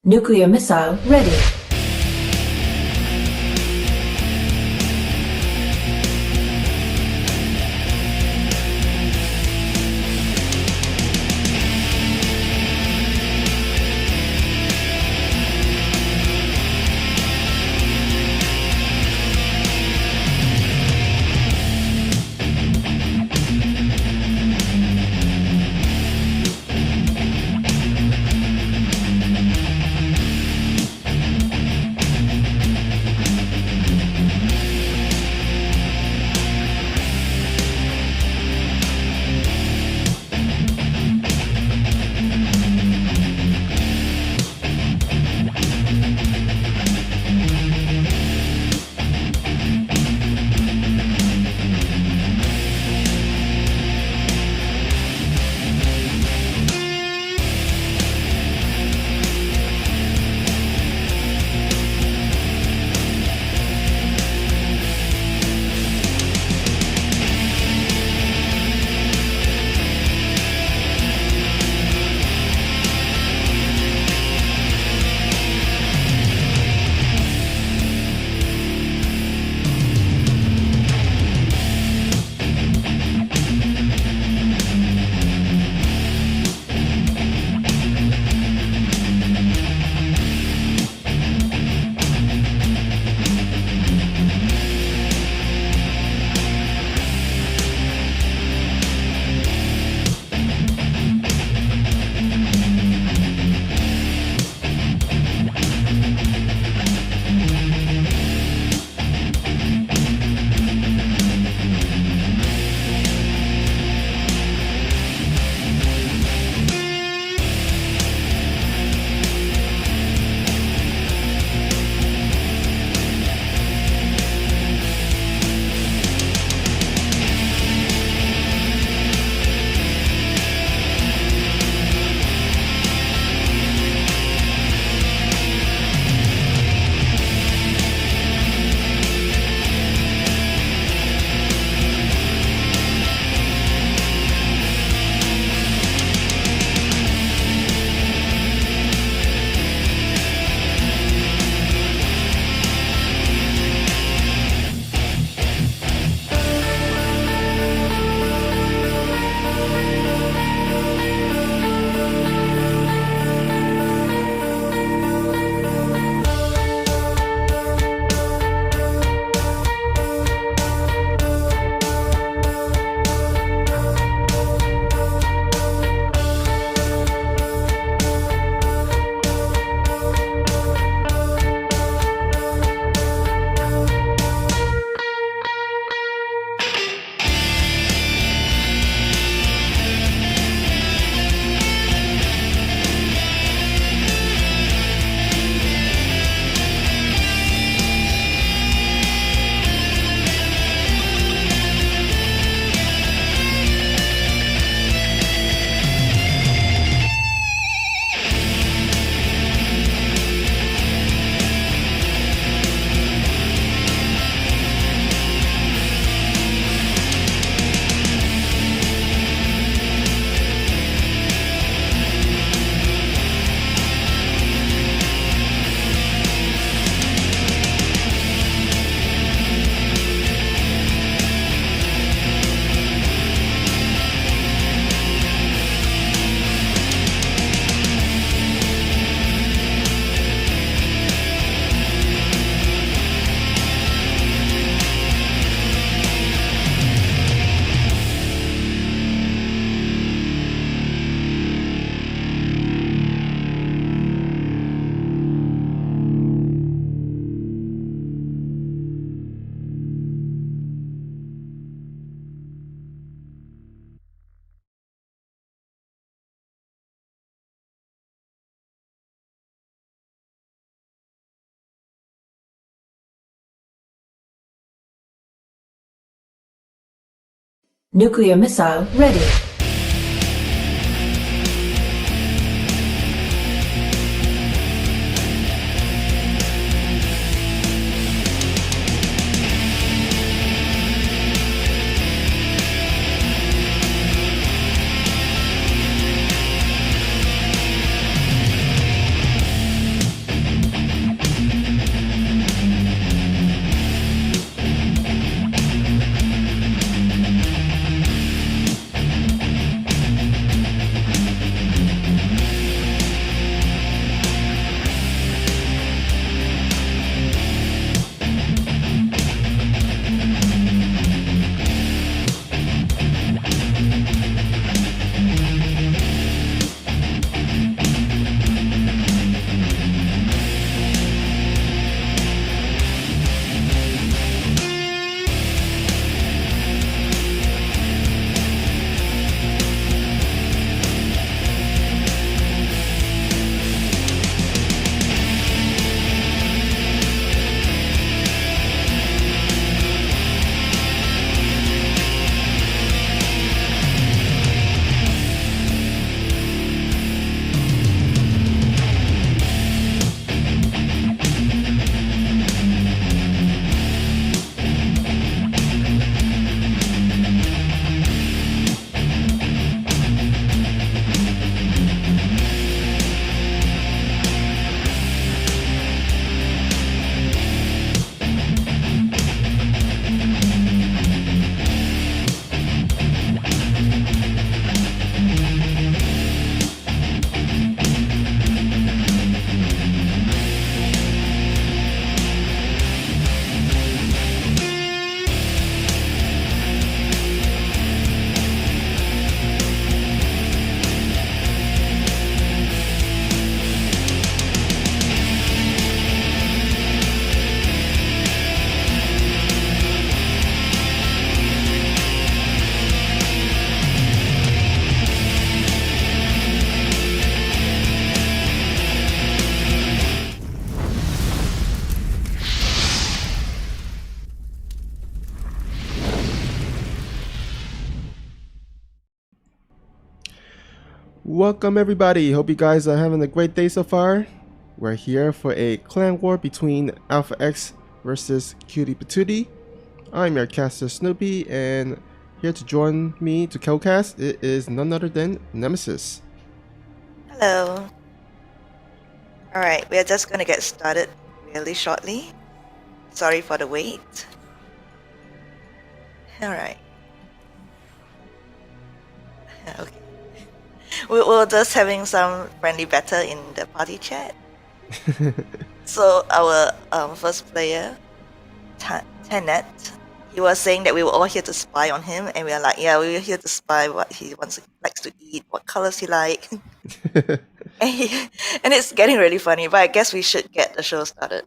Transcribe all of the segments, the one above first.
Nuclear missile ready. Nuclear missile ready. Welcome everybody, hope you guys are having a great day so far. We're here for a clan war between Alpha X versus QTp2T. I'm your caster Snoopy, and here to join me to co-cast it is none other than Nemesis. Hello. Alright, we are just gonna get started really shortly. Sorry for the wait. Alright. Okay. We're just having some friendly battle in the party chat. So our first player, Tenet, he was saying that we were all here to spy on him, and we are like, yeah, we were here to spy what he likes to eat, what colors he like. And it's getting really funny, but I guess we should get the show started.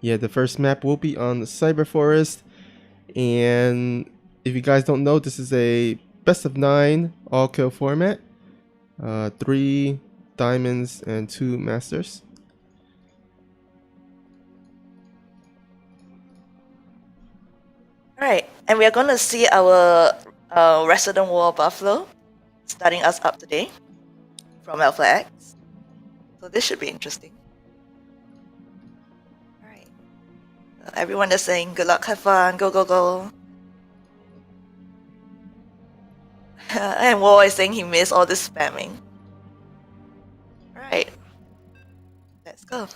Yeah, the first map will be on the Cyber Forest, and if you guys don't know, this is a best of 9 all kill format. 3 diamonds and 2 masters. Alright, and we are going to see our resident war buffalo starting us up today from Alpha X. So this should be interesting. Alright. Everyone is saying good luck, have fun, go, go, go. And War is saying he missed all this spamming. Alright. Let's go.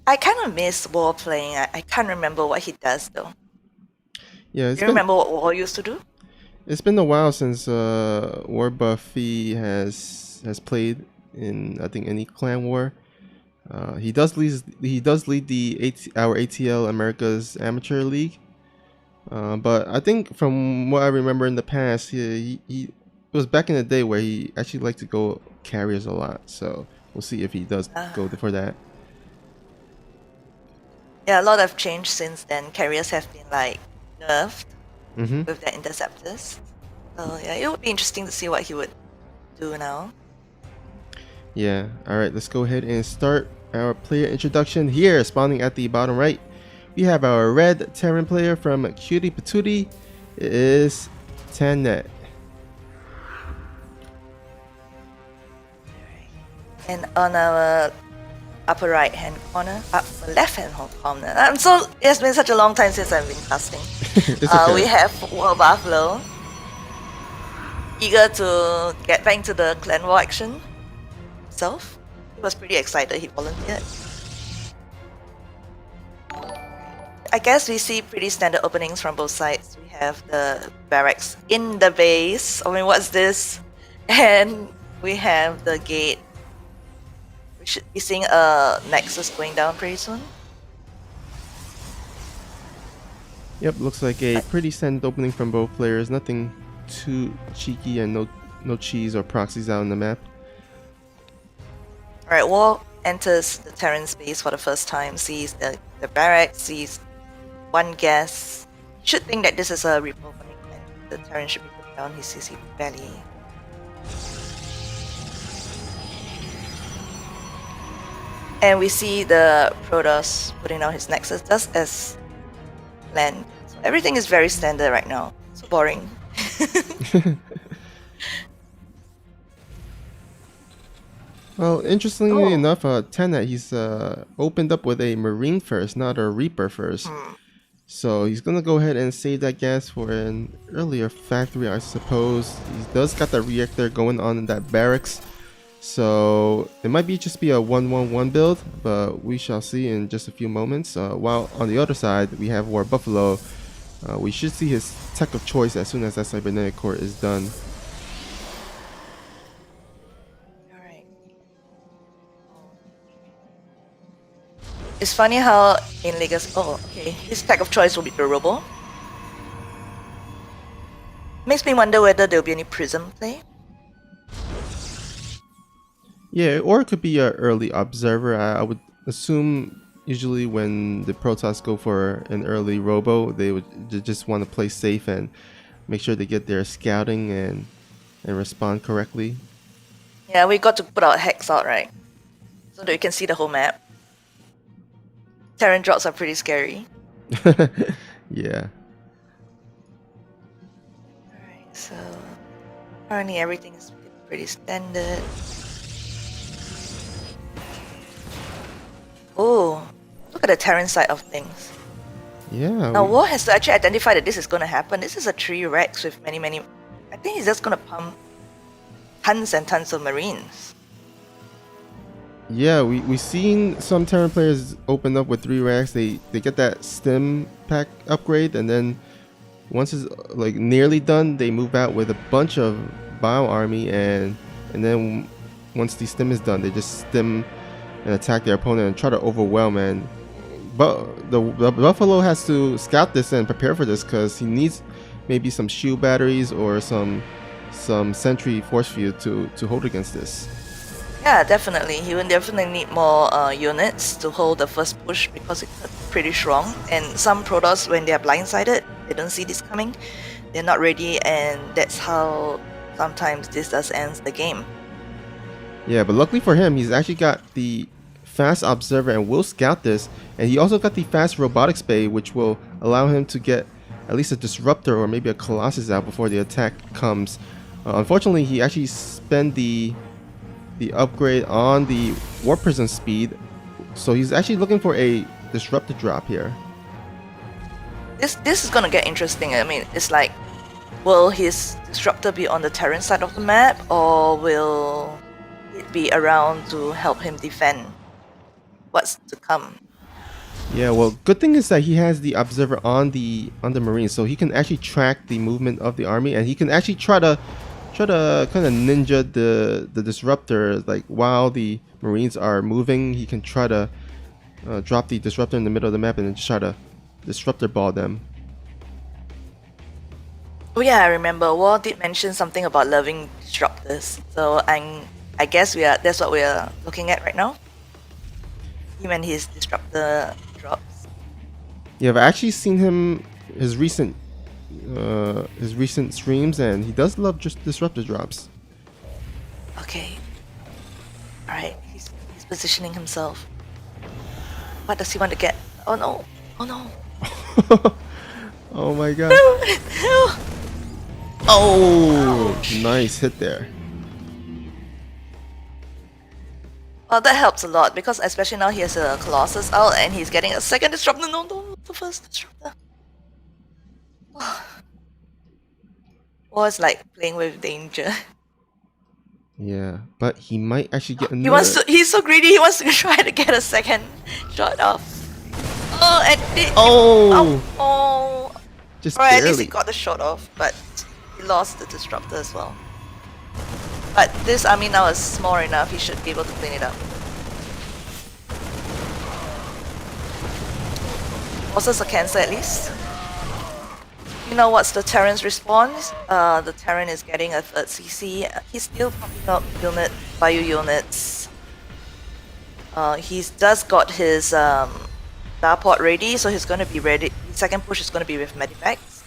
I kind of miss War playing. I can't remember what he does though. Yeah, Do you remember what War used to do? It's been a while since War Buffy has played in, I think, any clan war. He does lead our ATL America's Amateur League, but I think from what I remember in the past, he it was back in the day where he actually liked to go carriers a lot. So we'll see if he does go for that. Yeah, a lot have changed since then. Carriers have been like nerfed Mm-hmm. with their interceptors. So yeah, it would be interesting to see what he would do now. Yeah, alright, let's go ahead and start our player introduction here. Spawning at the bottom right, we have our red Terran player from QTp2T. It is Tenet. And on our upper right hand corner, left hand corner. It has been such a long time since I've been casting. Okay. We have War Buffalo, eager to get back into the clan war action himself. He was pretty excited, he volunteered. I guess we see pretty standard openings from both sides. We have the barracks in the base. I mean, what's this? And we have the gate. We should be seeing a Nexus going down pretty soon. Yep, looks like a pretty standard opening from both players. Nothing too cheeky, and no cheese or proxies out on the map. Alright, War enters the Terran space for the first time, sees the barracks, sees one gas. Should think that this is a repo opening and the Terran should be put down his CC belly. And we see the Protoss putting down his Nexus just as planned. So everything is very standard right now. So boring. Well, interestingly enough, Tenet, he's opened up with a Marine first, not a Reaper first. So he's gonna go ahead and save that gas for an earlier factory, I suppose. He does got the reactor going on in that barracks. So it might just be a 1-1-1 build, but we shall see in just a few moments. While on the other side, we have War Buffalo. We should see his tech of choice as soon as that cybernetic core is done. Alright. It's funny how in Legacy... Oh, okay. His tech of choice will be durable. Makes me wonder whether there will be any Prism play. Yeah, or it could be an early observer. I would assume usually when the Protoss go for an early robo, they would just want to play safe and make sure they get their scouting and respond correctly. Yeah, we got to put our hex out, right? So that we can see the whole map. Terran drops are pretty scary. Yeah. Alright, so apparently everything is pretty standard. Oh, look at the Terran side of things. Yeah. Now War has to actually identify that this is going to happen. This is a 3 Rex with many. I think he's just going to pump tons and tons of Marines. Yeah, we seen some Terran players open up with 3 racks. They get that stim pack upgrade, and then once it's like nearly done, they move out with a bunch of bio army, and then once the stim is done, they just stim and attack their opponent and try to overwhelm. And but the Buffalo has to scout this and prepare for this because he needs maybe some shield batteries or some sentry force field to hold against this. Yeah, definitely. He will definitely need more units to hold the first push because it's pretty strong. And some Protoss, when they are blindsided, they don't see this coming. They're not ready, and that's how sometimes this does ends the game. Yeah, but luckily for him, he's actually got the fast observer and will scout this, and he also got the fast robotics bay, which will allow him to get at least a disruptor or maybe a colossus out before the attack comes. Unfortunately, he actually spent the upgrade on the warp prison speed, so he's actually looking for a disruptor drop here. This is gonna get interesting. I mean, it's like, will his disruptor be on the Terran side of the map, or will it be around to help him defend what's to come? Yeah, well, good thing is that he has the observer on the Marines, so he can actually track the movement of the army, and he can actually try to kind of ninja the disruptor. Like while the Marines are moving, he can try to drop the disruptor in the middle of the map and then just try to disruptor ball them. Oh yeah, I remember War did mention something about loving disruptors. So I guess that's what we are looking at right now. Him and his disruptor drops. Yeah, I've actually seen his recent streams, and he does love just disruptor drops. Okay. Alright, he's positioning himself. What does he want to get? Oh no! Oh no! Oh my god. No! Oh, nice hit there. Well, that helps a lot because especially now he has a Colossus out and he's getting a second disruptor. No, the first disruptor. Was like playing with danger. Yeah, but he might actually get another. He's so greedy. He wants to try to get a second shot off. Oh, and oh. Just Alright, at barely. least he got the shot off, but he lost the disruptor as well. But this army now is small enough. He should be able to clean it up. Also, a cancer at least. You know what's the Terran's response? The Terran is getting a third CC. He's still popping up bio units. He's just got his starport ready, so he's gonna be ready. His second push is gonna be with medipacks.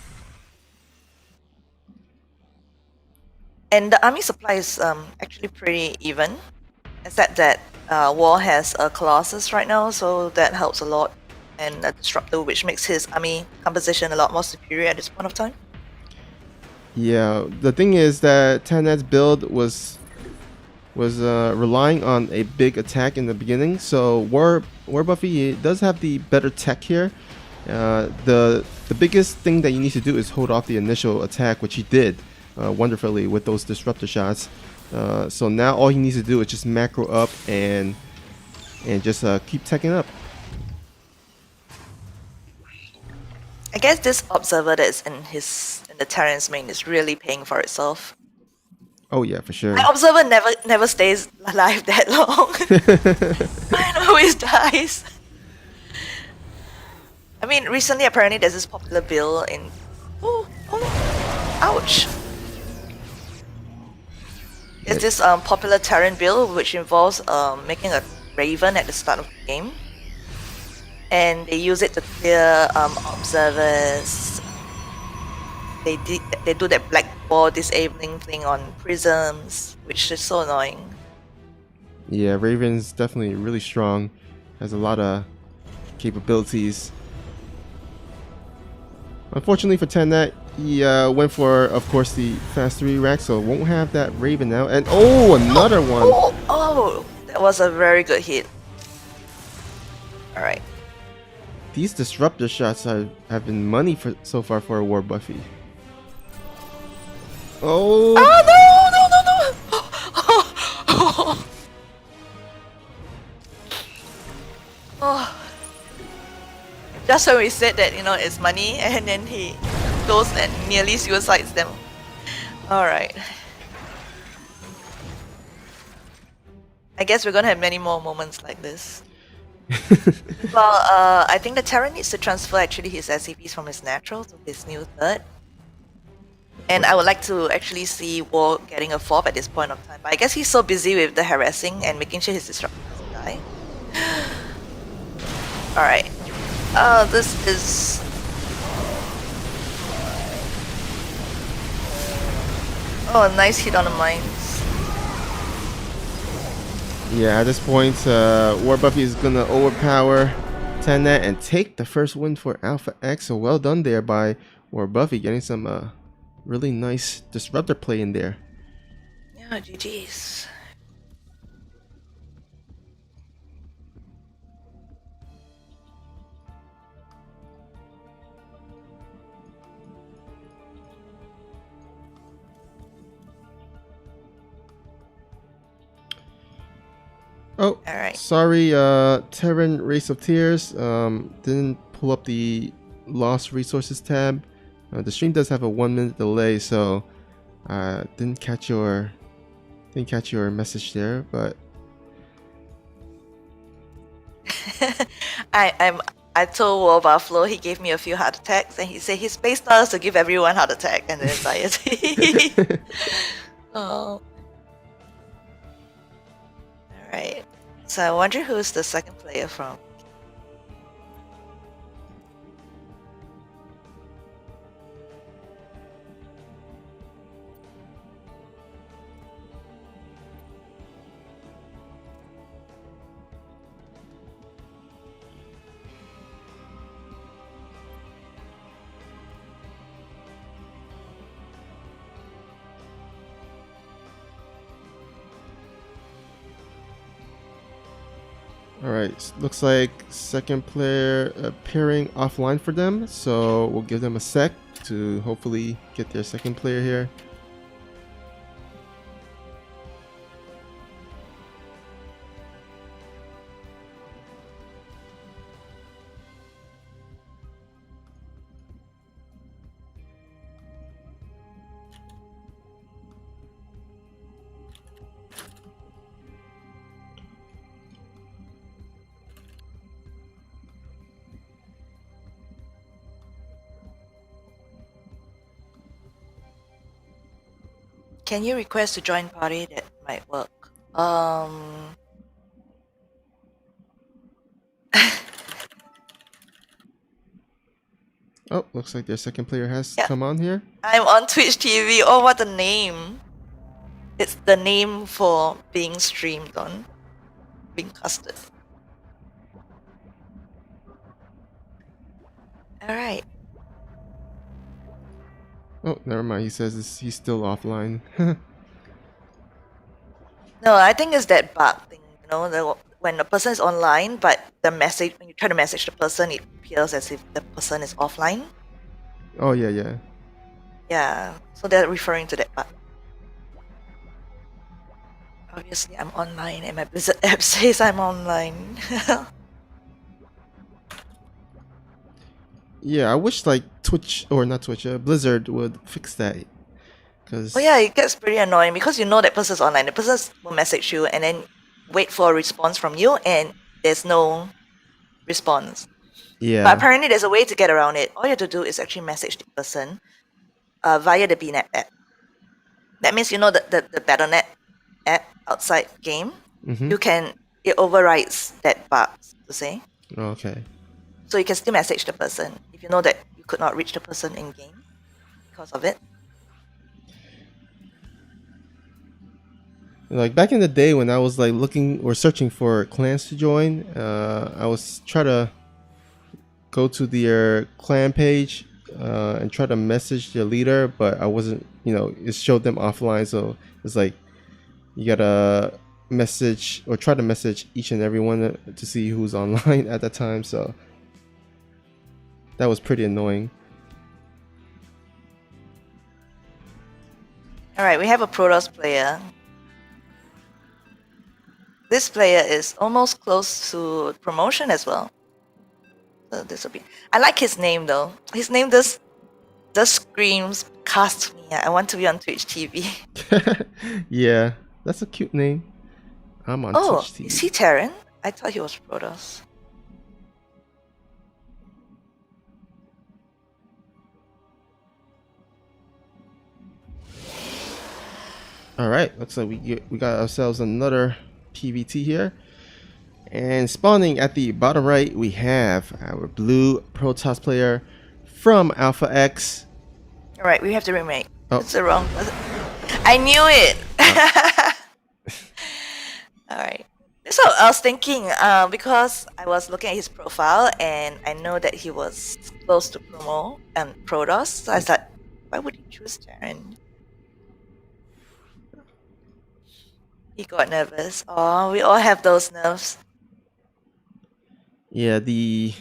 And the army supply is actually pretty even, except that War has a Colossus right now, so that helps a lot. And a disruptor, which makes his army composition a lot more superior at this point of time. Yeah, the thing is that Tanet's build was relying on a big attack in the beginning. So War Buffy does have the better tech here. The biggest thing that you need to do is hold off the initial attack, which he did wonderfully with those disruptor shots. So now all he needs to do is just macro up and just keep teching up. I guess this observer that's in the Terran's main is really paying for itself. Oh yeah, for sure. My observer never stays alive that long. Mine always dies. I mean, recently apparently there's this popular build in. Oh no! Ouch! It's this popular Terran build which involves making a Raven at the start of the game. And they use it to clear observers. They do that black ball disabling thing on prisms, which is so annoying. Yeah, Raven's definitely really strong. Has a lot of capabilities. Unfortunately for Tenet, he went for, of course, the fast 3 rack, so won't have that Raven now. And oh, another one! Oh, that was a very good hit. Alright. These disruptor shots have been money for so far for a War Buffy. Oh! Oh, no! Oh. Just when we said that, you know, it's money, and then he goes and nearly suicides them. Alright. I guess we're gonna have many more moments like this. Well, I think the Terran needs to transfer actually his SCPs from his natural to his new third. And I would like to actually see War getting a fourth at this point of time. But I guess he's so busy with the harassing and making sure his disruptor doesn't die. Alright. This is... Oh, nice hit on the mines. Yeah, at this point, War Buffy is gonna overpower Tenet and take the first win for Alpha X. So well done there by War Buffy, getting some really nice disruptor play in there. Yeah, GG's. Oh, Alright. sorry, Terran Race of Tears. Didn't pull up the Lost Resources tab. The stream does have a 1-minute delay, so didn't catch your message there. But I told War Buffalo, he gave me a few heart attacks, and he said his space stars to give everyone heart attack and anxiety. Oh. Alright. So I wonder who's the second player from. alright, looks like second player appearing offline for them. So we'll give them a sec to hopefully get their second player here. Can you request to join party? That might work. Oh, looks like their second player has Yeah. come on here. I'm on Twitch TV. Oh, what a name! It's the name for being streamed on, being casted. Alright. Oh, never mind. He says he's still offline. No, I think it's that bug thing, you know, when the person is online, but the message, when you try to message the person, it appears as if the person is offline. Oh yeah, yeah. Yeah, so they're referring to that bug. Obviously, I'm online, and my Blizzard app says I'm online. Yeah, I wish like Twitch or not Twitch, Blizzard would fix that. Cause Oh yeah, it gets pretty annoying because you know that person's online. The person will message you and then wait for a response from you, and there's no response. yeah, But apparently, there's a way to get around it. All you have to do is actually message the person via the BNet app. That means you know the Battle.net app outside game. Mhm. It overrides that bug to say. Okay. So you can still message the person if you know that you could not reach the person in game because of it. Like back in the day when I was like looking or searching for clans to join, I was try to go to their clan page and try to message the leader, but I wasn't, it showed them offline, so it's like you gotta message or try to message each and every one to see who's online at that time. So that was pretty annoying. Alright, we have a Protoss player. This player is almost close to promotion as well. So this will be. I like his name though. His name does screams cast me. I want to be on Twitch TV. Yeah, that's a cute name. I'm on Oh, Twitch TV. is he Terran? I thought he was Protoss. All right, looks like we got ourselves another PVT here. And spawning at the bottom right, we have our blue Protoss player from Alpha X. Alright, we have to remake. Oh. It's the wrong. I knew it! Alright. So I was thinking, because I was looking at his profile and I know that he was close to Promo and Protoss, so I thought, why would he choose Terran? He got nervous. Oh, we all have those nerves. Yeah, the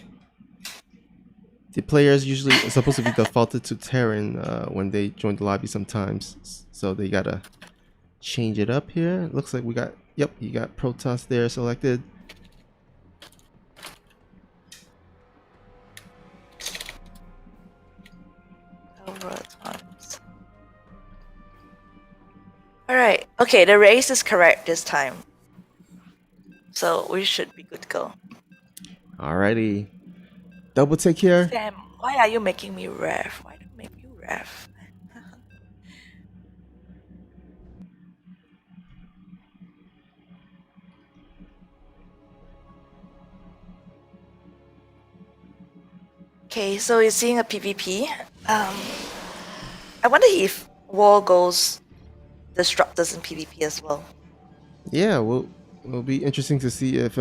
players usually are supposed to be defaulted to Terran when they join the lobby sometimes, so they gotta change it up here. Looks like we got, yep, you got Protoss there selected. Alright, okay, the race is correct this time. So we should be good to go. Alrighty, double take here. Sam, why are you making me ref? Why do you make you ref? Okay, so you're seeing a PvP. I wonder if war goes disruptors in PvP as well. Yeah, well, it'll be interesting to see if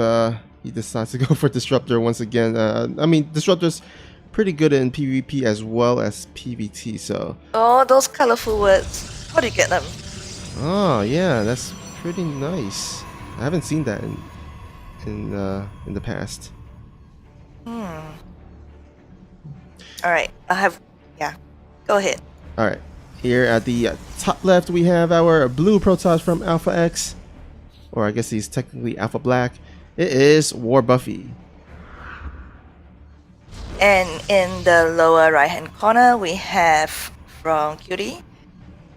he decides to go for Disruptor once again. I mean, Disruptor's pretty good in PvP as well as PvT, so... Oh, those colorful words. How do you get them? Oh, yeah, that's pretty nice. I haven't seen that in the past. Alright, I have... Yeah, go ahead. Alright, here at the top left, we have our blue Protoss from Alpha X. Or I guess he's technically Alpha Black. It is War Buffy. And in the lower right hand corner, we have from QT.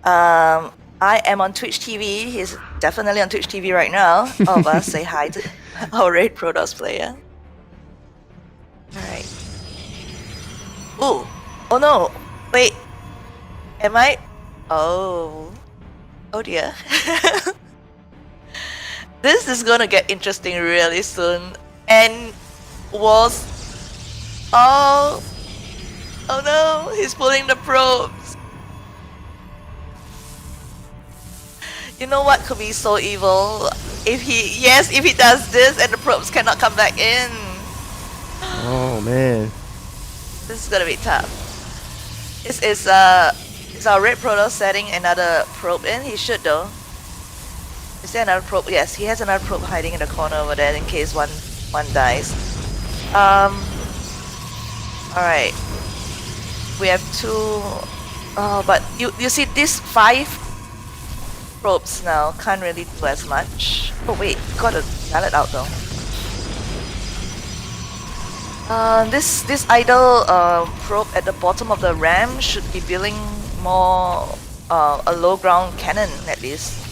I am on Twitch TV. He's definitely on Twitch TV right now. All of us say hi to our Raid Protoss player. Alright. Ooh. Oh no. Wait. Am I? Oh. Oh dear. This is gonna get interesting really soon. And was... Oh. Oh no. He's pulling the probes. You know what could be so evil? If he does this and the probes cannot come back in. Oh man. This is gonna be tough. Is our Red Protoss setting another probe in? He should though. Is there another probe? Yes, he has another probe hiding in the corner over there in case one dies. Alright. We have two but you see these 5 probes now can't really do as much. Oh wait, gotta dial it out though. This idle probe at the bottom of the ram should be building more a low ground cannon at least.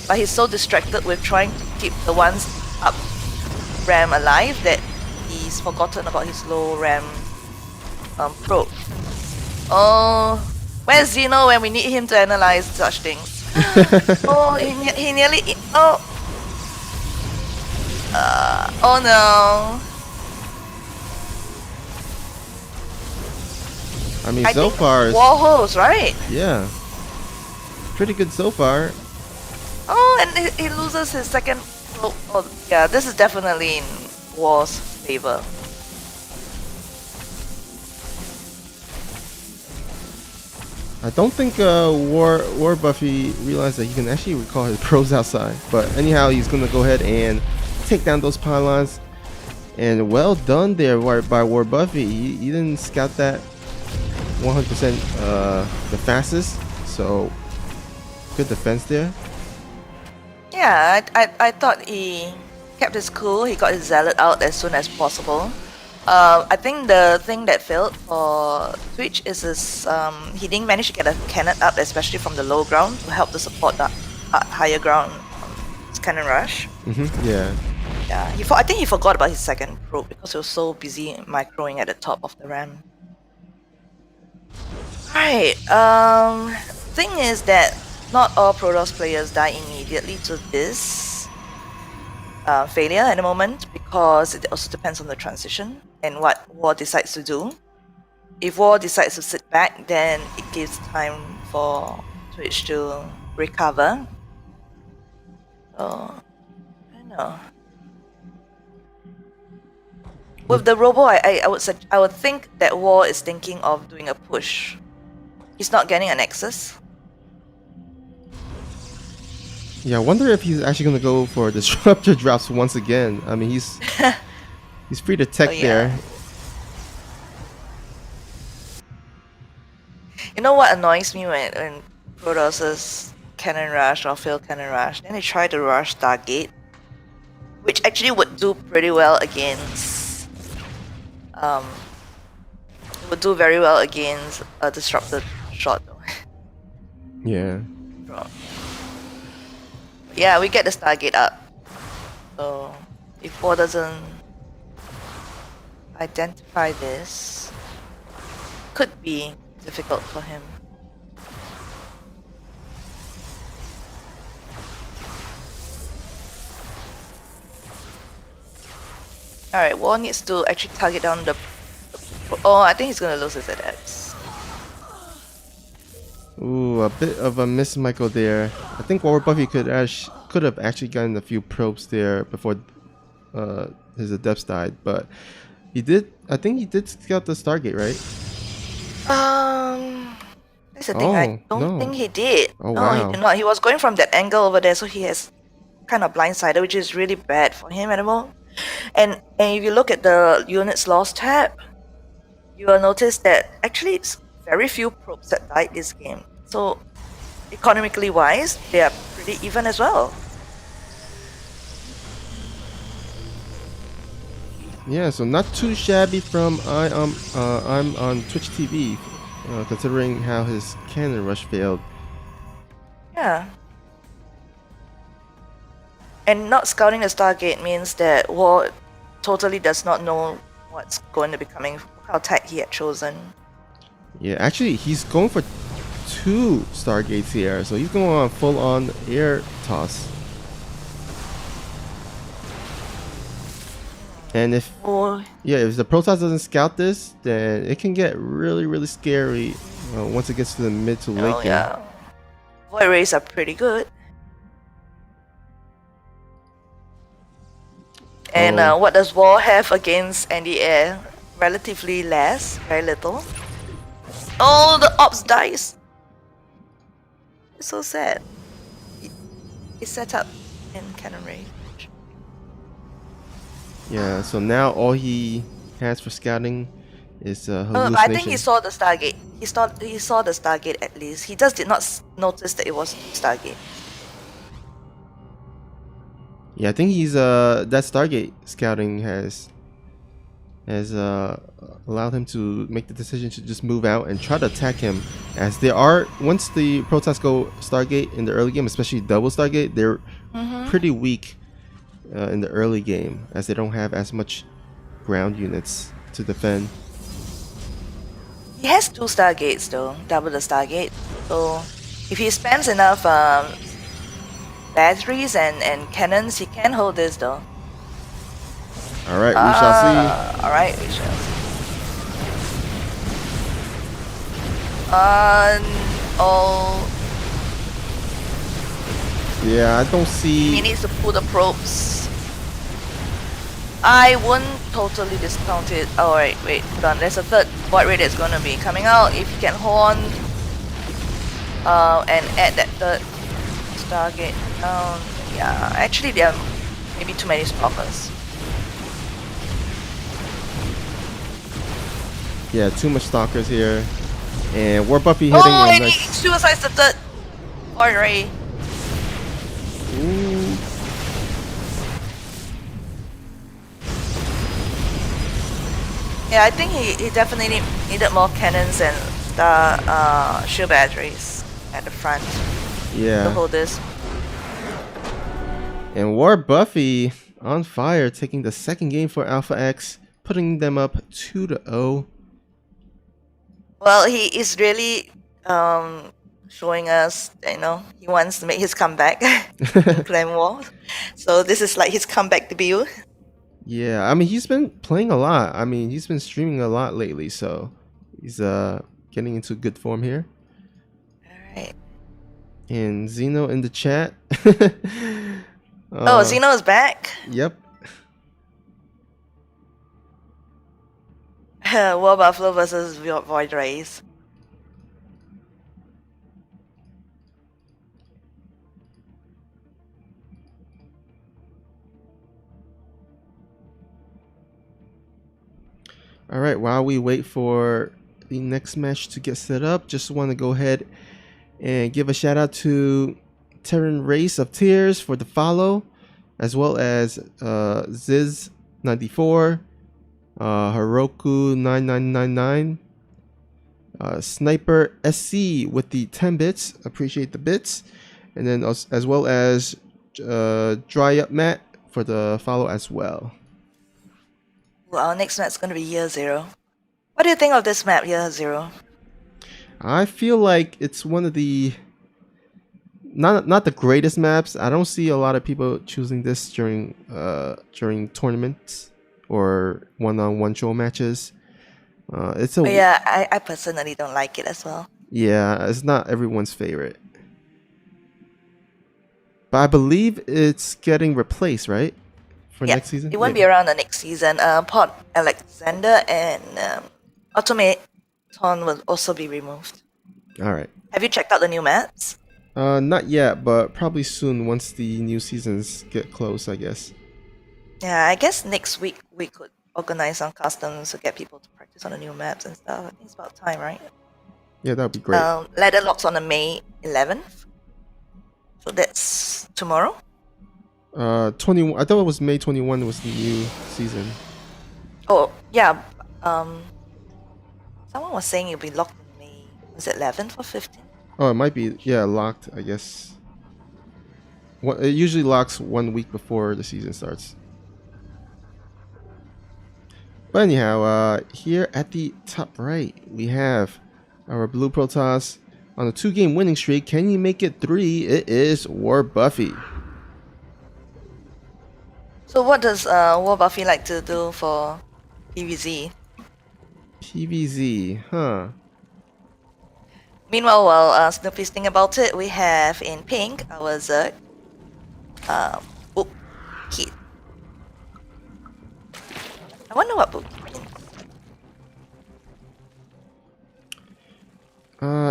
But he's so distracted with trying to keep the ones up ram alive that he's forgotten about his low ram probe. Oh, where's Zeno when we need him to analyze such things? Oh, he nearly... Oh! Oh no! I mean, so far... War hose, right? Yeah. Pretty good so far. Oh, and he loses his second... Oh, yeah, this is definitely in War's favor. I don't think War Buffy realized that he can actually recall his pros outside. But anyhow, he's gonna go ahead and take down those pylons. And well done there by War Buffy. He didn't scout that 100% the fastest. So good defense there. Yeah, I thought he kept his cool. He got his zealot out as soon as possible. I think the thing that failed for Twitch is his, he didn't manage to get a cannon up, especially from the low ground, to help to support the higher ground cannon rush. Yeah. Yeah, I think he forgot about his second probe because he was so busy microing at the top of the ramp. Alright, thing is that not all Protoss players die immediately to this failure at the moment, because it also depends on the transition and what War decides to do. If War decides to sit back, then it gives time for Twitch to recover. So, I don't know. With the Robo, I would think that War is thinking of doing a push. He's not getting a Nexus. Yeah, I wonder if he's actually gonna go for disruptor drops once again. I mean, he's free to tech there. You know what annoys me when Protoss's cannon rush or failed cannon rush, then they try to rush Stargate, which actually would do pretty well against. Would do very well against a disrupted shot though. Yeah. Yeah, we get the Stargate up. So if War doesn't identify this, could be difficult for him. Alright, War needs to actually target down the... Oh, I think he's gonna lose his adepts. Ooh, a bit of a miss, Michael there. I think War Buffy could have actually gotten a few probes there before his adepts died, but he did. I think he did scout the Stargate, right? That's the thing. I don't think he did. Oh, no, wow. he did not. He was going from that angle over there, so he has kind of blindsided, which is really bad for him at the moment. And if you look at the units lost tab, you will notice that actually it's very few probes that died this game. So economically wise, they are pretty even as well. Yeah, so not too shabby from I'm on Twitch TV, considering how his cannon rush failed. Yeah. And not scouting the Stargate means that War totally does not know what's going to be coming. Look how tight he had chosen. Yeah, actually, he's going for 2 Stargates here, so he's going on full-on air toss. And if the Protoss doesn't scout this, then it can get really, really scary once it gets to the mid to late game. Yeah. Void Rays are pretty good. And what does War have against anti-air? Relatively less, very little. Oh, the ops dies. It's so sad. It's set up in cannon range. Yeah, so now all he has for scouting is hallucination. I think he saw the Stargate. He saw the Stargate at least. He just did not notice that it was Stargate. Yeah, I think he's that Stargate scouting has allowed him to make the decision to just move out and try to attack him, as there are, once the Protoss go Stargate in the early game, especially double Stargate, they're pretty weak in the early game, as they don't have as much ground units to defend. He has 2 Stargates though, double the Stargate. So if he spends enough batteries and cannons, he can hold this though. Alright, we shall see. Alright, we shall see. Yeah, I don't see. He needs to pull the probes. I wouldn't totally discount it. Alright, wait, hold on. There's a third void ray that's gonna be coming out. If he can hold on. and add that third Stargate down. Yeah, actually there are maybe too many stalkers. Yeah, too much stalkers here. And War Buffy hitting Oh, a and he nice. suicides the third Void Ray. Ooh. Yeah, I think he definitely needed more cannons and shield batteries at the front to Yeah. hold this. And War Buffy on fire, taking the second game for Alpha X, putting them up 2-0. Well, he is really showing us, he wants to make his comeback in Clan War. So this is like his comeback debut. Yeah, I mean he's been playing a lot. I mean he's been streaming a lot lately, so he's getting into good form here. Alright. And Zeno in the chat. Oh, Zeno is back. Yep. War Buffalo versus Void Rays. All right, while we wait for the next match to get set up, just want to go ahead and give a shout out to Terran Race of Tears for the follow, as well as Ziz94, Heroku9999, Sniper SC with the 10 bits, appreciate the bits, and then as well as Dry Up Matt for the follow as well. Well, our next map's going to be Year Zero. What do you think of this map, Year Zero? I feel like it's one of the not the greatest maps. I don't see a lot of people choosing this during tournaments or one-on-one show matches. It's a Yeah, I personally don't like it as well. yeah, it's not everyone's favorite. But I believe it's getting replaced, right? For Yeah, next season? it won't be around the next season. Port Alexander and Automaton will also be removed. All right. Have you checked out the new maps? Not yet, but probably soon once the new seasons get close, I guess. Yeah, I guess next week we could organize some customs to get people to practice on the new maps and stuff. I think it's about time, right? Yeah, that would be great. Ladder locks on the May 11th. So that's tomorrow. 21. I thought it was May 21 was the new season. Oh, yeah. Someone was saying it'll be locked in May. Was it 11th or 15th? Oh, it might be, yeah, locked, I guess. It usually locks 1 week before the season starts. But anyhow, here at the top right, we have our Blue Protoss on a 2-game winning streak. Can you make it 3? It is War Buffy. So what does War Buffy like to do for PvZ? PvZ, huh? Meanwhile, while Snoopy's thinking about it, we have in pink our Zerg. Book Kit. I wonder what book Kit means.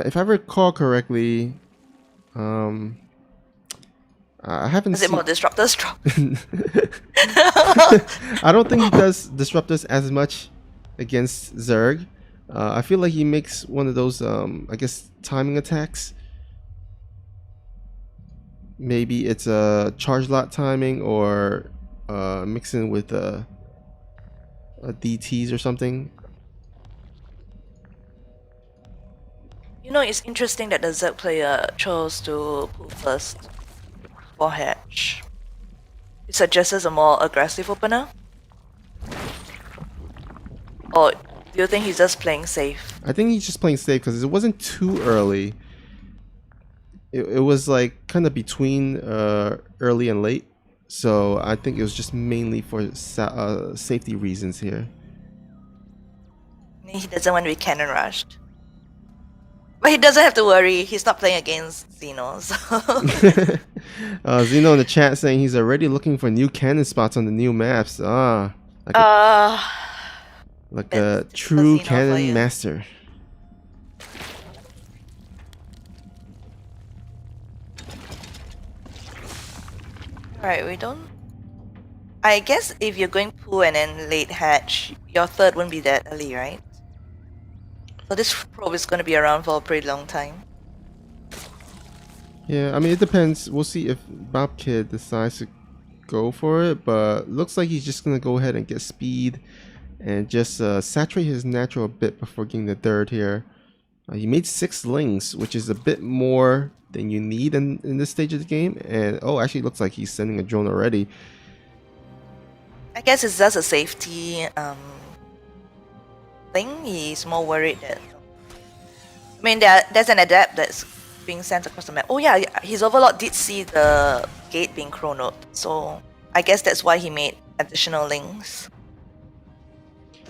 If I recall correctly, I haven't Is it seen... more Disruptors drop? I don't think he does Disruptors as much against Zerg. I feel like he makes one of those, I guess, timing attacks. Maybe it's a charge lot timing or mixing with DTs or something. You know, it's interesting that the Zerg player chose to pull first for Hatch. It suggests a more aggressive opener? Or do you think he's just playing safe? I think he's just playing safe because it wasn't too early. It was like kind of between early and late. So I think it was just mainly for safety reasons here. He doesn't want to be cannon rushed. But he doesn't have to worry, he's not playing against Xeno, so... Zeno in the chat saying he's already looking for new cannon spots on the new maps. Like a true Xeno cannon player. master. Alright, we don't... I guess if you're going pool and then late hatch, your third wouldn't be that early, right? So this probe is going to be around for a pretty long time. Yeah, I mean, it depends. We'll see if Bobkid decides to go for it, but looks like he's just going to go ahead and get speed and just saturate his natural a bit before getting the third here. He made 6 lings, which is a bit more than you need in this stage of the game. And, oh, actually looks like he's sending a drone already. I guess it's just a safety thing. He's more worried that... I mean, there's an adept that's being sent across the map. Oh yeah, his overlord did see the gate being chronoed, so I guess that's why he made additional links.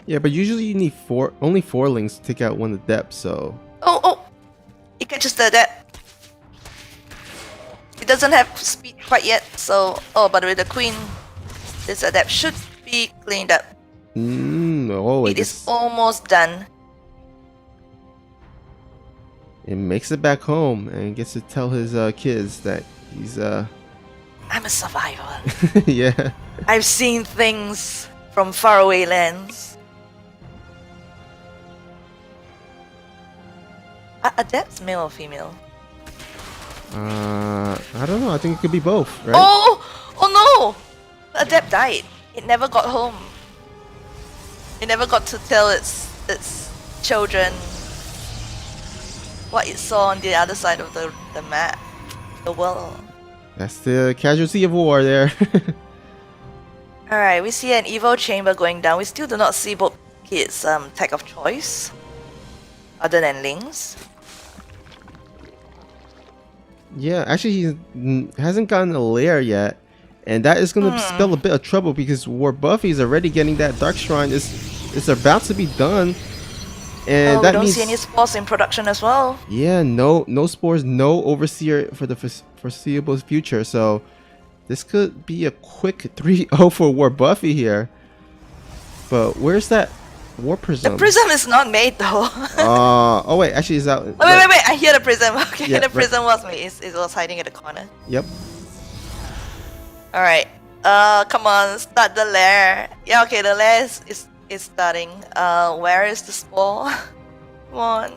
Yeah, but usually you need only 4 lings to take out one adept, so... Oh! He catches the adept. He doesn't have speed quite yet, so... Oh, but with the queen, this adept should be cleaned up. Oh, It is almost done. It makes it back home and gets to tell his kids that he's I'm a survivor. yeah. I've seen things from faraway lands. Adept's male or female? I don't know. I think it could be both, right? Oh no! The adept died. It never got home. It never got to tell its children what it saw on the other side of the map, the world. That's the casualty of war there. Alright, we see an evil chamber going down. We still do not see both kids' tech of choice, other than Ling's. Yeah, actually he hasn't gotten a lair yet, and that is going to spell a bit of trouble because War Buffy is already getting that Dark Shrine. It's about to be done, and that we don't means see any spores in production as well. yeah, no spores, no Overseer for the foreseeable future. So this could be a quick 3-0 for War Buffy here. But where's that War Prism? The prism is not made though. Oh wait, actually it's out. Wait! I hear the prism. Okay, Yeah, the prism was made. It was hiding at the corner. Yep. All right. Come on, start the lair. Yeah, okay, the lair is starting. Where is the spore? Come on.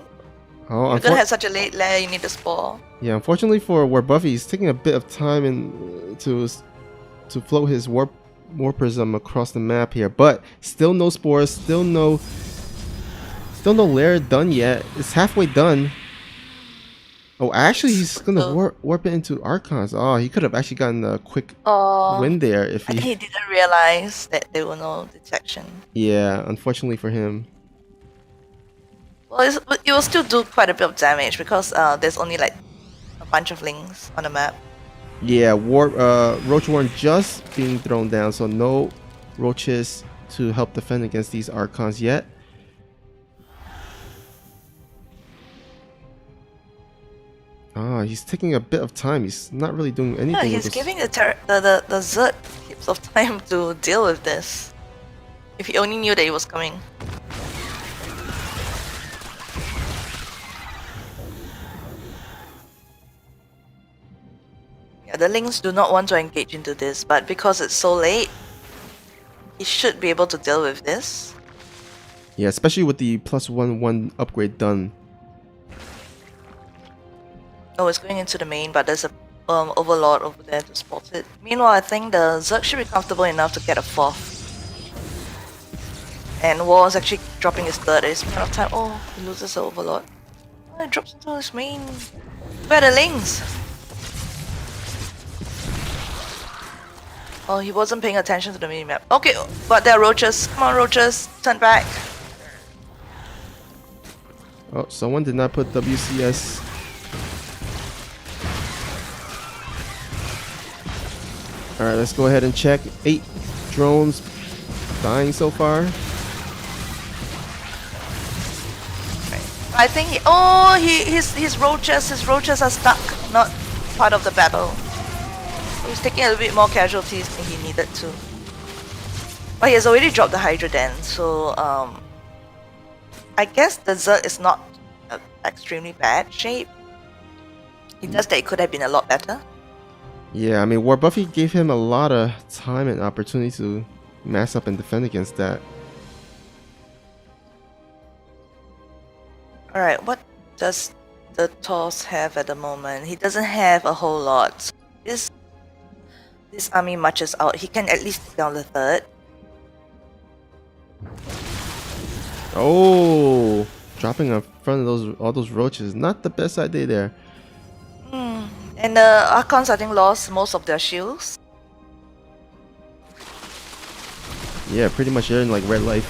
Oh, You're gonna have such a late lair. You need the spore. yeah. Unfortunately for War Buffy, he's taking a bit of time to float his War Prism across the map here, but still no spores, still no lair done yet. It's halfway done. Oh, actually, he's gonna warp it into Archons. Oh, he could have actually gotten a quick win there if I think he. he didn't realize that there were no detection. Yeah, unfortunately for him. Well, it will still do quite a bit of damage because there's only like a bunch of links on the map. Yeah, Roach Warren just being thrown down, so no roaches to help defend against these Archons yet. Ah, he's taking a bit of time. He's not really doing anything. Yeah, with he's this. giving the Zerg heaps of time to deal with this. If he only knew that it was coming. Yeah, the Lings do not want to engage into this, but because it's so late, he should be able to deal with this. Yeah, especially with the +1/1 upgrade done. Oh, it's going into the main, but there's a overlord over there to spot it. Meanwhile, I think the Zerg should be comfortable enough to get a 4th. And War is actually dropping his 3rd at this point of time. Oh, he loses the overlord. Oh, it drops into his main. Where are the Lings? Oh, he wasn't paying attention to the minimap. Okay, but there are roaches. Come on, roaches, turn back. Oh, someone did not put WCS. Alright, let's go ahead and check. 8 drones dying so far. I think his roaches are stuck, not part of the battle. He's taking a little bit more casualties than he needed to. But he has already dropped the Hydra Den, so I guess the Zerg is not extremely bad shape. It does that it could have been a lot better. Yeah, I mean, War Buffy gave him a lot of time and opportunity to mass up and defend against that. Alright, what does the Toss have at the moment? He doesn't have a whole lot. So this army marches out. He can at least take down the third. Oh, dropping in front of all those roaches, not the best idea there. And the Archons, I think, lost most of their shields. Yeah, pretty much they're in like red life.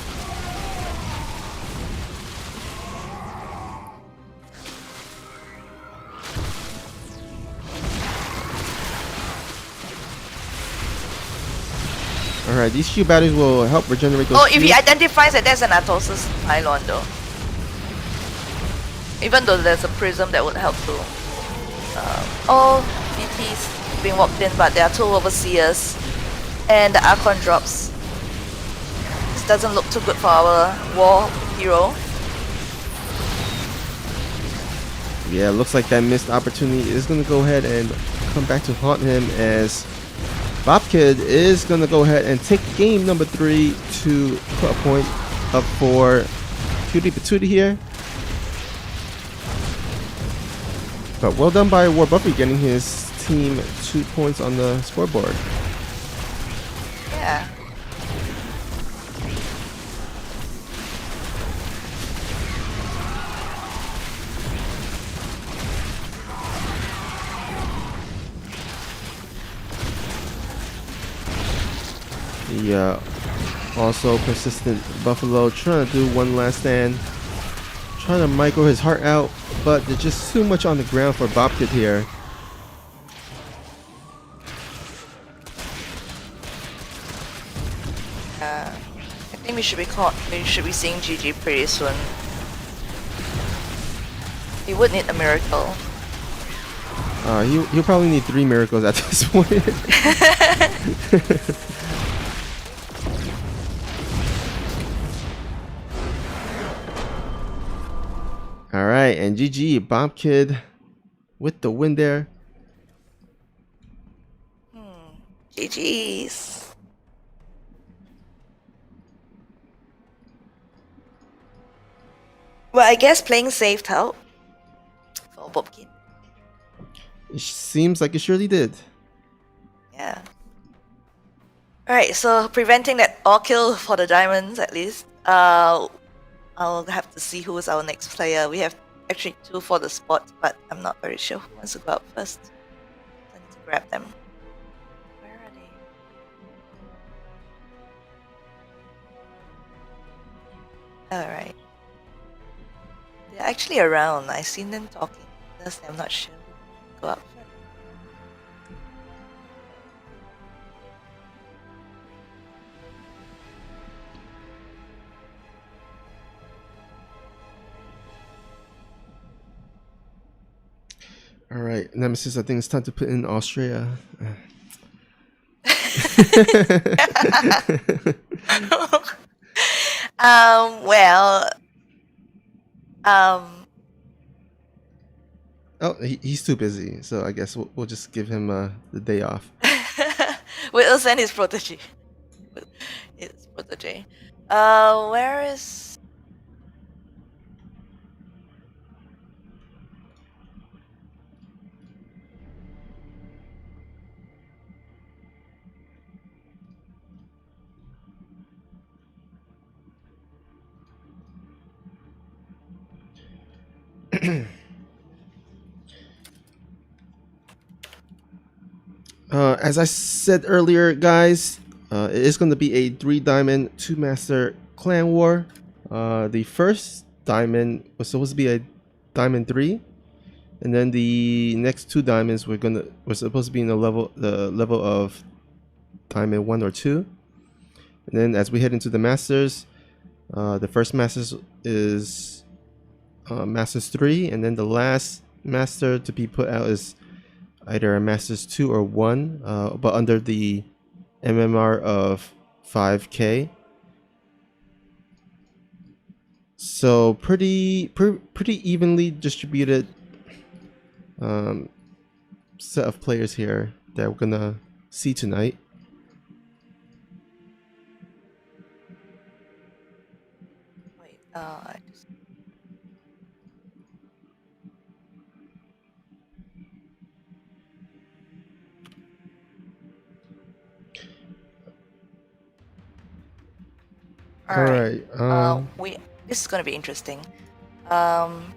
Alright, these shield batteries will help regenerate those Oh, if he shields. identifies that there's an Atosis pylon though. Even though there's a prism that would help too. All DTs being walked in, but there are two overseers. And the Archon drops. This doesn't look too good for our war hero. Yeah, looks like that missed opportunity is going to go ahead and come back to haunt him, as Bobkid is going to go ahead and take game number 3 to put a point up for QTp2T here. But well done by War Buffy getting his team 2 points on the scoreboard. Yeah. The also persistent Buffalo trying to do one last stand, trying to micro his heart out, but there's just too much on the ground for Bobkid here. I think we should be seeing GG pretty soon. He would need a miracle. He'll probably need 3 miracles at this point. Alright, and GG, Bobkid with the win there. GG's. Well, I guess playing safe helped for Bobkin. It seems like it surely did. Yeah. Alright, so preventing that all kill for the diamonds at least. I'll have to see who is our next player. We have actually 2 for the spot, but I'm not very sure who wants to go out first. I need to grab them. Where are they? Alright. They're actually around. I've seen them talking. Just I'm not sure. Go out first. Alright, Nemesis, I think it's time to put in Austria. Well, Oh, he's too busy, so I guess we'll just give him the day off. we'll send his protege. His protege. Where is? As I said earlier, guys, it is going to be a 3-diamond 2-master clan war. The first diamond was supposed to be a diamond 3, and then the next 2 diamonds were supposed to be in the level of diamond 1 or 2. And then as we head into the masters, the first masters is masters 3, and then the last master to be put out is either a Masters 2 or 1, but under the MMR of 5k. So pretty evenly distributed set of players here. that we're gonna see tonight. Wait, all All right. right. This is gonna be interesting. Um,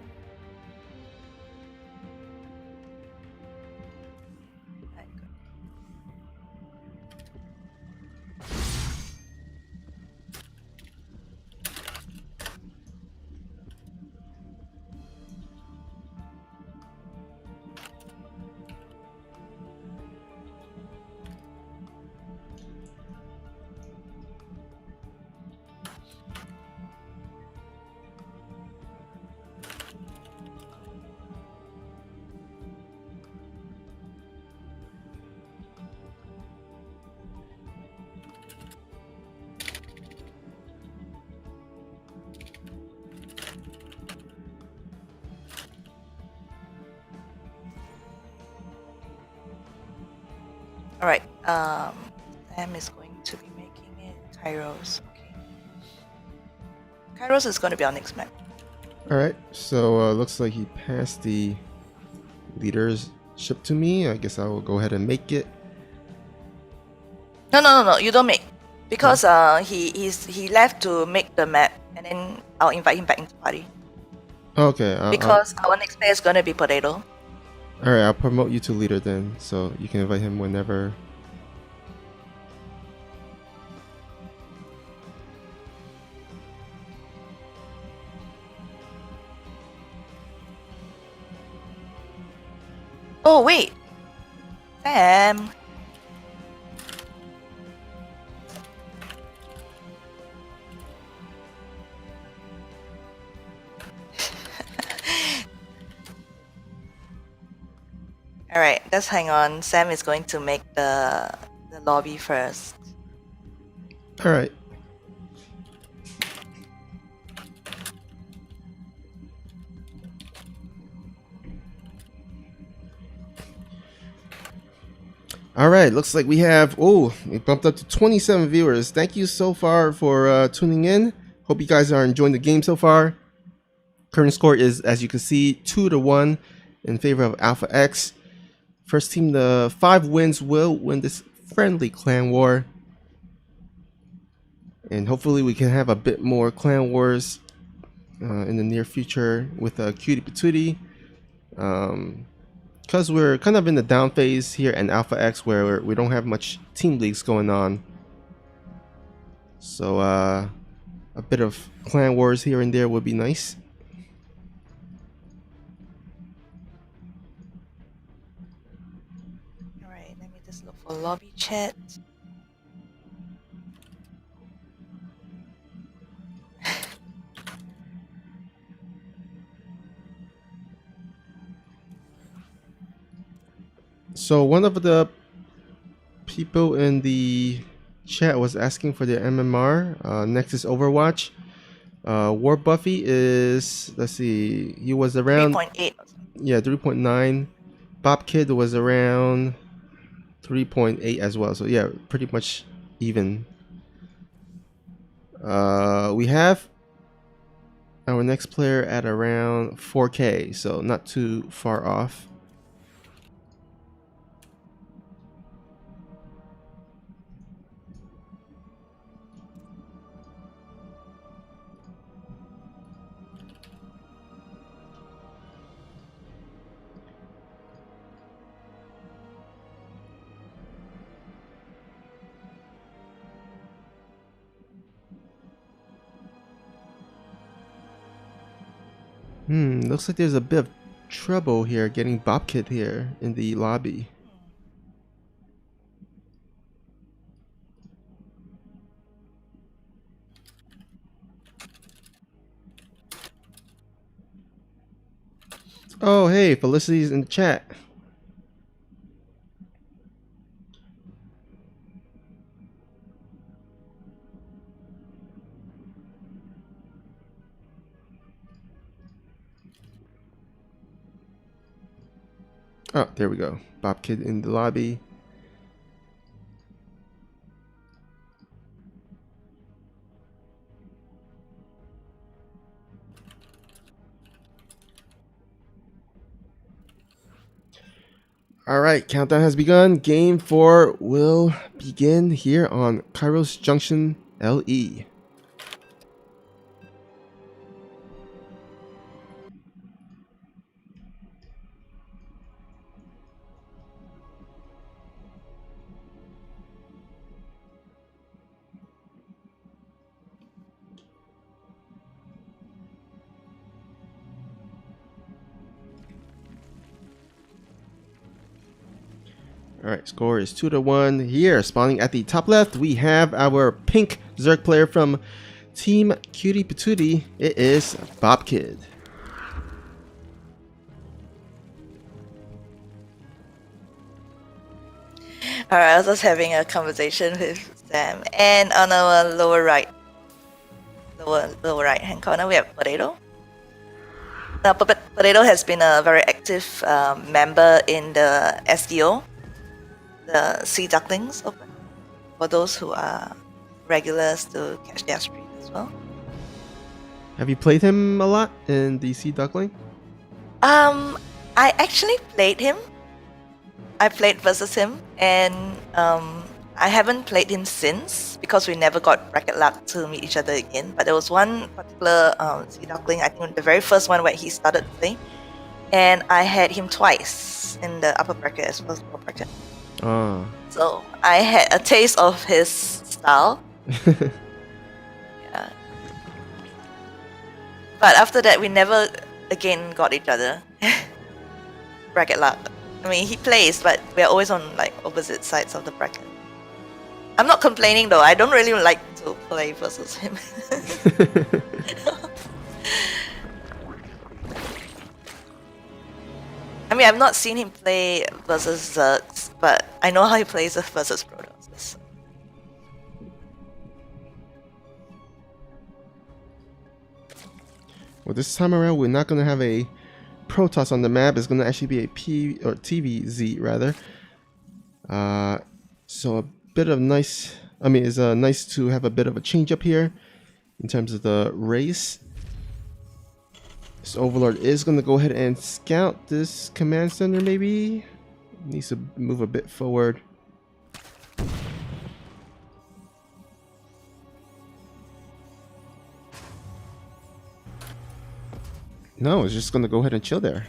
all right. Sam is going to be making it Kairos. Okay. Kairos is going to be our next map. All right. So looks like he passed the leadership to me. I guess I will go ahead and make it. No. You don't make, because he left to make the map, and then I'll invite him back into the party. Okay. Because our next player is going to be Potato. All right. I'll promote you to leader then, so you can invite him whenever. Oh wait, Sam. All right, just hang on. Sam is going to make the lobby first. All right. All right, looks like we bumped up to 27 viewers. Thank you so far for tuning in. Hope you guys are enjoying the game so far. Current score is, as you can see, 2-1 in favor of Alpha X. First team to 5 wins will win this friendly clan war. And hopefully we can have a bit more clan wars in the near future with QTp2T. Because we're kind of in the down phase here in Alpha X where we don't have much team leagues going on. So a bit of clan wars here and there would be nice. Alright, let me just look for lobby chat. So one of the people in the chat was asking for the MMR. Next is Overwatch. War Buffy is, let's see, he was around 3.8. Yeah, 3.9. Bob Kid was around 3.8 as well. So yeah, pretty much even. We have our next player at around 4K, so not too far off. Looks like there's a bit of trouble here getting Bob Kid here in the lobby. Oh, hey, Felicity's in the chat. Oh, there we go. Bob Kid in the lobby. All right, countdown has begun. Game 4 will begin here on Kairos Junction LE. All right, score is 2-1 here. Spawning at the top left, we have our pink Zerg player from Team QTp2T. It is Bob Kid. Alright, I was just having a conversation with Sam, and on our lower right hand corner, we have Potato. Now, Potato has been a very active member in the SDO, the Sea Ducklings Open, for those who are regulars to catch their stream as well. Have you played him a lot in the Sea Duckling? I actually played him. I played versus him, and I haven't played him since because we never got bracket luck to meet each other again. But there was one particular Sea Duckling, I think the very first one where he started playing, and I had him twice in the upper bracket as well as lower bracket. Oh. So I had a taste of his style. Yeah. But after that, we never again got each other. Bracket luck. I mean, he plays, but we're always on like opposite sides of the bracket. I'm not complaining though. I don't really like to play versus him. I mean, I've not seen him play versus Zergs, but I know how he plays versus Protoss. Well, this time around, we're not going to have a Protoss on the map. It's going to actually be a TVZ rather. So a bit of nice. I mean, it's nice to have a bit of a change up here in terms of the race. This Overlord is going to go ahead and scout this command center. Maybe needs to move a bit forward. No, it's just gonna go ahead and chill there.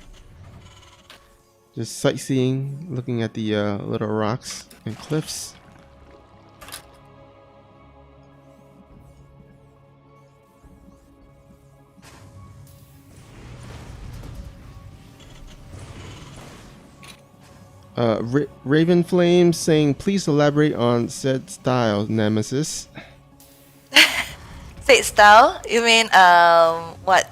Just sightseeing, looking at the little rocks and cliffs. Raven Flame saying, please elaborate on said style, Nemesis. Said style? You mean what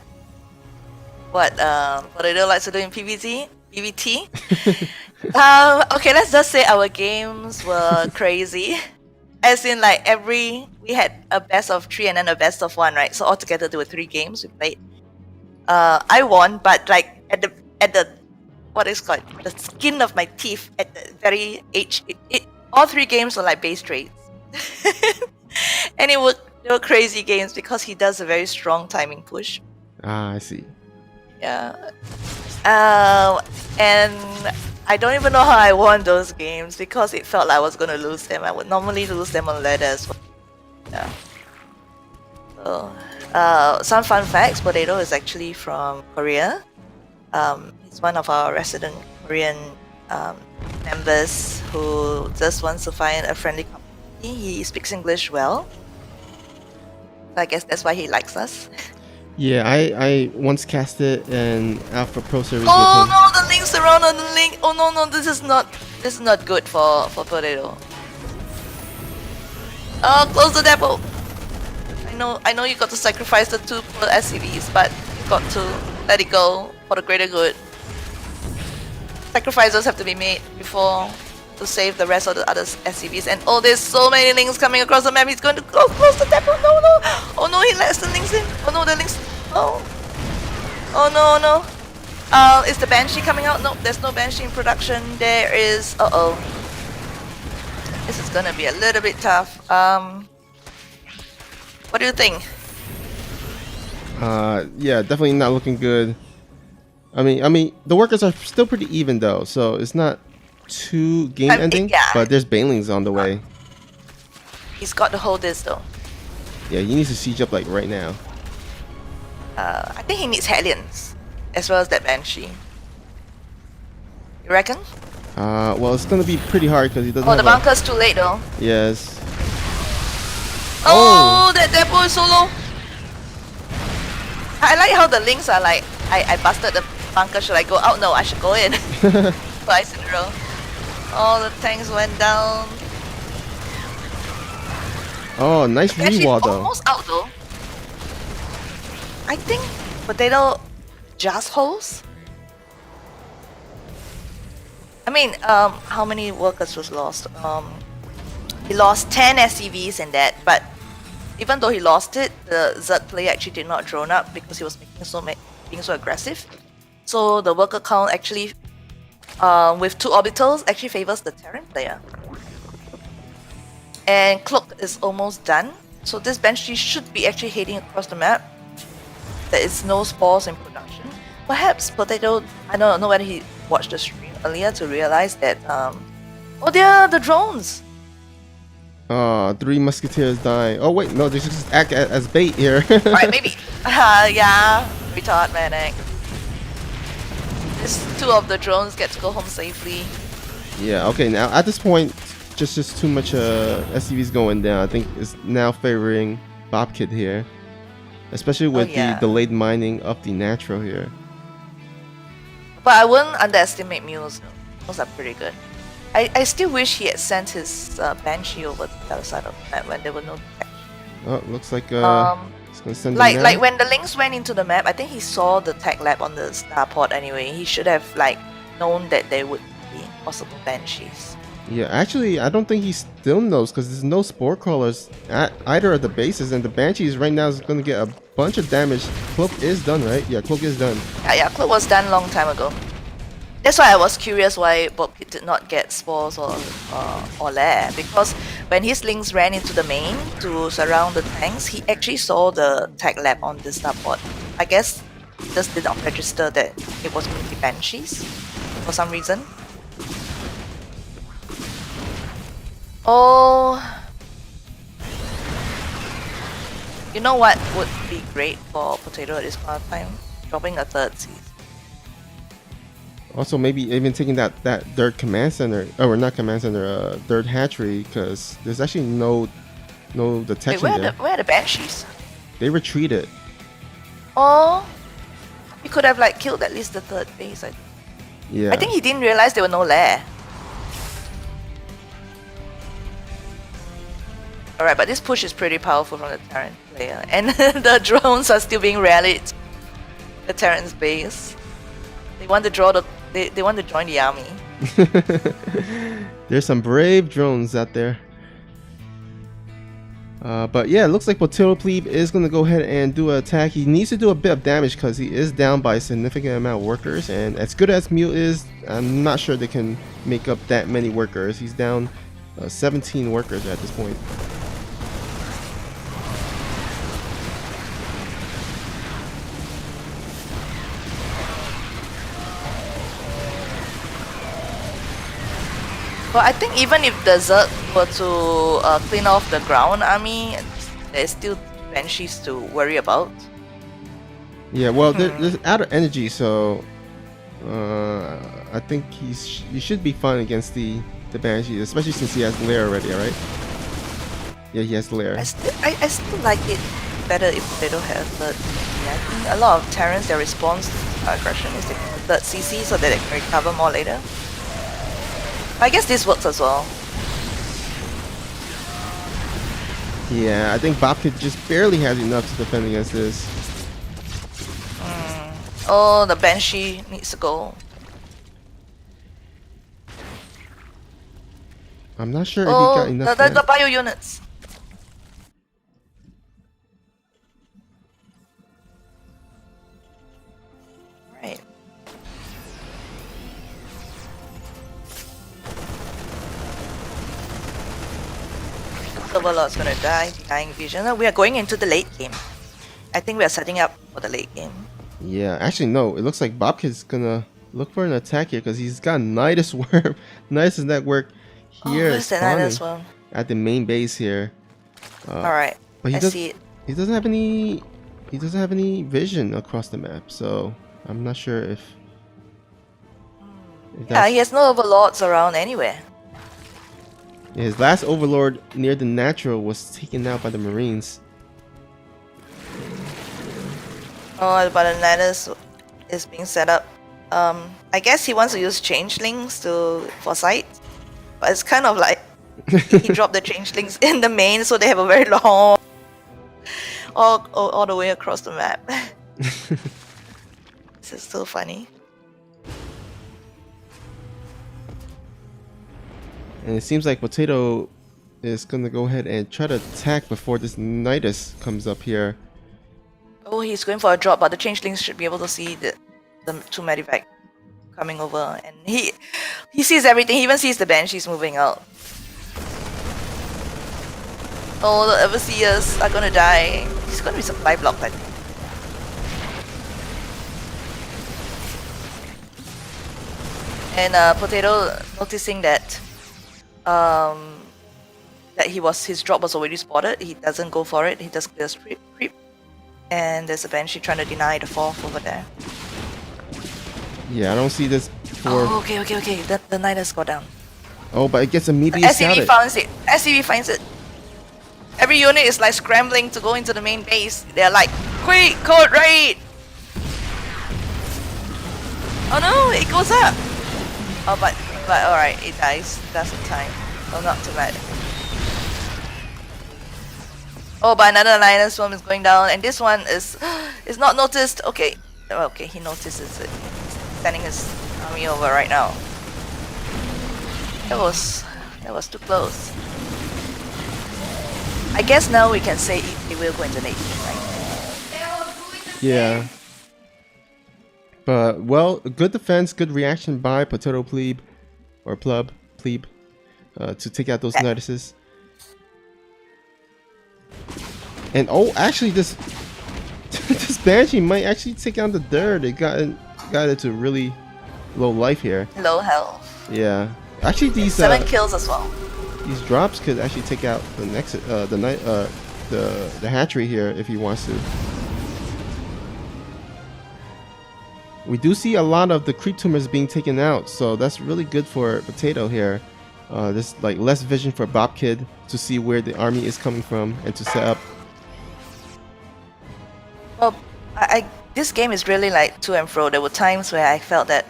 Potato likes to do in PvT? Okay, let's just say our games were crazy. As in, like we had a best of 3 and then a best of 1, right? So altogether there were 3 games we played. I won, but like at the what is called the skin of my teeth at the very edge. All 3 games were like base trades, and they were crazy games because he does a very strong timing push. Ah, I see. Yeah. And I don't even know how I won those games because it felt like I was gonna lose them. I would normally lose them on ladder as well. Yeah. So, some fun facts. Potato is actually from Korea. He's one of our resident Korean members who just wants to find a friendly community. He speaks English well. So I guess that's why he likes us. Yeah, I once casted an Alpha Pro series Oh with him. no, the link's around on the link. Oh no, this is not good for Potato. Oh, close the depot. I know you got to sacrifice the 2 poor SCVs, but you got to let it go for the greater good. Sacrifices have to be made before to save the rest of the other SCVs. And oh, there's so many links coming across the map. He's going to go close the depot. No. Oh no, he lets the links in. Oh no, the links. Oh no. Is the Banshee coming out? No, there's no Banshee in production. There is. Uh-oh. This is gonna be a little bit tough. What do you think? Yeah, definitely not looking good. I mean, the workers are still pretty even though, so it's not 2 game ending, yeah. but there's banelings on the way. He's got to hold this though. Yeah, he needs to siege up like right now. I think he needs Hellions as well as that Banshee. You reckon? Well, it's gonna be pretty hard because he doesn't. Oh, have the bunker's too late though. Yes. Oh, that depot is so low. I like how the links are like, I busted the bunker. Should I go out? No, I should go in. Twice in a row. Oh, the tanks went down. Oh, nice Actually, rewall though. almost out though. I think Potato just holds. I mean, how many workers was lost? He lost 10 SCVs in that, but even though he lost it, the Zerg player actually did not drone up because he was being so aggressive. So the worker count actually, with 2 orbitals, actually favors the Terran player. And Cloak is almost done, so this Banshee should be actually heading across the map. There is no spores in production. Perhaps Potato, I don't know whether he watched the stream earlier to realize that, oh dear, the drones! 3 musketeers die. Oh wait, no, they just act as bait here. Alright, maybe. Yeah, retard manic. This 2 of the drones get to go home safely. Yeah, okay, now at this point, just too much SCVs going down. I think it's now favoring Bobkid here. Especially with the delayed mining of the natural here. But I wouldn't underestimate mules though. Those are pretty good. I still wish he had sent his Banshee over to the other side of the map when there were no protection. Oh, looks like it's gonna send it now. like when the links went into the map, I think he saw the tech lab on the starport anyway. He should have like known that there would be possible Banshees. Yeah, actually, I don't think he still knows because there's no spore crawlers at either of the bases, and the Banshees right now is going to get a bunch of damage. Cloak is done, right? Yeah, Cloak is done. Yeah, Cloak was done long time ago. That's why I was curious why Bob did not get spores or lair, because when his links ran into the main to surround the tanks, he actually saw the tech lab on the starport. I guess he just did not register that it was going to be Banshees for some reason. Oh, you know what would be great for Potato at this point of time? Dropping a 3rd season. Also, maybe even taking that 3rd command center, or not command center, 3rd hatchery, because there's actually no detection there. Where are the Banshees? They retreated. Oh, you could have like killed at least the 3rd base. Yeah. I think he didn't realize there were no lair. Alright, but this push is pretty powerful from the Terran player. And the drones are still being rallied. The Terran's base. They want to draw they want to join the army. There's some brave drones out there. But yeah, it looks like Potato Plebe is going to go ahead and do an attack. He needs to do a bit of damage because he is down by a significant amount of workers. And as good as Mule is, I'm not sure they can make up that many workers. He's down 17 workers at this point. But I think even if the Zerg were to clean off the ground army, there's still Banshees to worry about. Yeah, well, there's out of energy, so I think he should be fine against the Banshees, especially since he has lair already, alright? Yeah, he has lair. I still like it better if they don't have 3rd. Yeah, I think a lot of Terrans, their response to aggression is taking 3rd CC so that they can recover more later. I guess this works as well. Yeah, I think Bobkid just barely has enough to defend against this. Oh, the Banshee needs to go. I'm not sure if he got enough. The bio units. Right. Overlord's gonna die, dying vision. We are going into the late game. I think we are setting up for the late game. Yeah, actually no. It looks like Bobkid's gonna look for an attack here because he's got Nidus Worm. Nidus Network here where's the spawning Nidus Worm? at the main base here. Alright, But I see it. he doesn't have any vision across the map, so I'm not sure if Yeah, that's, he has no overlords around anywhere. his last overlord near the natural was taken out by the Marines. Oh, but the Nidus is being set up. I guess he wants to use changelings for sight, but it's kind of like he dropped the changelings in the main, so they have a very long all the way across the map. This is so funny. And it seems like Potato is gonna go ahead and try to attack before this Nidus comes up here. Oh, he's going for a drop, but the changelings should be able to see the two medivac coming over, and he sees everything. He even sees the banshees moving out. Oh, the overseers are gonna die. He's gonna be supply blocked, I think. And Potato, noticing that his drop was already spotted, he doesn't go for it. He just clears creep. And there's a banshee trying to deny the fourth over there. Yeah, I don't see this for... Oh, okay. The Nidus got down. Oh, but it gets immediately SCV scouted. finds it. SCV finds it. Every unit is like scrambling to go into the main base. They're like, quick, code raid! Oh no, it goes up! Oh, but alright, it dies. That's in time. Oh, not too bad. Oh, but another Nidus Worm is going down, and this one is not noticed. Okay, he notices it. He's sending his army over right now. That was too close. I guess now we can say it will go into Navy, right? Yeah. But, well, good defense, good reaction by Potato Plebe, or Plebe, to take out those Niduses. And oh, actually, this this Banshee might actually take out the dirt. It got it to really low life here. Low health. Yeah, actually these 7 kills as well. These drops could actually take out the next the hatchery here if he wants to. We do see a lot of the creep tumors being taken out, so that's really good for Potato here. There's like less vision for Bob Kid to see where the army is coming from and to set up. Well, this game is really like to and fro. There were times where I felt that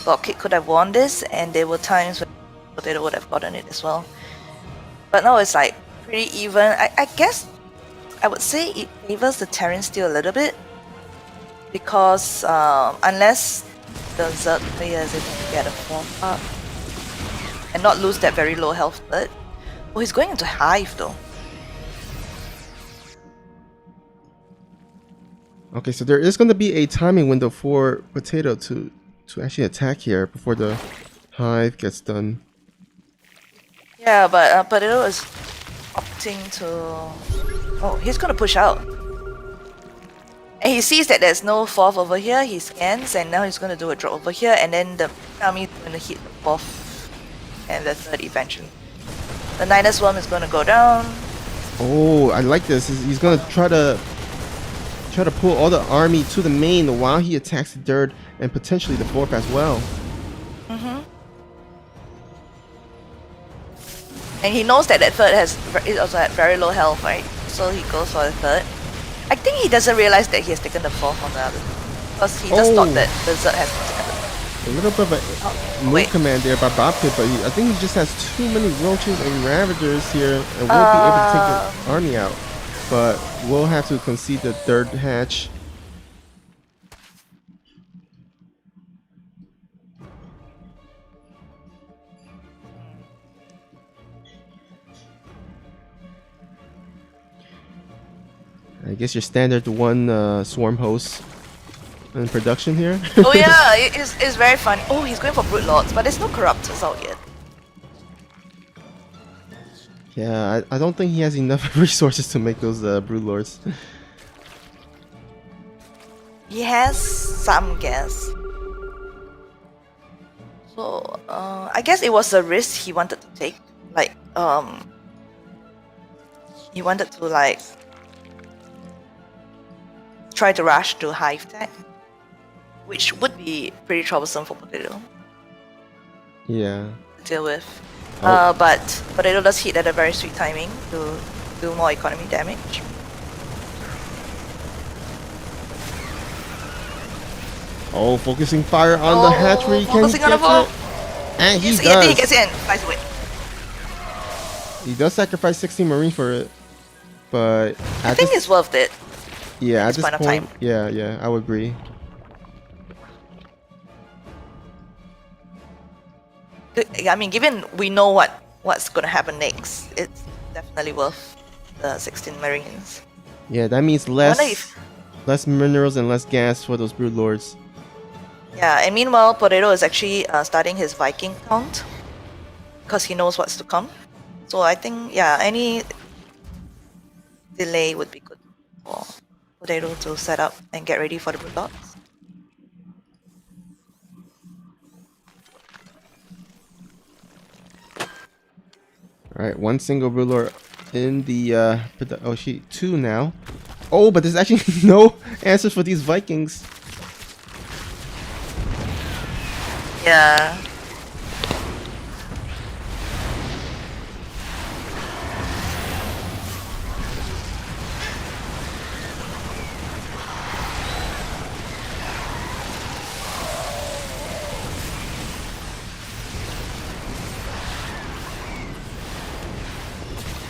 Bob Kid could have won this, and there were times where Potato would have gotten it as well. But now it's like pretty even. I guess I would say it favors the Terran still a little bit, because unless the Zerg player is able to get a 4th up and not lose that very low health third. Oh, he's going into Hive though. Okay, so there is going to be a timing window for Potato to actually attack here before the Hive gets done. Yeah, but Potato is opting to... Oh, he's gonna push out. And he sees that there's no 4th over here, he scans, and now he's gonna do a drop over here, and then the army is gonna hit the 4th and the 3rd eventually. The Nidus Worm is gonna go down. Oh, I like this. He's gonna try to pull all the army to the main while he attacks the dirt and potentially the 4th as well. And he knows that 3rd is also at very low health, right? So he goes for the 3rd. I think he doesn't realize that he has taken the 4th on the other, because he just thought that the Zerg has taken a little bit of a move command there by Bobkit, but I think he just has too many roaches and ravagers here and won't be able to take the army out. But we'll have to concede the 3rd hatch. I guess your standard 1 swarm host in production here. Oh yeah, it's very fun. Oh, he's going for Brood Lords, but there's no Corruptors out yet. Yeah, I don't think he has enough resources to make those Brood Lords. He has some gas. I guess it was a risk he wanted to take. Like, he wanted to like try to rush to hive tech, which would be pretty troublesome for Potato Yeah. to deal with. Oh. But Potato does hit at a very sweet timing to do more economy damage. Oh, focusing fire on the hatchery. Can he Focusing on the get ball. it? And he I think he does. gets in. Flies away. He does sacrifice 16 Marine for it, but I think it's worth it. yeah, at this this point of point, time. yeah, I would agree. I mean, given we know what's gonna happen next, it's definitely worth the 16 Marines. Yeah, that means wonder less minerals and less gas for those brood lords. Yeah, and meanwhile, Potato is actually starting his Viking count because he knows what's to come. So I think, yeah, any delay would be good for Potato to set up and get ready for the Broodlords. All right, one single brood lord in the two now. Oh, but there's actually no answers for these Vikings. Yeah.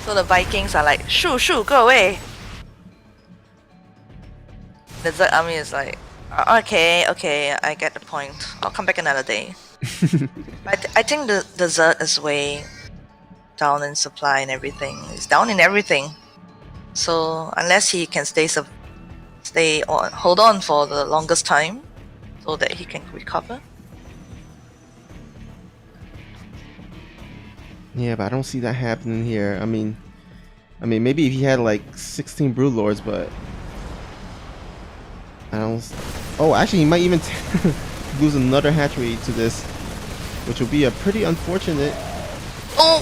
So the Vikings are like, shoo, shoo, go away. The Zerg army is like, okay, I get the point. I'll come back another day. I think the Zerg is way down in supply and everything. It's down in everything. So unless he can hold on for the longest time, so that he can recover. Yeah, but I don't see that happening here. I mean, maybe if he had like 16 brood lords, but I don't. Oh, actually, he might even lose another hatchery to this, which will be a pretty unfortunate. Oh!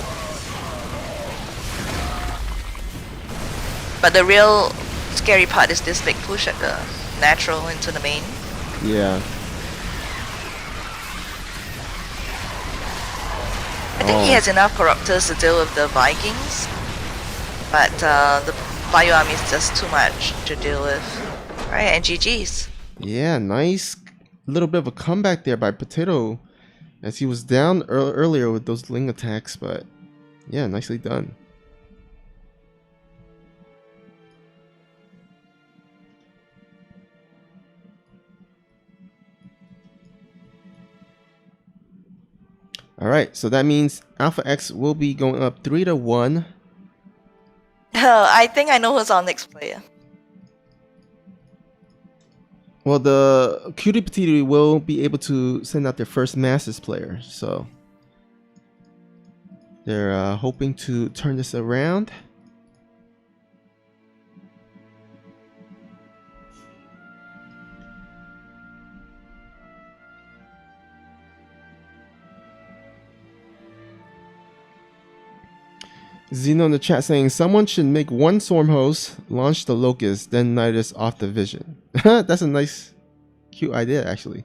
But the real scary part is this big push at the natural into the main. Yeah. I think he has enough corruptors to deal with the Vikings, but the Bio Army is just too much to deal with. Alright, and GG's. Yeah, nice little bit of a comeback there by Potato, as he was down earlier with those Ling attacks, but yeah, nicely done. Alright, so that means Alpha X will be going up 3-1. I think I know who's our next player. Well, the QTp2T will be able to send out their first Masters player, so they're hoping to turn this around. Zeno in the chat saying someone should make one Storm host, launch the Locust, then Nidus off the Vision. That's a nice, cute idea, actually.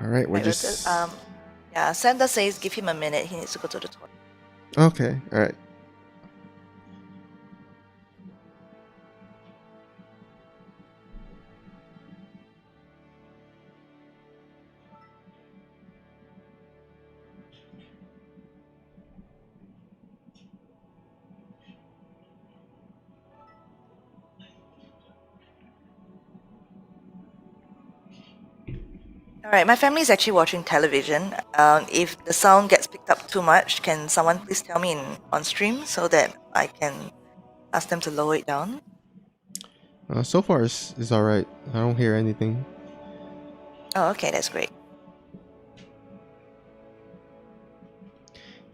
All right, we're just. Yeah, Santa says give him a minute. He needs to go to the toilet. Okay, all right. All right, my family is actually watching television. If the sound gets picked up too much, can someone please tell me on stream so that I can ask them to lower it down? So far it's all right. I don't hear anything. Oh, okay, that's great.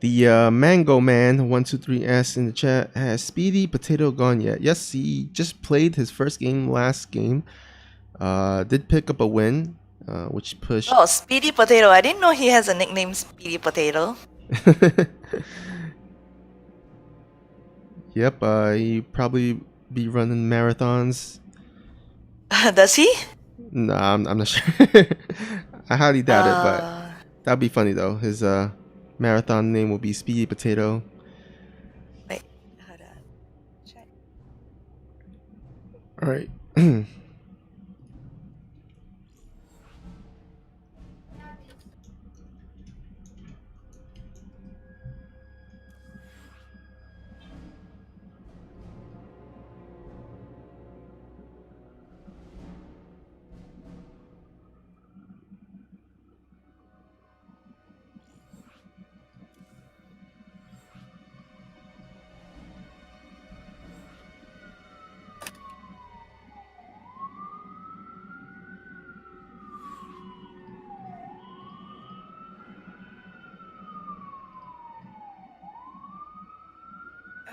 The Mango Man 123 asks in the chat, has Speedy Potato gone yet? Yes, he just played his first game last game. Did pick up a win, which pushed. Oh, Speedy Potato. I didn't know he has a nickname, Speedy Potato. Yep, he probably be running marathons. Does he? Nah, I'm not sure. I highly doubt it, but that'd be funny though. His marathon name will be Speedy Potato. Wait, hold on. Check. All right.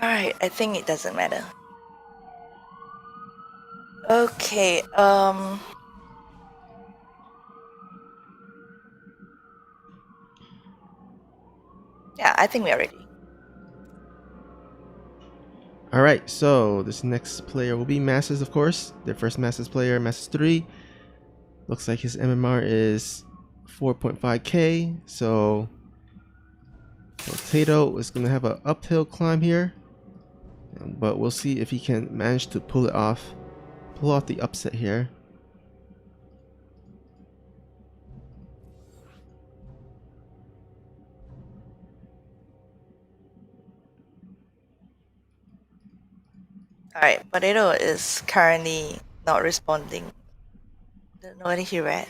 Alright, I think it doesn't matter. Okay, yeah, I think we are ready. All right, so this next player will be Masters, of course. Their first Masters player, Masters 3. Looks like his MMR is 4.5k. So Potato is going to have an uphill climb here. But we'll see if he can manage to pull it off. Pull off the upset here. Alright, Potato is currently not responding. Don't know whether he read.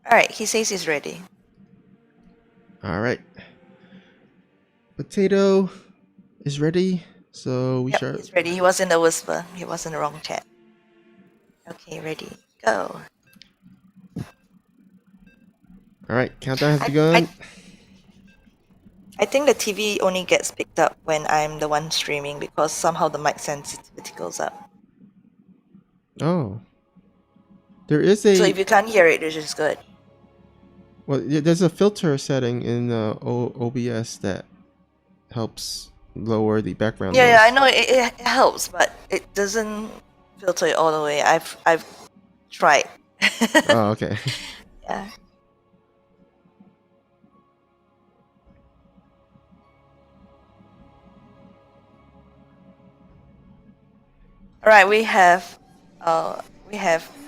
Alright, he says he's ready. All right. Potato is ready. So we start. He's ready. He was in the whisper. He was in the wrong chat. Okay, ready. Go. All right, countdown has begun. I think the TV only gets picked up when I'm the one streaming because somehow the mic sensitivity goes up. Oh. There is a. So if you can't hear it, which is good. Well, yeah, there's a filter setting in OBS that helps lower the background noise. Yeah, I know it helps, but it doesn't filter it all the way. I've tried. Oh, okay. Yeah. All right, we have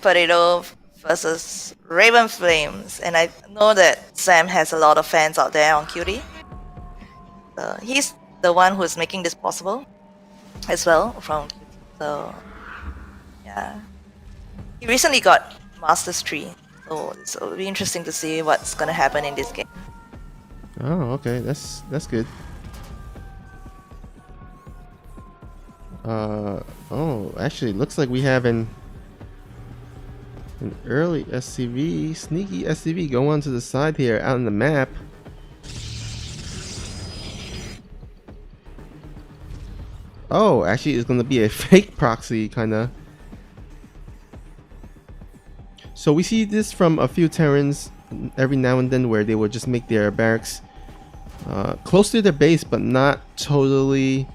Potato versus Raven Flames, and I know that Sam has a lot of fans out there on QT. He's the one who's making this possible, as well from QT. So yeah, he recently got Master's Tree, so it'll be interesting to see what's gonna happen in this game. Oh, okay. That's good. Oh, actually, looks like we have an early SCV, sneaky SCV go on to the side here out on the map. Oh, actually, it's gonna be a fake proxy, kinda. So we see this from a few Terrans every now and then, where they will just make their barracks close to their base, but not totally.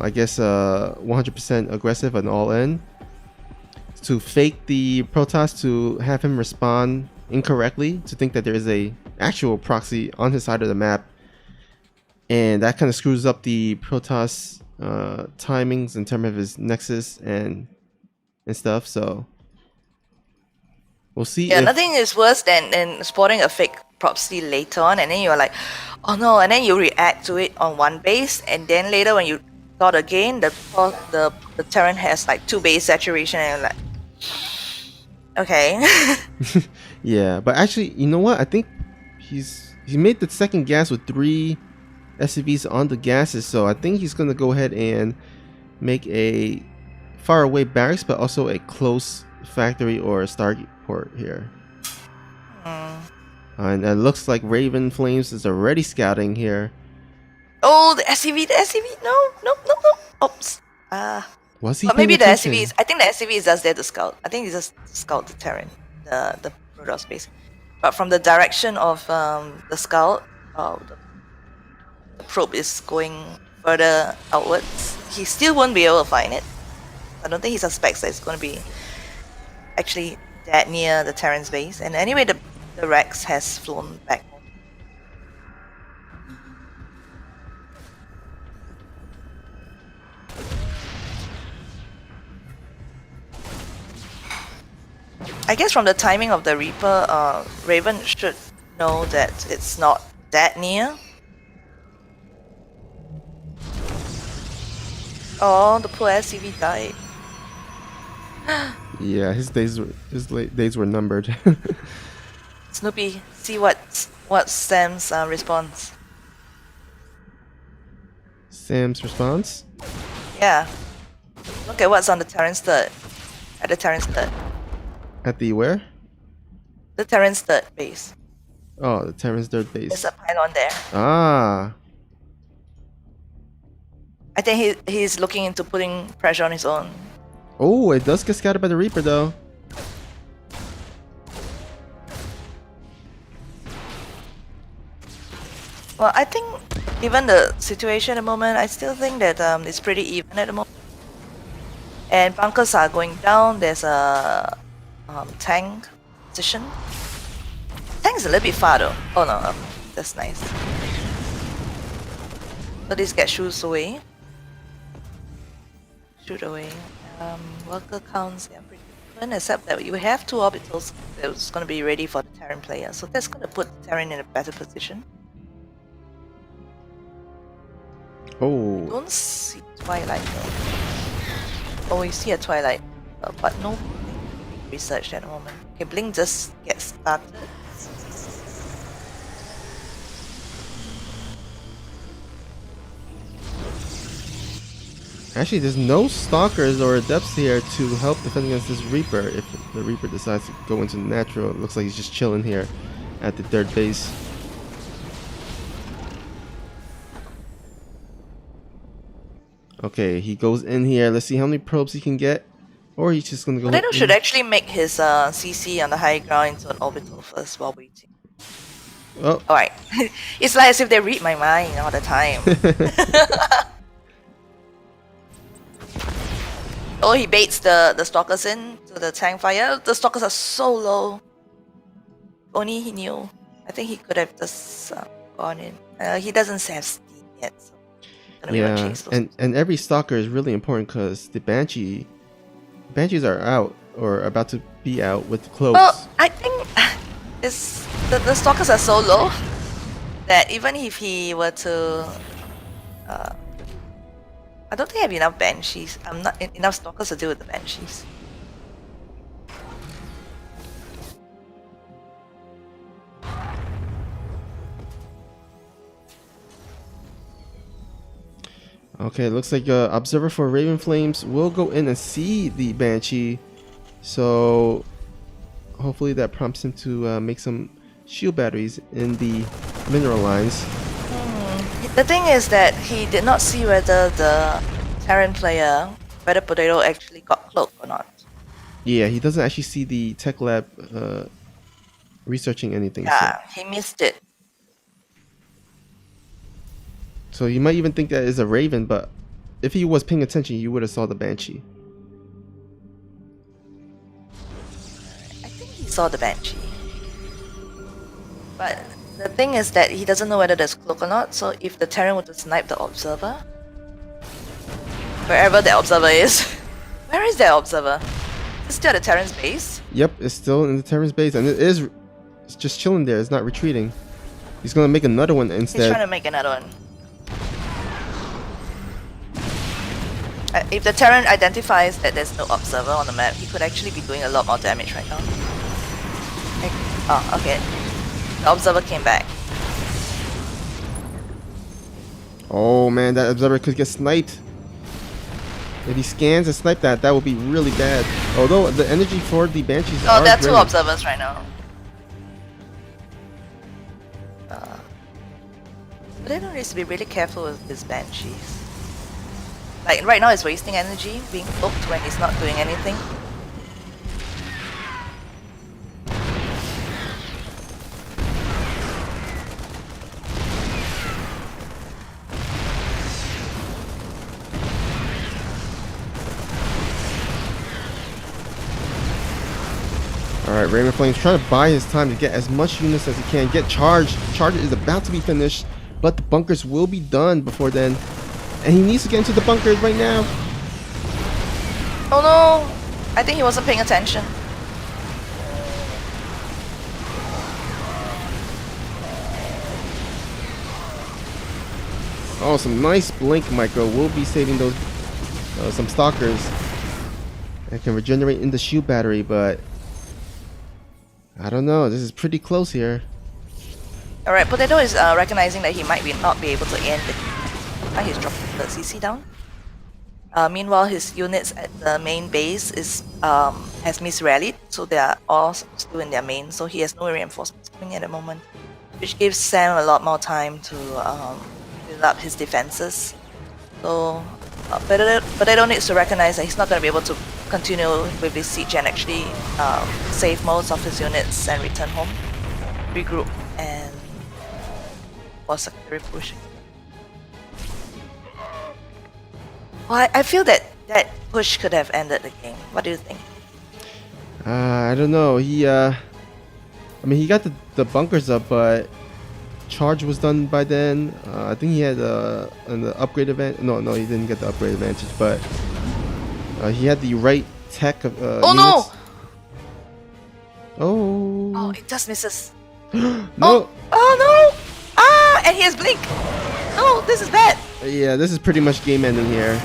I guess 100% aggressive and all in, to fake the Protoss, to have him respond incorrectly, to think that there is a actual proxy on his side of the map, and that kind of screws up the Protoss timings in terms of his nexus and stuff. So we'll see. Yeah, nothing is worse than spotting a fake probably later on, and then you're like, oh no, and then you react to it on one base, and then later when you thought again, the Terran has like 2 base saturation, and you're like, okay. Yeah, but actually, you know what? I think he made the second gas with 3 SCVs on the gases, so I think he's gonna go ahead and make a far away barracks, but also a close factory or a starport here. And it looks like Raven Flames is already scouting here. Oh, the SCV, no. Oops. Was he? But maybe the attention? SCV is, I think the SCV is just there to scout. I think he's just scout the Terran, the Protoss base. But from the direction of the scout, the probe is going further outwards. He still won't be able to find it. I don't think he suspects that it's going to be actually that near the Terran's base. And anyway, the Rex has flown back home. I guess from the timing of the Reaper, Raven should know that it's not that near. Oh, the poor SCV died. Yeah, his days were numbered. Snoopy, see what's Sam's response. Sam's response? Yeah. Look at what's on the Terran's third. At the Terran's third. At the where? The Terran's third base. Oh, the Terran's third base. There's a pylon there. Ah. I think he's looking into putting pressure on his own. Oh, it does get scouted by the Reaper though. Well, I think given the situation at the moment, I still think that it's pretty even at the moment. And bunkers are going down. There's a tank position. Tank's a little bit far though. Oh no, that's nice. So this gets shoot away. Shoot away. Worker counts, yeah, pretty even, except that you have 2 orbitals that's going to be ready for the Terran player. So that's going to put the Terran in a better position. Oh. Don't see Twilight though. Oh, we see a Twilight, but no research at the moment. Okay, Blink just gets started. Actually, there's no stalkers or adepts here to help defend against this Reaper. If the Reaper decides to go into natural, it looks like he's just chilling here at the third base. Okay, he goes in here. Let's see how many probes he can get. Or he's just gonna go. Potato should actually make his CC on the high ground into an orbital first while waiting. Oh. Alright. It's like as if they read my mind all the time. Oh, he baits the stalkers in to the tank fire. The stalkers are so low. Only he knew. I think he could have just gone in. He doesn't have steam yet, so yeah, and every stalker is really important because the Banshees are out or about to be out with the cloaks. Well, I think it's the stalkers are so low that even if he were to, I don't think I have enough Banshees. I'm not enough stalkers to deal with the Banshees. Okay, looks like observer for Raven Flames will go in and see the Banshee, so hopefully that prompts him to make some shield batteries in the mineral lines. The thing is that he did not see whether the Terran player, whether Potato actually got cloaked or not. Yeah, he doesn't actually see the tech lab researching anything. Yeah, he missed it. So you might even think that is a Raven, but if he was paying attention, you would have saw the Banshee. I think he saw the Banshee. But the thing is that he doesn't know whether there's cloak or not, so if the Terran were to snipe the observer, wherever the observer is, where is the observer? Is it still at the Terran's base? Yep, it's still in the Terran's base, and it is It's just chilling there. It's not retreating. He's gonna make another one He's instead. trying to make another one. If the Terran identifies that there's no observer on the map, he could actually be doing a lot more damage right now. Oh, okay. The observer came back. Oh man, that observer could get sniped. If he scans and snipe that, that would be really bad. Although the energy for the Banshees Oh, are there are two great. observers right now. But then needs to be really careful with his Banshees. Like right now, he's wasting energy being hooked when he's not doing anything. Alright, Raven Flame's trying to buy his time to get as much units as he can. Get charged. Charge is about to be finished, but the bunkers will be done before then. And he needs to get into the bunkers right now. Oh no! I think he wasn't paying attention. Oh, some nice blink micro. Will be saving those some stalkers. And can regenerate in the shield battery, but I don't know. This is pretty close here. Alright, Potato is recognizing that he might not be able to end it. He's dropping the CC down. Meanwhile, his units at the main base has misrallied, so they are all still in their main, so he has no reinforcements coming at the moment, which gives Sam a lot more time to build up his defenses. So, Potato needs to recognize that he's not going to be able to continue with this siege and actually save most of his units and return home, regroup, and for secondary push. Well, I feel that push could have ended the game. What do you think? I don't know. I mean, he got the bunkers up, but charge was done by then. I think he had an upgrade event. No, he didn't get the upgrade advantage, but he had the right tech of Oh units. no! Oh. Oh, it just misses. No. Oh no! Ah! And he has blink. No, this is bad. Yeah, this is pretty much game ending here.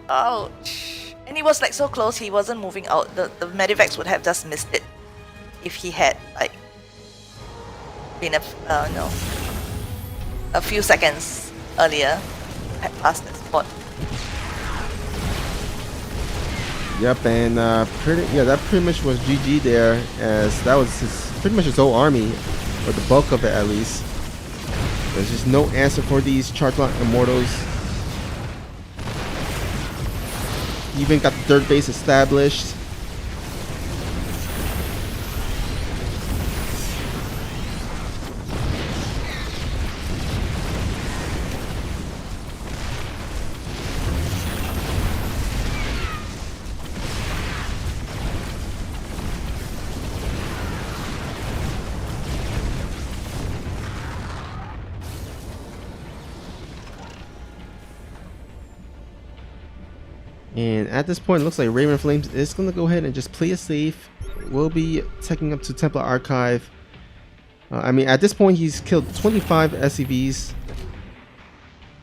Ouch. And he was like so close. He wasn't moving out. The Medivacs would have just missed it if he had like been a few seconds earlier had passed that spot. Yep, and that pretty much was GG there, as that was pretty much his whole army, or the bulk of it at least. There's just no answer for these charge lock immortals. Even got the third base established. And at this point, it looks like Raven Flames is going to go ahead and just play it safe. We'll be taking up to Templar Archive. I mean, at this point, he's killed 25 SCVs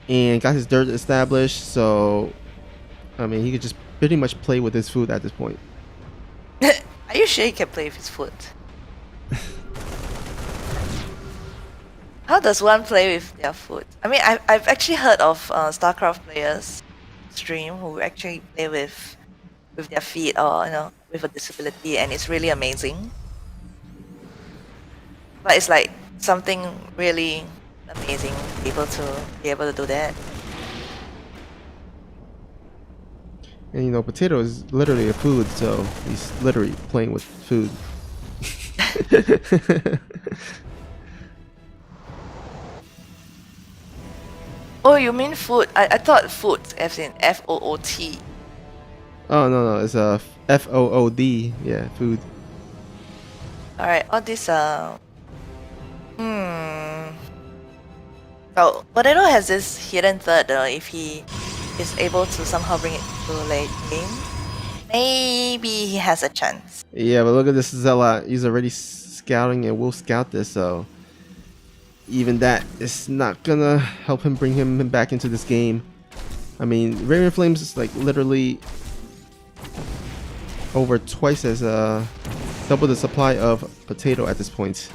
and got his dirt established. So, I mean, he could just pretty much play with his food at this point. Are you sure he can play with his foot? How does one play with their foot? I mean, I've actually heard of StarCraft players stream who actually play with their feet, or with a disability, and it's really amazing. But it's like something really amazing to be able to do that. And potato is literally a food, so he's literally playing with food. Oh, you mean food? I thought food as in F-O-O-T. Oh no, it's F-O-O-D. Yeah, food. Alright, all this Oh, Potato has this hidden third if he is able to somehow bring it to late game. Maybe he has a chance. Yeah, but look at this Zealot. He's already scouting and will scout this, so even that is not gonna help him bring him back into this game. I mean, Raven Flames is like literally over twice as double the supply of potato at this point.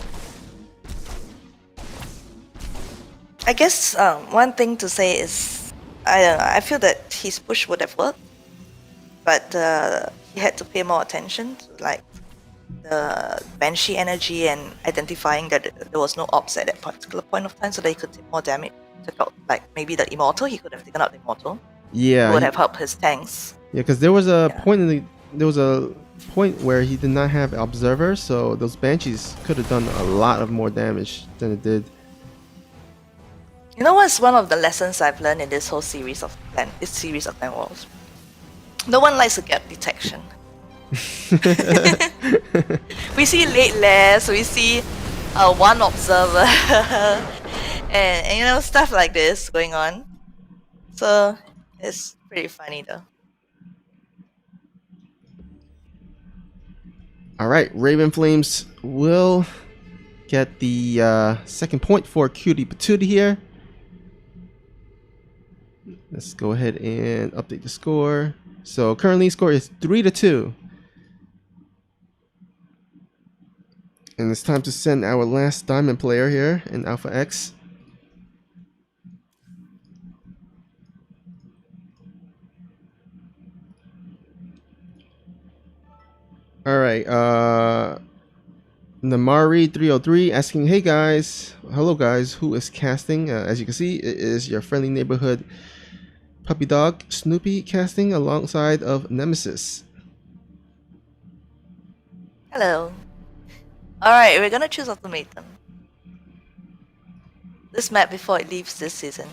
I guess one thing to say is, I don't know, I feel that his push would have worked, but he had to pay more attention to like the Banshee energy and identifying that there was no ops at that particular point of time, so that he could take more damage. Took out like maybe the Immortal, he could have taken out the Immortal. Yeah, It would have helped his tanks. Yeah, because there was a point where he did not have Observer, so those Banshees could have done a lot of more damage than it did. You know what's one of the lessons I've learned in this whole series of clan wars? No one likes to get detection. We see late less, we see one observer, and you know, stuff like this going on. So it's pretty funny though. Alright, Raven Flames will get the second point for QTp2T here. Let's go ahead and update the score. So currently score is 3-2. And it's time to send our last diamond player here in Alpha X. Alright, Namari303 asking, hey guys, hello guys, who is casting? As you can see, it is your friendly neighborhood puppy dog Snoopy casting alongside of Nemesis. Hello. Alright, we're gonna choose Automaton. This map before it leaves this season.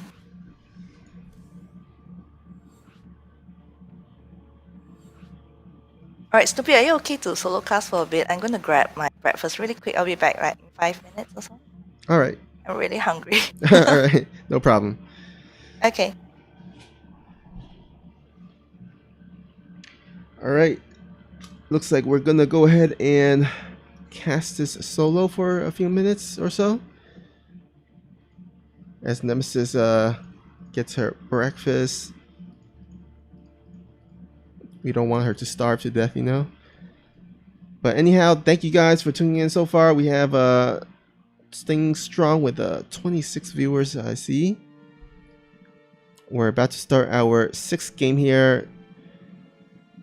Alright, Snoopy, are you okay to solo cast for a bit? I'm gonna grab my breakfast really quick. I'll be back like in 5 minutes or so. Alright. I'm really hungry. Alright, no problem. Okay. Alright. Looks like we're gonna go ahead and cast this solo for a few minutes or so. As Nemesis gets her breakfast. We don't want her to starve to death, you know. But anyhow, thank you guys for tuning in so far. We have staying strong with 26 viewers, I see. We're about to start our 6th game here.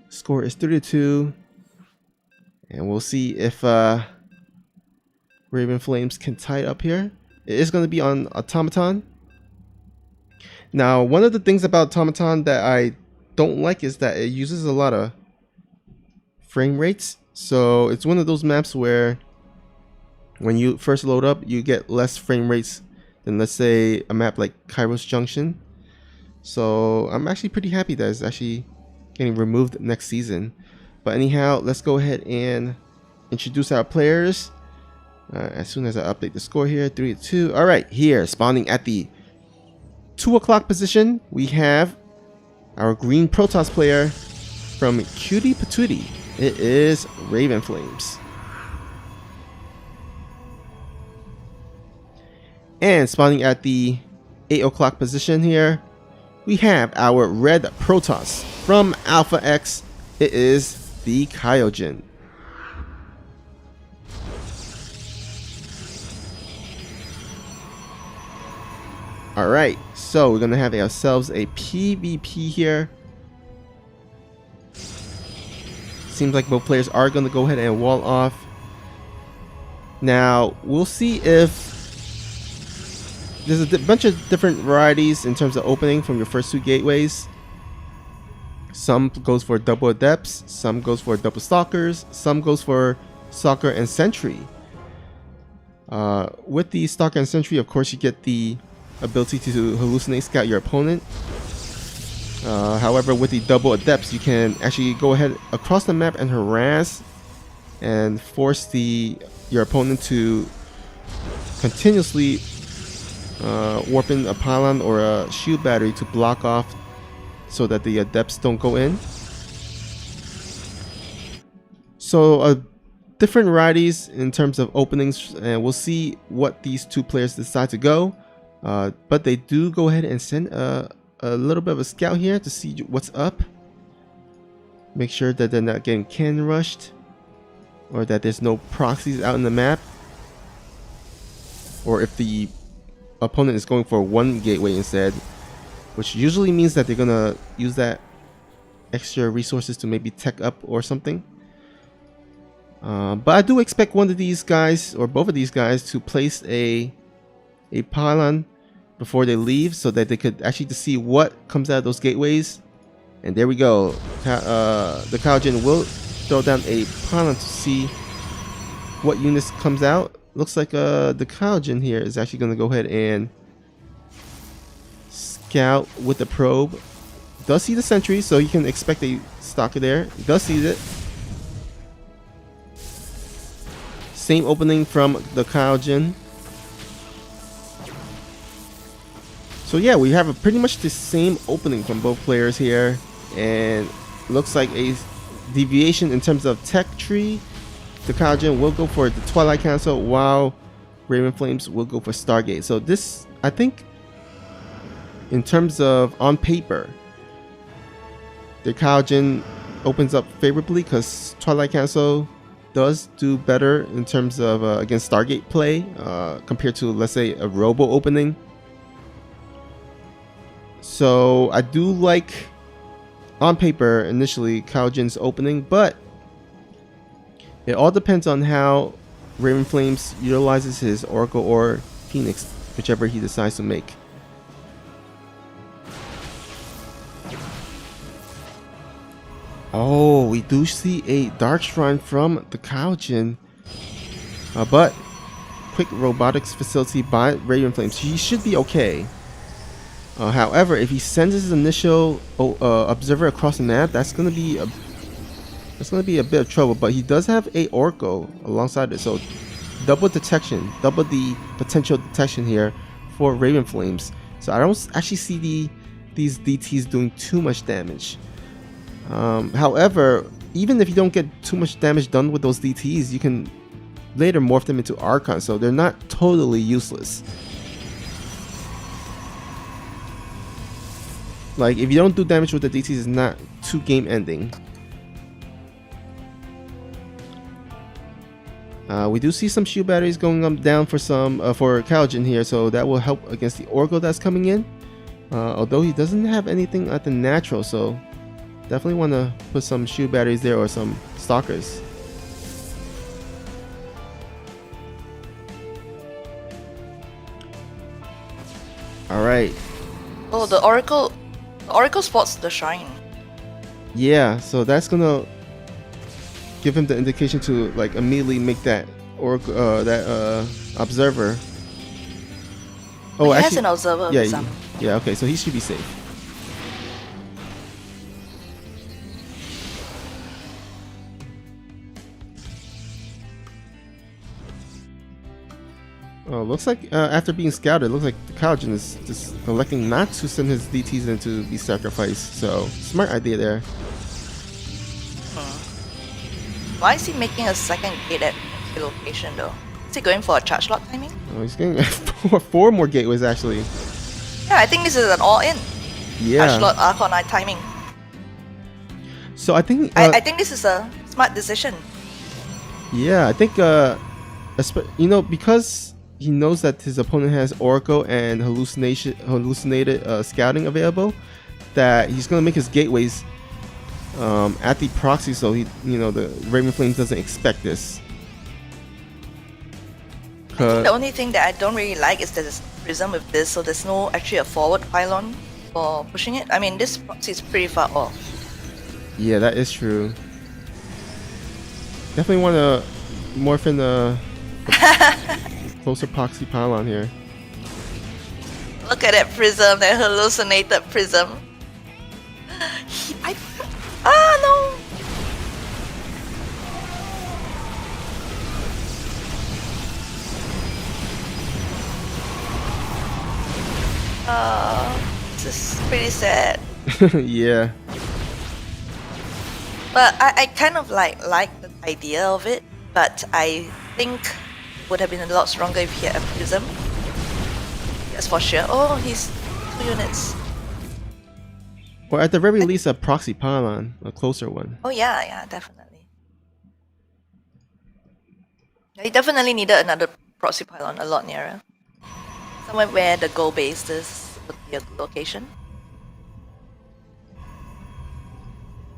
Score is 3-2. And we'll see if Raven Flames can tie it up here. It is going to be on Automaton. Now, one of the things about Automaton that I don't like is that it uses a lot of frame rates. So it's one of those maps where when you first load up, you get less frame rates than, let's say, a map like Kairos Junction. So I'm actually pretty happy that it's actually getting removed next season. But anyhow, let's go ahead and introduce our players as soon as I update the score here. 3-2. All right, here spawning at the 2 o'clock position, we have our green Protoss player from QTp2T. It is Raven Flames. And spawning at the 8 o'clock position here, we have our red Protoss from Alpha X. It is the Kyojin. Alright, so we're gonna have ourselves a PvP here. Seems like both players are gonna go ahead and wall off. Now, we'll see if there's a bunch of different varieties in terms of opening from your first 2 gateways. Some goes for double adepts, some goes for double stalkers, some goes for stalker and sentry. With the stalker and sentry, of course, you get the ability to hallucinate scout your opponent. However, with the double adepts, you can actually go ahead across the map and harass and force your opponent to continuously warp in a pylon or a shield battery to block off so that the adepts don't go in. So a different varieties in terms of openings, and we'll see what these two players decide to go. But they do go ahead and send a little bit of a scout here to see what's up. Make sure that they're not getting cannon rushed, or that there's no proxies out in the map, or if the opponent is going for one gateway instead, which usually means that they're gonna use that extra resources to maybe tech up or something. But I do expect one of these guys, or both of these guys, to place a pylon before they leave, so that they could actually just see what comes out of those gateways. And there we go. The Kaijin will throw down a pylon to see what units comes out. Looks like the Kaijin here is actually going to go ahead and scout with the probe. Does see the sentry, so you can expect a stalker there. Does see it. Same opening from the Kaijin. So yeah, we have pretty much the same opening from both players here, and looks like a deviation in terms of tech tree. The Kaijin will go for the Twilight Council, while Raven Flames will go for Stargate. So this, I think, in terms of on paper, the Kaijin opens up favorably because Twilight Council does do better in terms of against Stargate play compared to, let's say, a Robo opening. So I do like, on paper, initially Kaijin's opening, but it all depends on how Raven Flames utilizes his Oracle or Phoenix, whichever he decides to make. Oh, we do see a Dark Shrine from the Kaijin, but quick robotics facility by Raven Flames. He should be okay. However, if he sends his initial observer across the map, that's gonna be a bit of trouble. But he does have a Oracle alongside it, so double detection, double the potential detection here for Raven Flames. So I don't actually see these DTs doing too much damage. However, even if you don't get too much damage done with those DTs, you can later morph them into Archons, so they're not totally useless. Like, if you don't do damage with the DTs, it's not too game ending. We do see some shield batteries going down for for Kaijin here, so that will help against the Oracle that's coming in. Although he doesn't have anything at the natural, so definitely want to put some shield batteries there or some stalkers. All right. Oh, the Oracle spots the shrine. Yeah, so that's gonna give him the indication to like immediately make that Oracle, observer. Oh, he actually, has an observer. yeah, yeah. Okay, so he should be safe. Oh, looks like after being scouted, it looks like the Kaijin is just electing not to send his DTs in to be sacrificed. So, smart idea there. Why is he making a second gate at the location though? Is he going for a charge lot timing? Oh, he's getting four more gateways actually. Yeah, I think this is an all-in. Yeah. Charge lot Arcanite timing. So I think I think this is a smart decision. yeah, I think because he knows that his opponent has Oracle and hallucinated scouting available, that he's gonna make his gateways at the proxy, so the Raven Flames doesn't expect this. I think the only thing that I don't really like is that there's prism with this, so there's no actually a forward pylon for pushing it. I mean, this proxy is pretty far off. Yeah, that is true. Definitely want to morph in the closer proxy pylon here. Look at that prism, that hallucinated prism. No! This is pretty sad. Yeah. But I kind of like the idea of it, but I think it would have been a lot stronger if he had a prism. Yes, for sure. Oh, he's 2 units. Or at the very least, a proxy pylon, a closer one. Oh yeah, definitely. He definitely needed another proxy pylon a lot nearer. Somewhere where the goal base is would be a good location.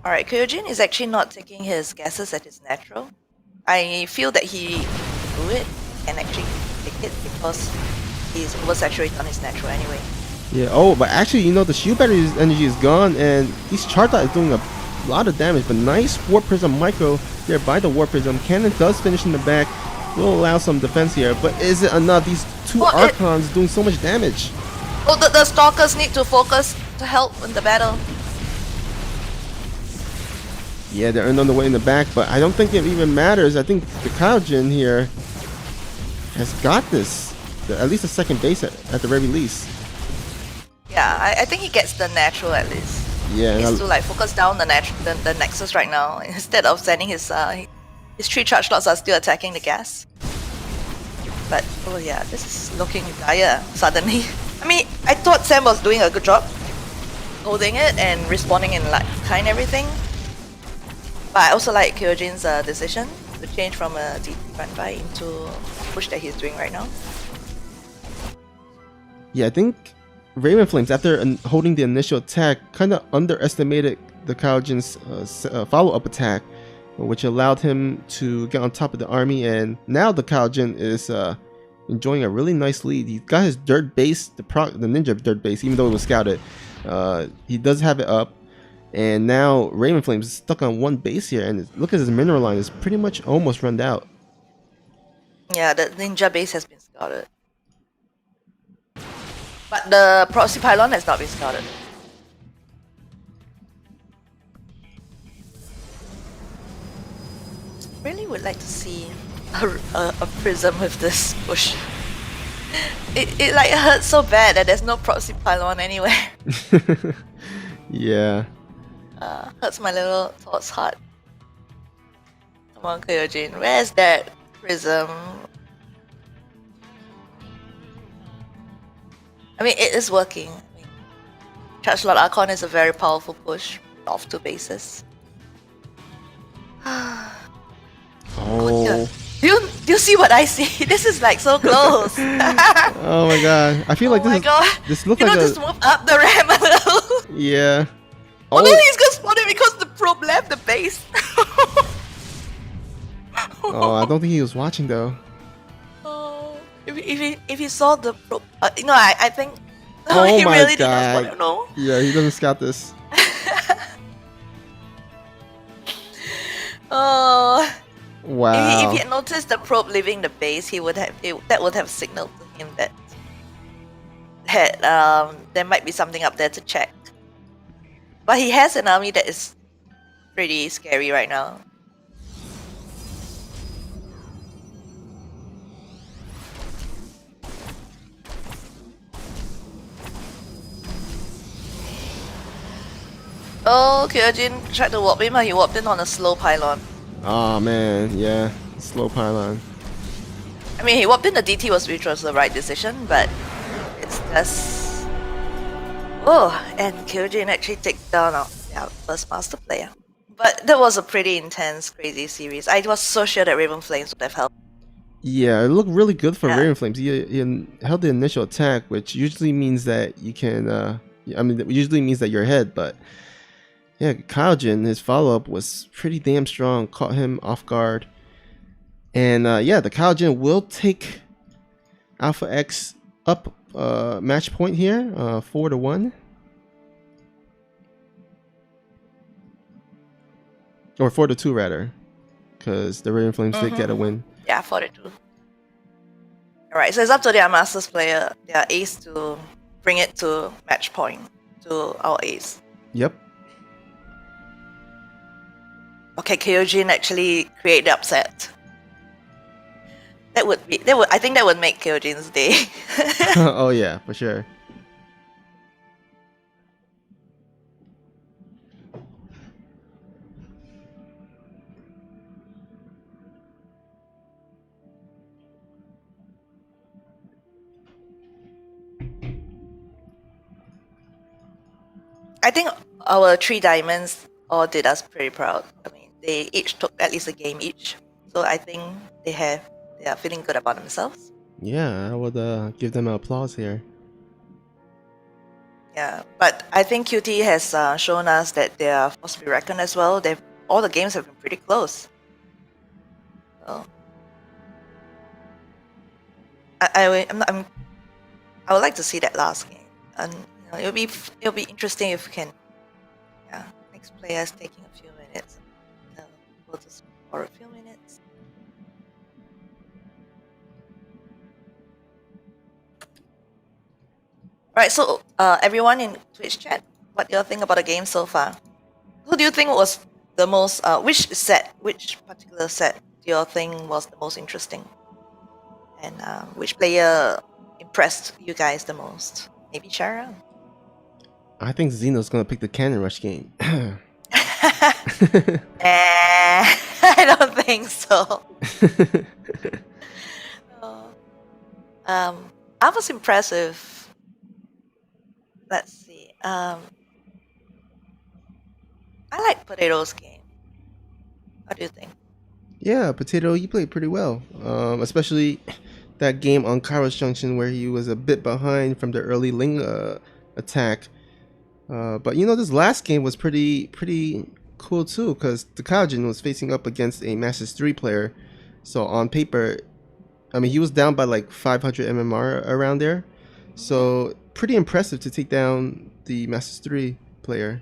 Alright, Kyojin is actually not taking his gases at his natural. I feel that he do it and actually take it because he's oversaturated on his natural anyway. Yeah, oh, but actually, you know, the shield battery energy is gone, and these Charta is doing a lot of damage, but nice Warp Prism micro there by the Warp Prism. Cannon does finish in the back, will allow some defense here, but is it enough? These two Archons doing so much damage. Oh, the Stalkers need to focus to help in the battle. Yeah, they're on the way in the back, but I don't think it even matters. I think the Kyojin here has got this, at least a second base at the very least. Yeah, I think he gets the natural at least. Yeah, he needs to like focus down the Nexus right now instead of sending his 3 charge slots are still attacking the gas. But oh yeah, this is looking dire suddenly. I mean, I thought Sam was doing a good job holding it and responding in like kind everything. But I also like Kyojin's decision to change from a DT run by into push that he's doing right now. Yeah, I think Raven Flames, after holding the initial attack, kind of underestimated the Kyojin's follow-up attack, which allowed him to get on top of the army, and now the Kyojin is enjoying a really nice lead. He's got his dirt base, the ninja dirt base, even though it was scouted. He does have it up, and now Raven Flames is stuck on one base here, and look at his mineral line is pretty much almost run out. Yeah, the ninja base has been scouted. But the proxy pylon has not been scouted. Really would like to see a prism with this push. It like hurts so bad that there's no proxy pylon anywhere. Yeah. Hurts my little thoughts heart. Come on, Kyojin, where's that prism? I mean, it is working. I mean, Charge Slot Archon is a very powerful push off 2 bases. Oh. Do you see what I see? This is like so close. Oh my god. I feel like this looks like just move up the ramp a little. Yeah. Oh no, he's gonna spawn it because the probe left the base. Oh, I don't think he was watching though. Oh, if he saw the probe, I think Oh he my really god. did not spawn it. No. Yeah, he doesn't scout this. Oh. Wow. If he had noticed the probe leaving the base, that would have signaled to him that there might be something up there to check. But he has an army that is pretty scary right now. Oh, Kyojin tried to warp him, but he warped in on a slow pylon. Oh man, yeah. Slow pylon. I mean, he warped in the DT which was the right decision, but it's just... Oh, and Kyojin actually takes down our first master player. But that was a pretty intense, crazy series. I was so sure that Raven Flames would have helped. Yeah, it looked really good for Raven Flames. He held the initial attack, which usually means that you can... I mean, it usually means that you're ahead, but... Yeah, Kyojin, his follow-up was pretty damn strong. Caught him off guard. And yeah, the Kyojin will take Alpha X up match point here, 4-1. Or 4-2 rather. Because the Raven Flames did get a win. Yeah, 4-2. Alright, so it's up to their Masters player, their ace, to bring it to match point, to our ace. Yep. Okay, Kyojin actually create the upset. I think that would make Kyojin's day. Oh yeah, for sure. I think our 3 diamonds all did us pretty proud. I mean, they each took at least a game each. So I think they are feeling good about themselves. Yeah, I would give them applause here. Yeah, but I think QT has shown us that they are forced to be reckoned as well. All the games have been pretty close. So I would like to see that last game, and it'll be interesting if we can. Yeah, next player is taking a few minutes. We'll just for a few minutes. Right, so everyone in Twitch chat, what do you think about the game so far? Who do you think was the most? Which particular set do you think was the most interesting? And which player impressed you guys the most? Maybe Shara? I think Xeno's gonna pick the Cannon Rush game. I don't think so. I was impressed with. Let's see. I like Potato's game. What do you think? Yeah, Potato, he played pretty well. Especially that game on Kairos Junction where he was a bit behind from the early Ling attack. But you know, this last game was pretty cool too, because the Kaijin was facing up against a Masters 3 player. So on paper, I mean, he was down by like 500 MMR around there. So pretty impressive to take down the Masters 3 player.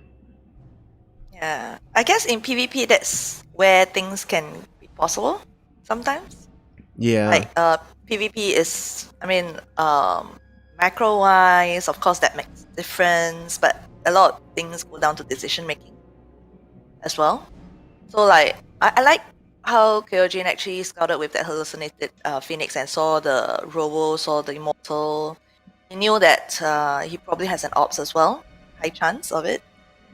Yeah, I guess in PvP that's where things can be possible sometimes. Yeah. Like PvP is, I mean, macro wise, of course that makes difference, but a lot of things go down to decision making as well. So like I like how Kyojin actually scouted with that hallucinated Phoenix and saw the Robo, saw the Immortal. He knew that he probably has an Ops as well, high chance of it.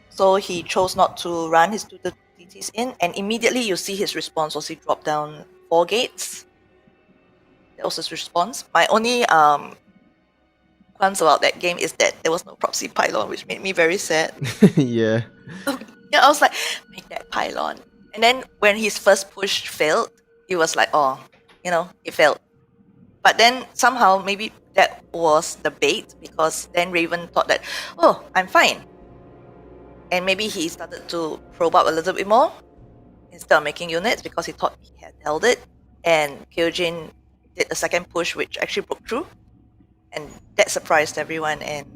So he chose not to run his 2 TTs in, and immediately you see his response was he dropped down 4 gates. That was his response. My only qualms about that game is that there was no proxy pylon, which made me very sad. Yeah. Yeah, I was like, make that pylon. And then when his first push failed, it was like, oh, it failed. But then somehow maybe that was the bait, because then Raven thought that, oh, I'm fine. And maybe he started to probe up a little bit more instead of making units because he thought he had held it. And Kyojin did a second push, which actually broke through. And that surprised everyone and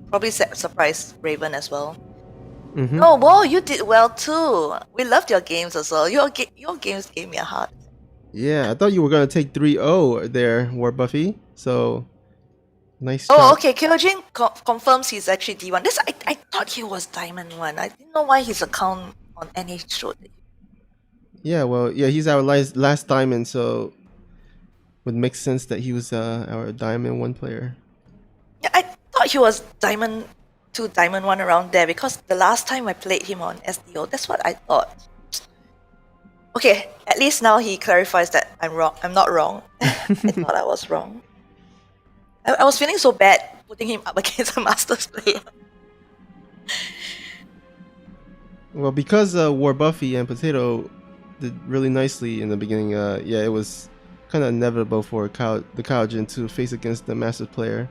probably surprised Raven as well. Mm-hmm. Oh, wow, you did well too. We loved your games as well. Your games gave me a heart. Yeah, I thought you were going to take 3-0 there, War Buffy. So, nice Oh, job. okay. Kyojin confirms he's actually D1. I thought he was Diamond 1. I didn't know why his account on NH showed it. Yeah, well, yeah, he's our last Diamond, so would make sense that he was our Diamond 1 player. Yeah, I thought he was Diamond 2, Diamond 1 around there, because the last time I played him on SDO, that's what I thought. Okay, at least now he clarifies that I'm wrong. I'm not wrong. I thought I was wrong. I was feeling so bad putting him up against a Masters player. Well, because War Buffy and Potato did really nicely in the beginning, yeah, it was kind of inevitable for the Kaijin to face against the Masters player.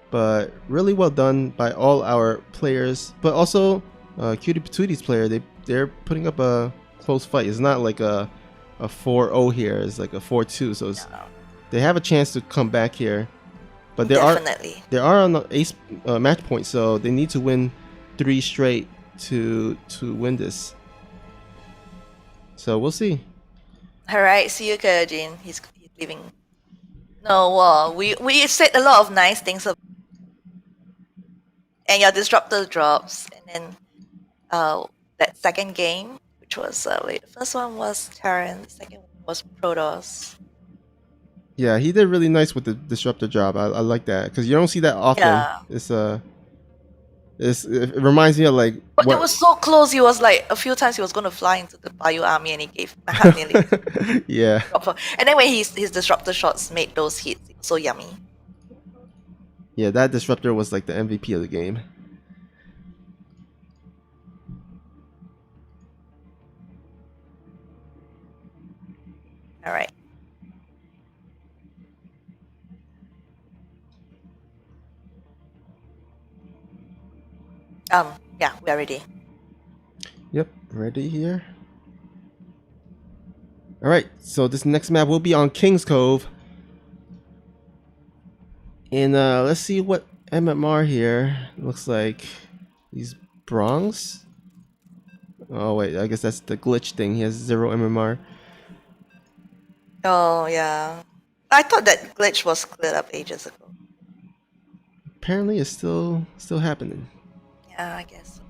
But really well done by all our players. But also, QTp2T's player, they're putting up a close fight. It's not like a 4-0 here. It's like a 4-2. So they have a chance to come back here. But they are on the ace match point, so they need to win 3 straight to win this. So we'll see. All right, see you, Kyojin. He's leaving. No, we said a lot of nice things about, and your disruptor drops, and then that second game, which was the first one was Terran, the second one was Protoss. Yeah, he did really nice with the disruptor job. I like that because you don't see that often. Yeah. It reminds me of like. But it was so close. He was like a few times he was going to fly into the Bayou army, and he gave my heart nearly. Yeah. And then when his disruptor shots made those hits, it was so yummy. Yeah, that disruptor was like the MVP of the game. All right. Yeah, we are ready. Yep, ready here. All right, so this next map will be on King's Cove. And let's see what MMR here looks like. He's bronze. Oh wait, I guess that's the glitch thing. He has 0 MMR. Oh yeah. I thought that glitch was cleared up ages ago. Apparently, it's still happening. Yeah, I guess so.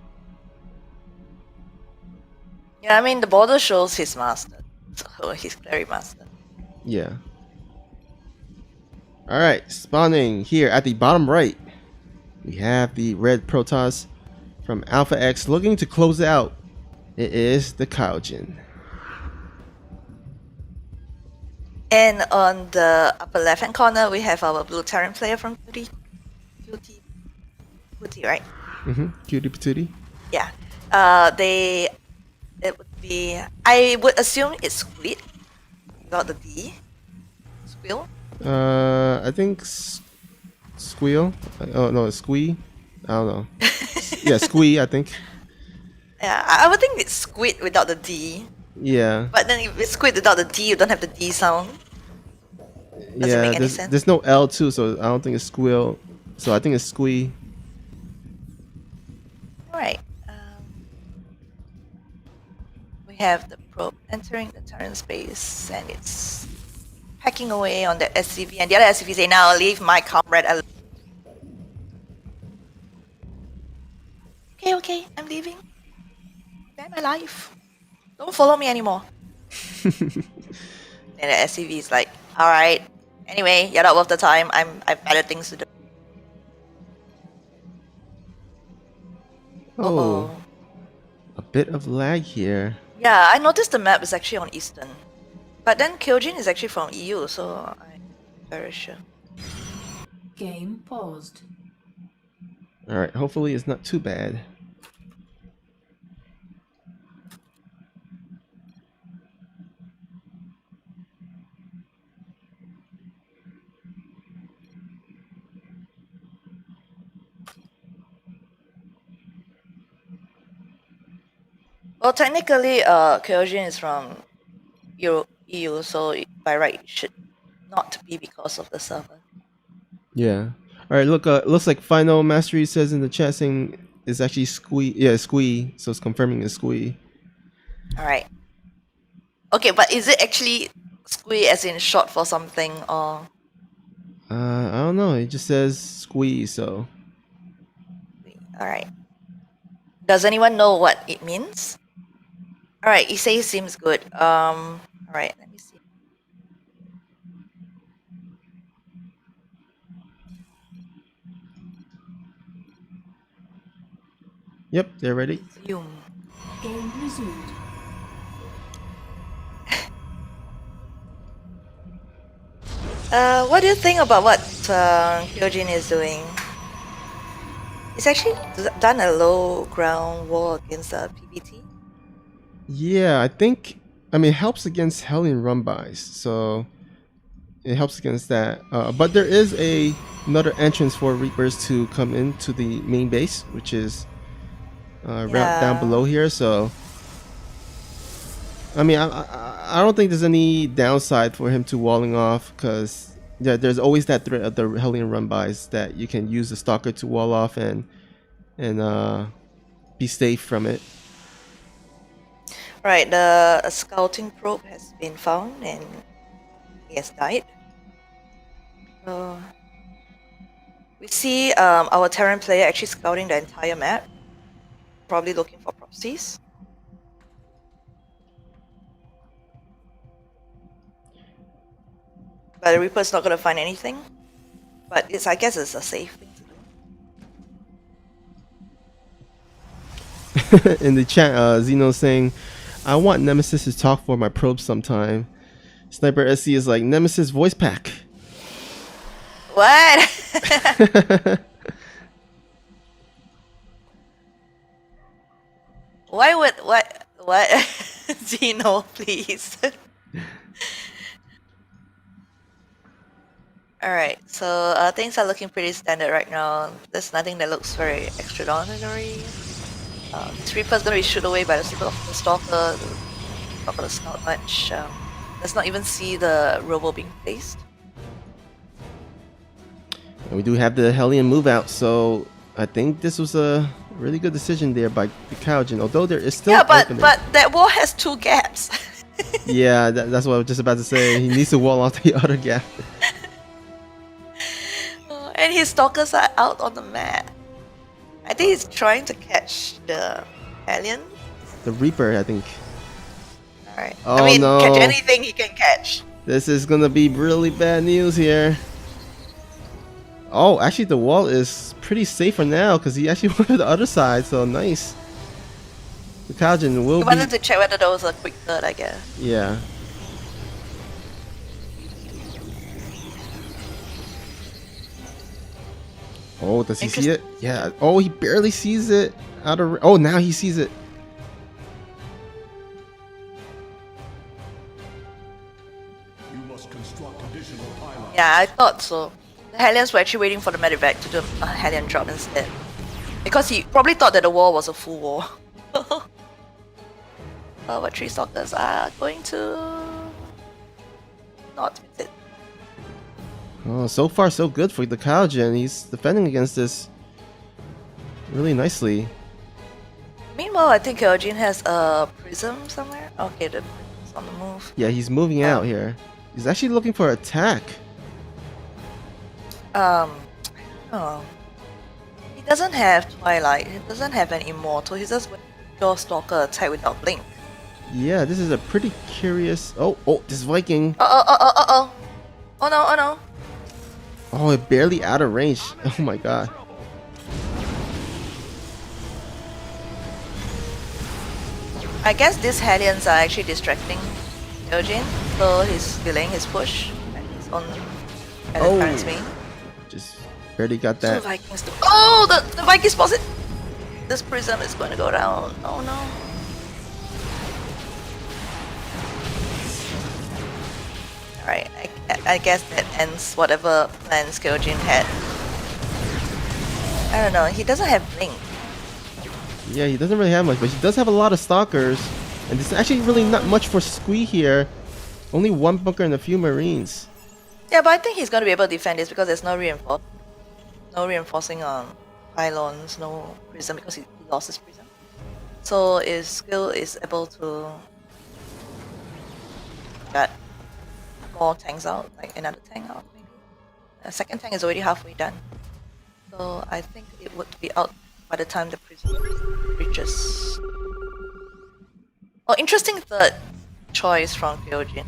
Yeah, I mean the border shows he's mastered. So he's very mastered. Yeah. All right, spawning here at the bottom right. We have the red Protoss from Alpha X looking to close out. It is the Kaijin. And on the upper left hand corner we have our blue Terran player from QTp2T, right? QTp2T. Yeah. It would be, I would assume it's Squid without the D. Squill? I think Squeal. Oh no, it's Squee. I don't know. Yeah, Squee. I think. Yeah, I would think it's Squid without the D. Yeah. But then if it's Squid without the D, you don't have the D sound. Does it Yeah. make any sense? There's no L too, so I don't think it's Squeal. So I think it's Squee. Alright. We have the probe entering the Terran space and it's hacking away on the SCV, and the other SCV say, now leave my comrade alone. Okay, I'm leaving. Ban my life. Don't follow me anymore. And the SCV is like, alright. Anyway, you're not worth the time. I've better things to do. Oh, a bit of lag here. Yeah, I noticed the map is actually on Eastern. But then Kyojin is actually from EU, so I'm very sure. Game paused. All right. Hopefully, it's not too bad. Well, technically, Kyojin is from EU, so by right it should not be because of the server. Yeah. All right. Look. Looks like Final Mastery says in the chat saying it's actually Squee. Yeah, Squee. So it's confirming it's Squee. Alright. Okay, but is it actually Squee as in short for something, or... I don't know. It just says Squee. So. Alright. Does anyone know what it means? Alright, Issei seems good. Alright, let me see. Yep, they're ready. Resume. Game resumed. What do you think about what Kyojin is doing? It's actually done a low ground war against PBT. Yeah, I think. I mean, it helps against Hellion run-bys, so it helps against that. But there is another entrance for Reapers to come into the main base, which is right down below here. So, I mean, I don't think there's any downside for him to walling off, because yeah, there's always that threat of the Hellion run-bys that you can use the Stalker to wall off and be safe from it. Right, the scouting probe has been found and he has died. So we see our Terran player actually scouting the entire map, probably looking for proxies. But the Reaper's not gonna find anything. But I guess it's a safe thing to do. In the chat, Zeno saying, I want Nemesis to talk for my probe sometime. Sniper SC is like, Nemesis voice pack. What? Why would what Zeno, please? Alright, so things are looking pretty standard right now. There's nothing that looks very extraordinary. This Reaper's gonna be shoot away by the Stalker. Not gonna scout much. Let's not even see the Robo being placed. And we do have the Hellion move out, so I think this was a really good decision there by the Kaijin, although there is still opening. but that wall has 2 gaps. Yeah, that's what I was just about to say. He needs to wall off the other gap. And his Stalkers are out on the map. I think he's trying to catch the Alien. The Reaper, I think. Alright. Oh, I mean, no. catch anything he can catch. This is gonna be really bad news here. Oh, actually the wall is pretty safe for now because he actually went to the other side, so nice. The Kaijin will He be... wanted to check whether there was a quick third, I guess. Yeah. Oh, does he see it? Yeah. Oh, he barely sees it. Oh, now he sees it. You must construct additional pylons. Yeah, I thought so. The Hellions were actually waiting for the medevac to do a Hellion drop instead. Because he probably thought that the wall was a full wall. But 3 Stalkers are going to not miss it. Oh, so far so good for the Kaijin. He's defending against this really nicely. Meanwhile, I think Kyojin has a prism somewhere. Okay, the prism's on the move. Yeah, he's moving out here. He's actually looking for attack. I don't know. He doesn't have Twilight. He doesn't have an Immortal. He's just pure Stalker attack without Blink. Yeah, this is a pretty curious... Oh, this Viking. Oh no, oh no. Oh, it barely out of range. Oh my god. I guess these Hellions are actually distracting Kyojin, so he's delaying his push and he's on at the current main. Just barely got So that. Vikings do. Oh, the Vikings spotted. This prism is going to go down. Oh no. Alright, I guess that ends whatever plans Kyojin had. I don't know, he doesn't have Blink. Yeah, he doesn't really have much, but he does have a lot of stalkers. And there's actually really not much for Squee here. Only 1 bunker and a few marines. Yeah, but I think he's going to be able to defend this because there's no reinforcing on pylons, no prism because he lost his prism. So his skill is able to get more tanks out, like another tank out maybe. The second tank is already halfway done. So I think it would be out by the time the prism reaches. Oh, interesting third choice from Kyojin.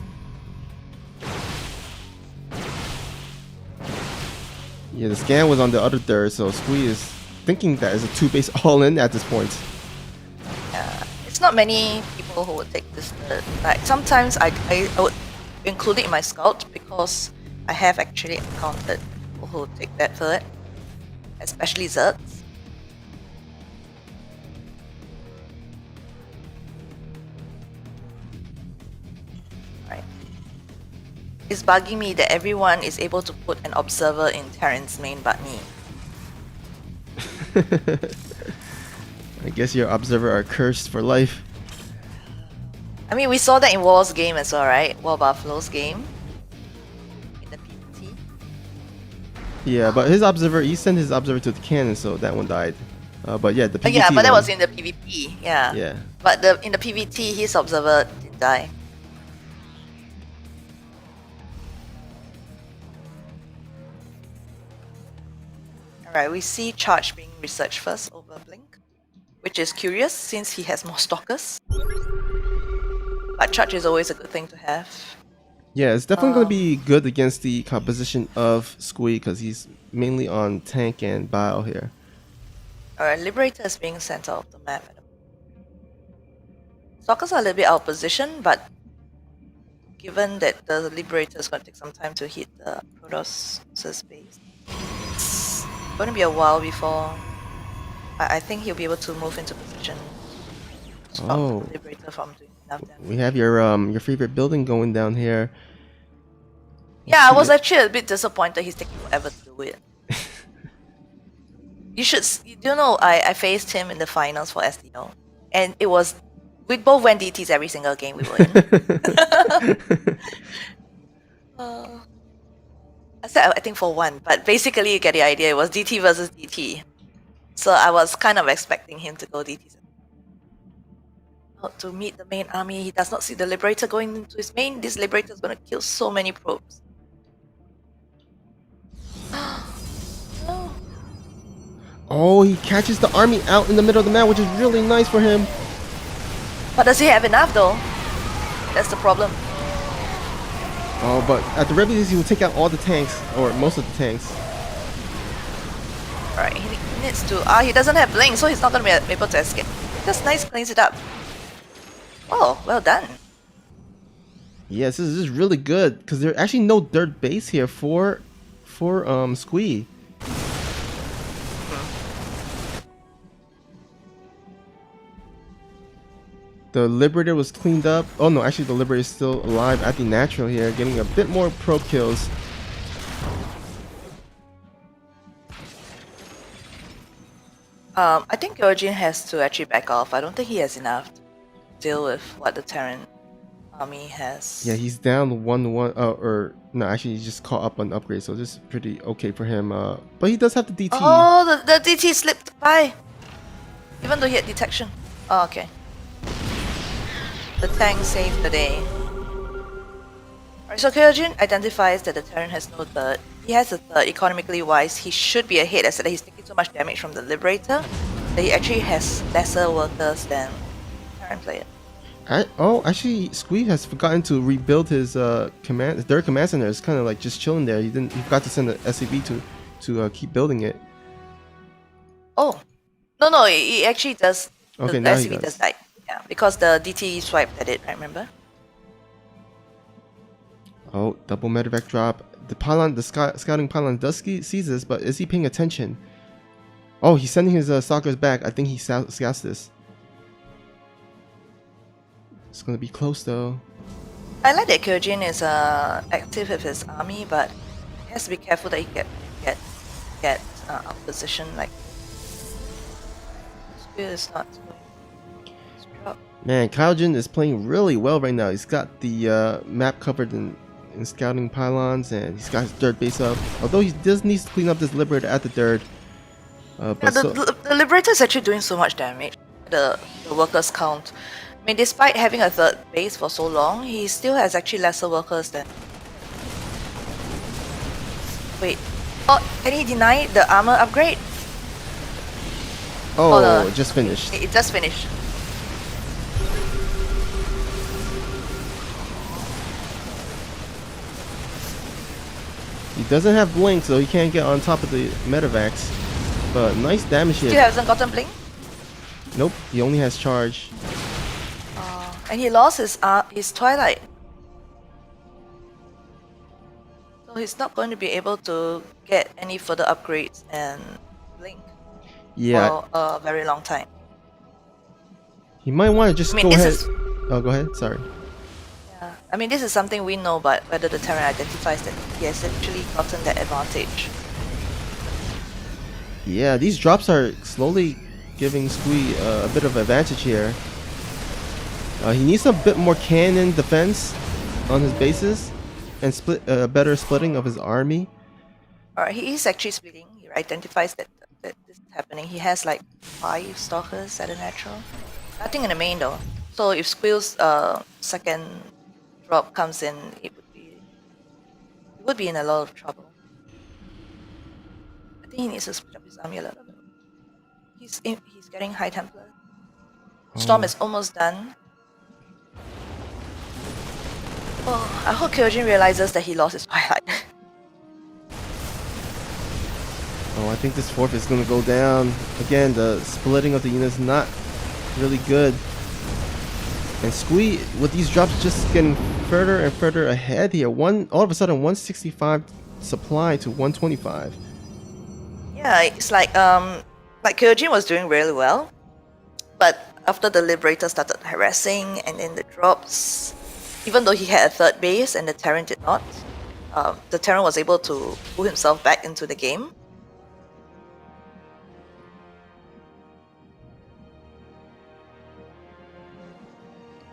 Yeah, the scan was on the other third, so Squee is thinking that is a 2-base all-in at this point. Yeah, it's not many people who would take this third. Like sometimes I would include it in my scout because I have actually encountered people who take that third, especially Zerts. Right. It's bugging me that everyone is able to put an observer in Terran's main but me. I guess your observer are cursed for life. I mean, we saw that in War's game as well, right? War Buffalo's game. In the PvT. Yeah, but his observer, he sent his observer to the cannon, so that one died. But yeah, the PvT Yeah, but that one- was in the PvP, yeah. Yeah. But in the PvT, his observer didn't die. Alright, we see Charge being researched first over Blink, which is curious since he has more stalkers. But Charge is always a good thing to have. Yeah, it's definitely going to be good against the composition of Squee because he's mainly on tank and bio here. Alright, Liberator is being sent out of the map. Stalkers are a little bit out of position, but given that the Liberator is going to take some time to hit the Protoss' base, it's going to be a while before I think he'll be able to move into position to stop the Liberator from doing enough damage. We have your favorite building going down here. Yeah, I see was it. actually a bit disappointed he's taking forever to do it. You do know I faced him in the finals for SDO, and it was we both went DTs every single game we were in. I said I think for one, but basically you get the idea. It was DT versus DT, so I was kind of expecting him to go DTs. To meet the main army, he does not see the Liberator going into his main. This Liberator is going to kill so many probes. No. Oh, he catches the army out in the middle of the map, which is really nice for him. But does he have enough though? That's the problem. Oh, but at the very least, he will take out all the tanks, or most of the tanks. Alright, he needs to. He doesn't have Blink, so he's not going to be able to escape. Just nice, cleans it up. Oh, well done. Yes, this is really good because there's actually no dirt base here for Squee. The Liberator was cleaned up. Oh no, actually the Liberator is still alive at the natural here, getting a bit more probe kills. I think Gyojin has to actually back off. I don't think he has enough to deal with what the Terran army has. Yeah, he's down 1-1. Or no, actually he's just caught up on upgrade, so this is pretty okay for him. But he does have the DT. Oh, the DT slipped by. Even though he had detection. Oh, okay. The tank saved the day. Alright, so Kyojin identifies that the Terran has no third. He has a third. Economically wise, he should be ahead, as that he's taking so much damage from the Liberator that he actually has lesser workers than Terran player. Actually, Squee has forgotten to rebuild his third command center. It's kind of like just chilling there. He forgot to send the SCV to keep building it. Oh, no, he actually does. Okay, the now he SCV does. die. Yeah, because the DT swiped at it, I remember. Oh, double medevac drop. The scouting pylon does see this, but is he paying attention? Oh, he's sending his stalkers back. I think he scouts this. It's gonna be close though. I like that Kyojin is active with his army, but he has to be careful that he get out of position. Like, Spear is not going to drop. Man, Kyojin is playing really well right now. He's got the map covered in scouting pylons, and he's got his dirt base up. Although he does need to clean up this Liberator at the dirt. Yeah, the Liberator is actually doing so much damage. The workers count. I mean, despite having a third base for so long, he still has actually lesser workers than. Wait. Oh, can he deny the armor upgrade? Oh, just finished. It just finished. He doesn't have blink, so he can't get on top of the medevacs. But nice damage Still here. hasn't gotten blink. Nope, he only has charge. And he lost his Twilight. So he's not going to be able to get any further upgrades and blink Yeah, for a very long time. he might want to just I mean, go this ahead. is- Oh, go ahead. Sorry. Yeah. I mean, this is something we know, but whether the Terran identifies that he has actually gotten that advantage. Yeah, these drops are slowly giving Squee a bit of advantage here. He needs a bit more cannon defense on his bases and better splitting of his army. Alright, he is actually splitting. He identifies that this is happening. He has like 5 stalkers at a natural. Nothing in the main though. So if Squill's second drop comes in, he would be in a lot of trouble. I think he needs to split up his army a little bit. He's getting High Templar. Storm is almost done. Oh, I hope Kyojin realizes that he lost his Twilight. Oh, I think this fourth is going to go down. Again, the splitting of the units not really good. And Squee, with these drops just getting further and further ahead here. All of a sudden, 165 supply to 125. Yeah, it's like Kyojin was doing really well, but after the Liberator started harassing and then the drops, even though he had a third base and the Terran did not, the Terran was able to pull himself back into the game.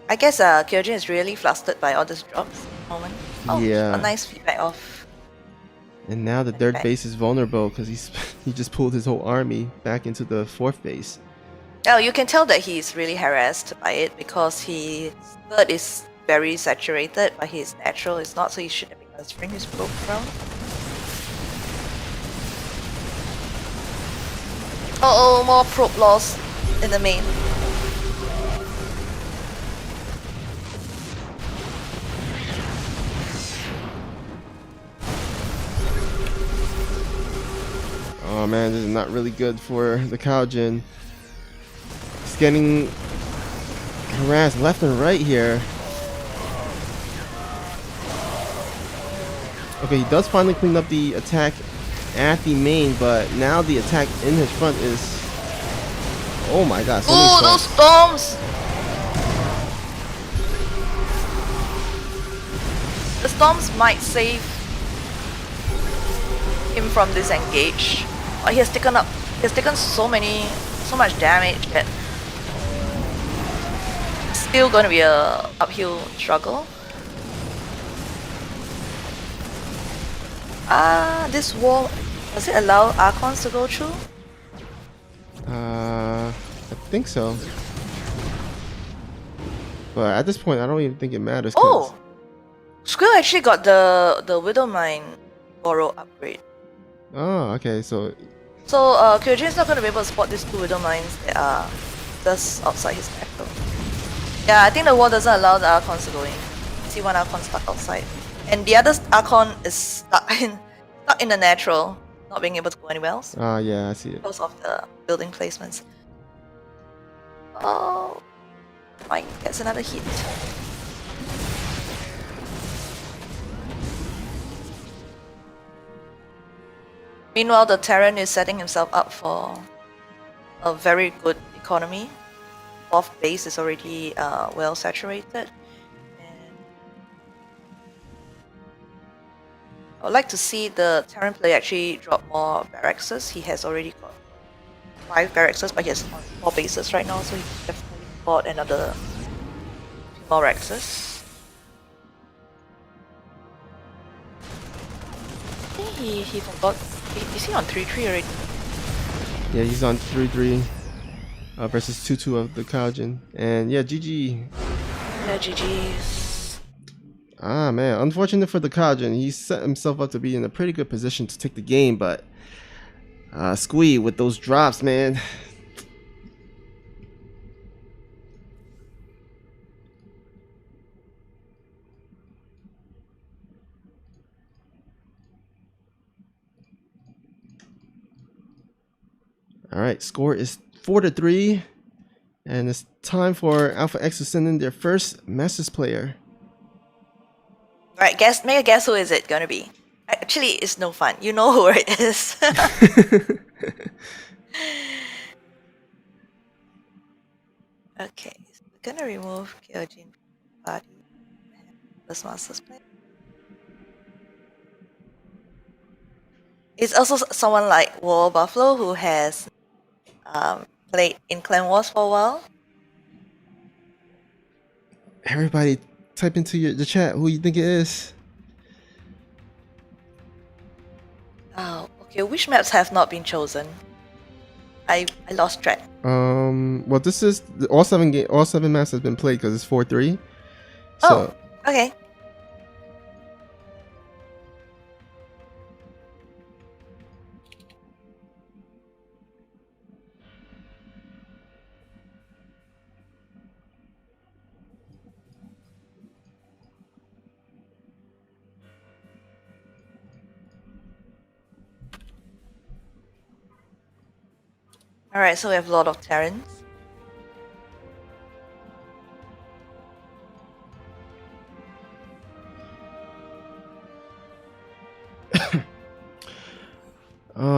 I guess Kyojin is really flustered by all these drops at the moment. Oh, Yeah. a nice feedback off. And now the third base is vulnerable because he just pulled his whole army back into the fourth base. Oh, you can tell that he's really harassed by it because his third is very saturated, but his natural is not, so he shouldn't be transferring his probe around. Oh, more probe loss in the main. Oh man, this is not really good for the Kaojin. He's getting harassed left and right here. Okay, he does finally clean up the attack at the main, but now the attack in his front is... Oh my god, so many Those storms. storms! The storms might save him from disengage. But he has taken so much damage that it's still gonna be a uphill struggle. This wall, does it allow Archons to go through? I think so. But at this point, I don't even think it matters. Oh! Squill actually got the Widowmine Borrow upgrade. Oh, okay, so... So Kyojin is not going to be able to spot these two Widow Mines that are just outside his macro. Yeah, I think the wall doesn't allow the Archons to go in. See one Archon stuck outside. And the other Archon is stuck in the natural, not being able to go anywhere else Ah, yeah, I see it. because of the building placements. Oh, Mine gets another hit. Meanwhile, the Terran is setting himself up for a very good economy. Fourth base is already well saturated. And I would like to see the Terran player actually drop more barracks. He has already got 5 barracks, but he has 4 bases right now, so he definitely bought another 2 more barracks. I think he forgot. Is he on 3-3 already? Yeah, he's on 3-3 versus 2-2 of the Kaojin. And yeah, GG. Yeah, GG's. Ah, man. Unfortunate for the Kaojin. He set himself up to be in a pretty good position to take the game, but Squee with those drops, man. All right, score is 4-3, and it's time for Alpha X to send in their first Masters player. Alright, make a guess who is it gonna be. Actually, it's no fun. You know who it is. Okay, so we're gonna remove Kyojin from the party. This Masters player. It's also someone like War Buffalo who has played in Clan Wars for a while. Everybody, type into the chat who you think it is. Oh, okay. Which maps have not been chosen? I lost track. Well, this is all 7 maps has been played because it's 4-3. So, Oh, okay. Alright, so we have a lot of Terrans.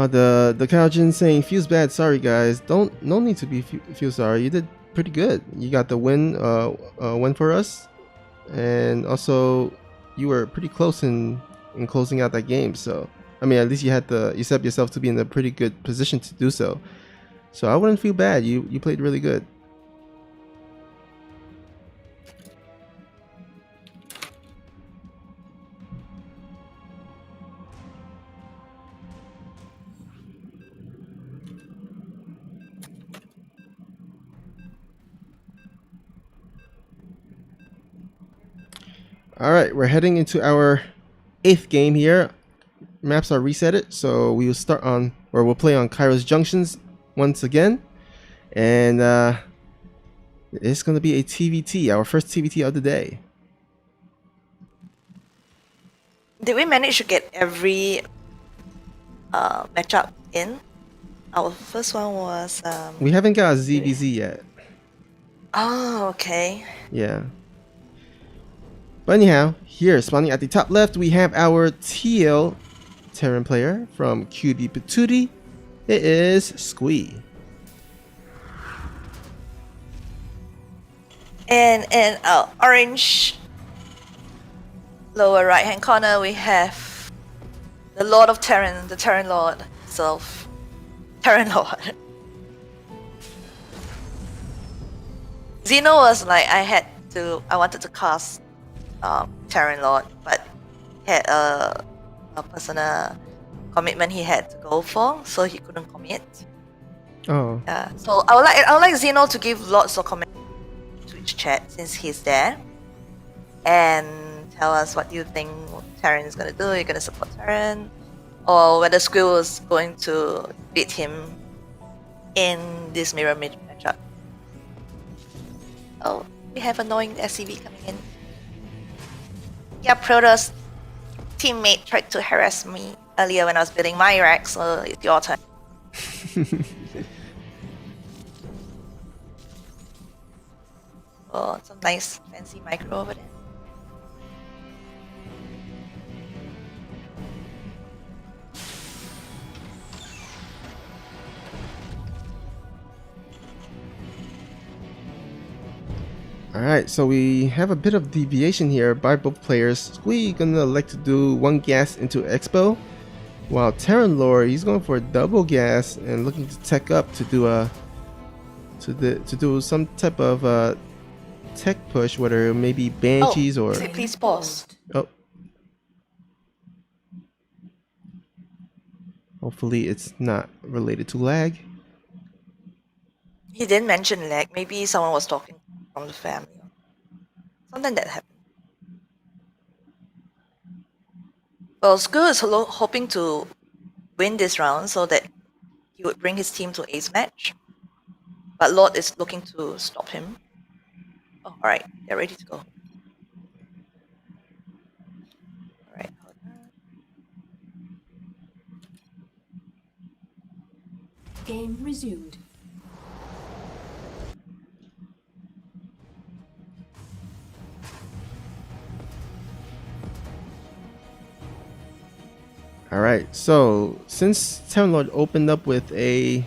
the Kaojin saying feels bad. Sorry guys, no need to be feel sorry. You did pretty good. You got the win for us, and also you were pretty close in in closing out that game. So I mean, at least you set up yourself to be in a pretty good position to do so. So I wouldn't feel bad. You played really good. All right, we're heading into our 8th game here. Maps are resetted, so we will start on, or we'll play on Kairos Junctions once again. And it's going to be a TVT, our first TVT of the day. Did we manage to get every matchup in? Our first one was... We haven't got a ZVZ yet. Oh, okay. Yeah. But anyhow, here, spawning at the top left, we have our TL Terran player from QTp2T. It is Squee. And in orange lower right hand corner, we have the Lord of Terran, the Terran Lord himself. Terran Lord. Xeno was like, I wanted to cast Terran Lord, but had a personal commitment he had to go for, so he couldn't commit. Oh. So I would like Xeno to give lots of comments to each chat since he's there, and tell us what you think Terran is gonna do. You're gonna support Terran, or whether Squill is going to beat him in this mirror matchup. Oh, we have annoying SCV coming in. Yeah, Protoss teammate tried to harass me earlier when I was building my rack, so it's your turn. Oh, some nice fancy micro over there. Alright, so we have a bit of deviation here by both players. Squee gonna elect to do one gas into Expo, while Terran Lore, he's going for a double gas and looking to tech up to do a to do some type of tech push, whether it may be Banshees or... Please pause. Oh. Hopefully it's not related to lag. He didn't mention lag. Maybe someone was talking from the family. Something that happened. Well, Skull is hoping to win this round so that he would bring his team to ace match. But Lord is looking to stop him. Oh, alright. They're ready to go. Alright. Game resumed. Alright, so since Terran Lord opened up with a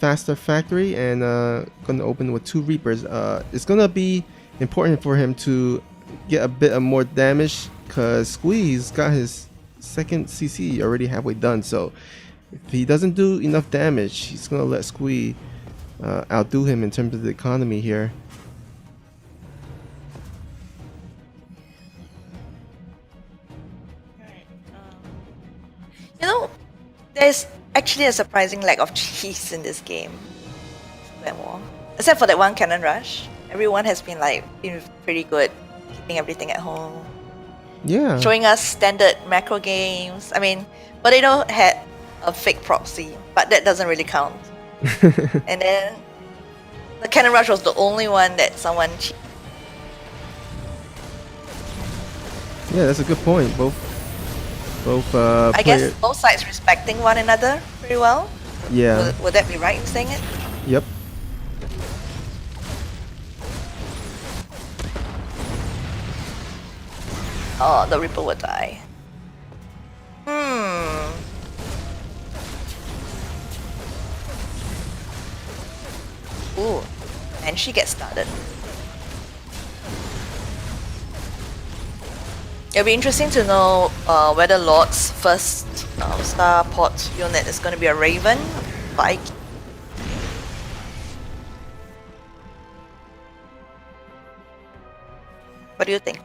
faster factory and gonna open with 2 Reapers, it's gonna be important for him to get a bit of more damage, because Squeeze got his second CC already halfway done. So if he doesn't do enough damage, he's gonna let Squee outdo him in terms of the economy here. You know, there's actually a surprising lack of cheese in this game. Except for that one cannon rush. Everyone has been pretty good keeping everything at home. Yeah. Showing us standard macro games. I mean, Potato had a fake proxy, but that doesn't really count. And then the cannon rush was the only one that someone cheated. Yeah, that's a good point. Both I guess both sides respecting one another pretty well. Yeah. Would that be right in saying it? Yep. Oh, the Reaper will die. Ooh, and she gets started. It'll be interesting to know whether Lord's first starport unit is going to be a Raven, Viking. What do you think?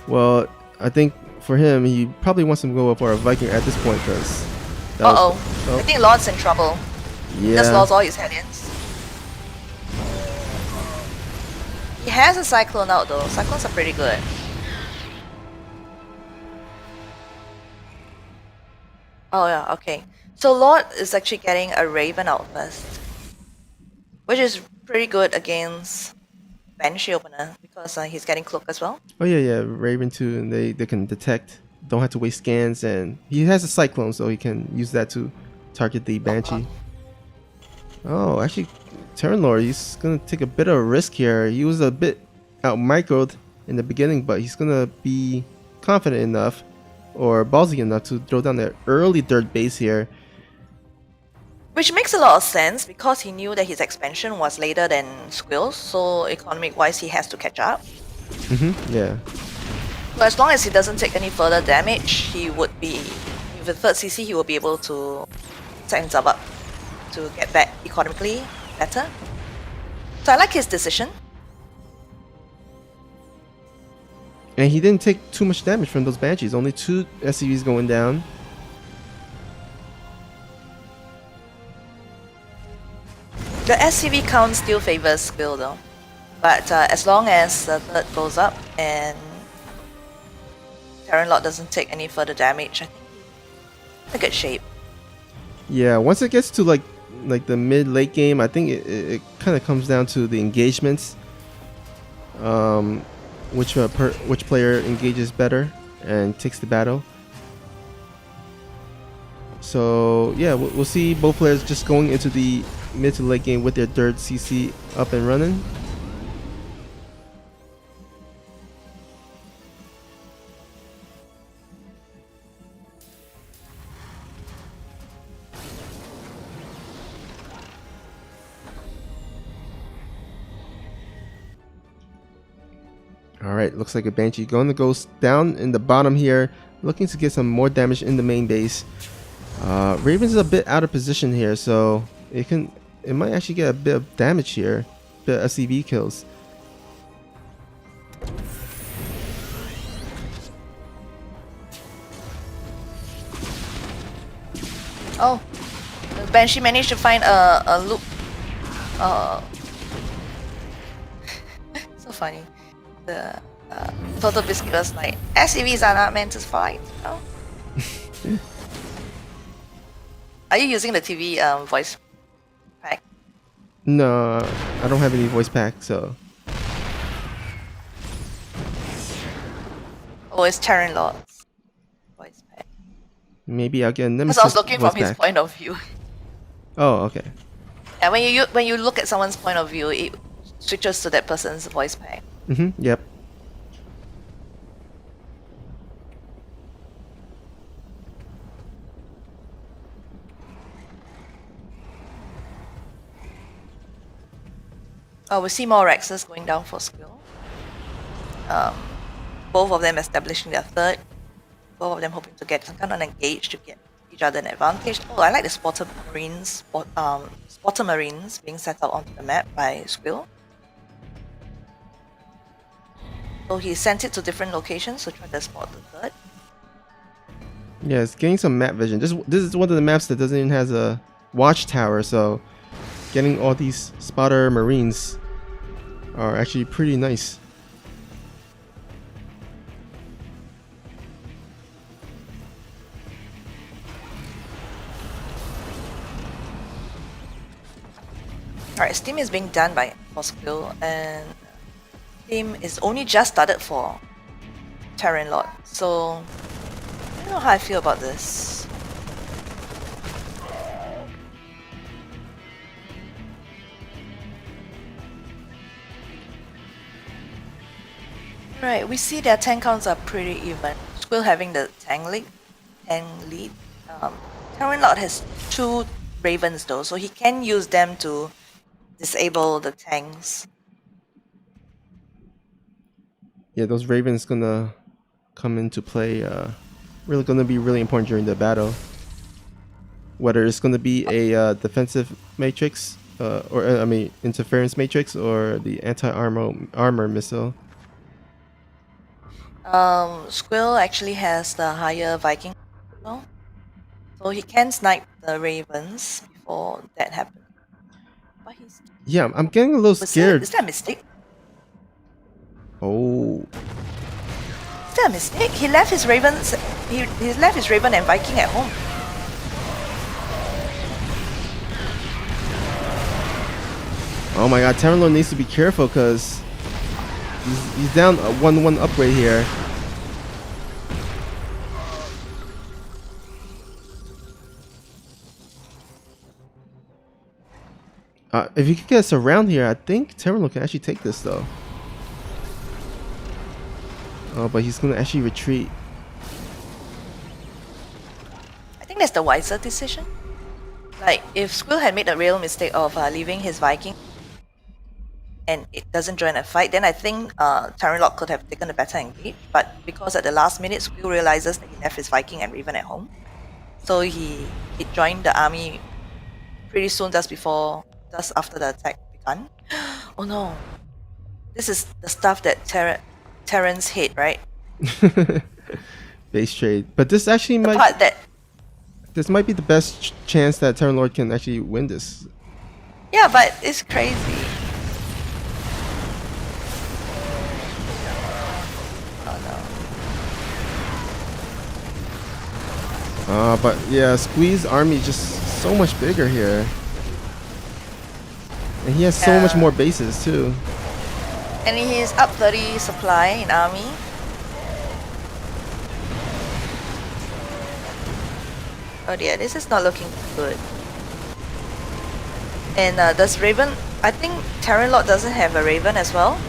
Well, I think for him, he probably wants to go for a Viking at this point because. I think Lord's in trouble. He just Yeah. lost all his Hellions. He has a Cyclone out though. Cyclones are pretty good. Oh yeah, okay. So Lord is actually getting a Raven out first, which is pretty good against Banshee opener because he's getting Cloak as well. Oh yeah. Raven too, and they can detect. Don't have to waste scans, and he has a Cyclone, so he can use that to target the Banshee. Oh, actually, Terran Lord, he's gonna take a bit of a risk here. He was a bit out microed in the beginning, but he's gonna be confident enough or ballsy enough to throw down the early third base here. Which makes a lot of sense because he knew that his expansion was later than Squill's, so economic wise he has to catch up. Yeah. So as long as he doesn't take any further damage, he would be, with the third CC, he will be able to set himself up to get back economically better. So I like his decision. And he didn't take too much damage from those Banshees. Only 2 SCVs going down. The SCV count still favors Squill though. But as long as the third goes up and Terran Lord doesn't take any further damage, I think it's a good shape. Yeah, once it gets to like the mid-late game, I think it kind of comes down to the engagements. Which player engages better and takes the battle. So yeah, we'll see both players just going into the mid to late game with their third CC up and running. Alright, looks like a Banshee going to go down in the bottom here, looking to get some more damage in the main base. Ravens is a bit out of position here, so it might actually get a bit of damage here, a bit of SCV kills. Oh, the Banshee managed to find a loop. So funny. The Total Biscuit was like, SCVs are not meant to fight. Oh. Are you using the TV voice pack? No, I don't have any voice pack, so. Oh, it's Terran Lord's voice pack. Maybe I'll get a Because I was Nemesis looking voice from his pack. point of view. Oh, okay. Yeah, when you look at someone's point of view, it switches to that person's voice pack. Yep. Oh, we see more Rexes going down for skill. Both of them establishing their third. Both of them hoping to get some kind of engage to get each other an advantage. Oh, I like the spotter marines being set out onto the map by Squill. So he sent it to different locations to try to spot the third. Yeah, it's getting some map vision. This is one of the maps that doesn't even has a watchtower, so getting all these spotter marines are actually pretty nice. Alright, Steam is being done by Squill, and Steam is only just started for Terran Lord. So I don't know how I feel about this. Right, we see their tank counts are pretty even. Squill having the tank lead. Terran Lord has 2 Ravens though, so he can use them to disable the tanks. yeah, those Ravens gonna come into play. Really gonna be really important during the battle. Whether it's gonna be a defensive matrix, or I mean interference matrix, or the anti-armor missile. Squill actually has the higher Viking, so he can snipe the Ravens before that happens. But he's Yeah, I'm getting a little scared. is that a mistake? Oh, Is that a mistake? He left his Ravens. He left his Raven and Viking at home. oh my God! Terran Lord needs to be careful because he's down a 1-1 upgrade here. If he could get us around here, I think Terran Lord can actually take this though. Oh, but he's gonna actually retreat. I think that's the wiser decision. Like, if Squill had made a real mistake of leaving his Viking and it doesn't join a fight, then I think Terran Lord could have taken a better engage. But because at the last minute, Squill realizes that he left his Viking and Raven at home, so he joined the army pretty soon, just after the attack began. Oh no, this is the stuff that Terrans hate, right? Base trade, but this actually The might. part that This might be the best chance that Terran Lord can actually win this. yeah, but it's crazy. But yeah, Squeeze army is just so much bigger here. And he has so much more bases too. And he's up 30 supply in army. Oh dear, this is not looking good. And does Raven... I think Terran Lord doesn't have a Raven as well.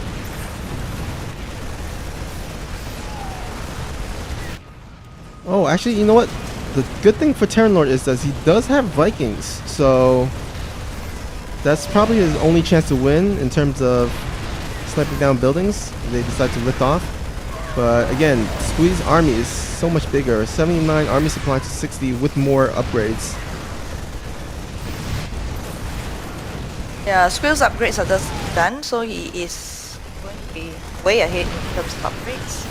Oh, actually, you know what? The good thing for Terran Lord is that he does have Vikings. So that's probably his only chance to win in terms of sniping down buildings. They decide to lift off. But again, Squeeze army is so much bigger. 79 army supply to 60 with more upgrades. Yeah, Squill's upgrades are just done, so he is going to be way ahead in terms of upgrades.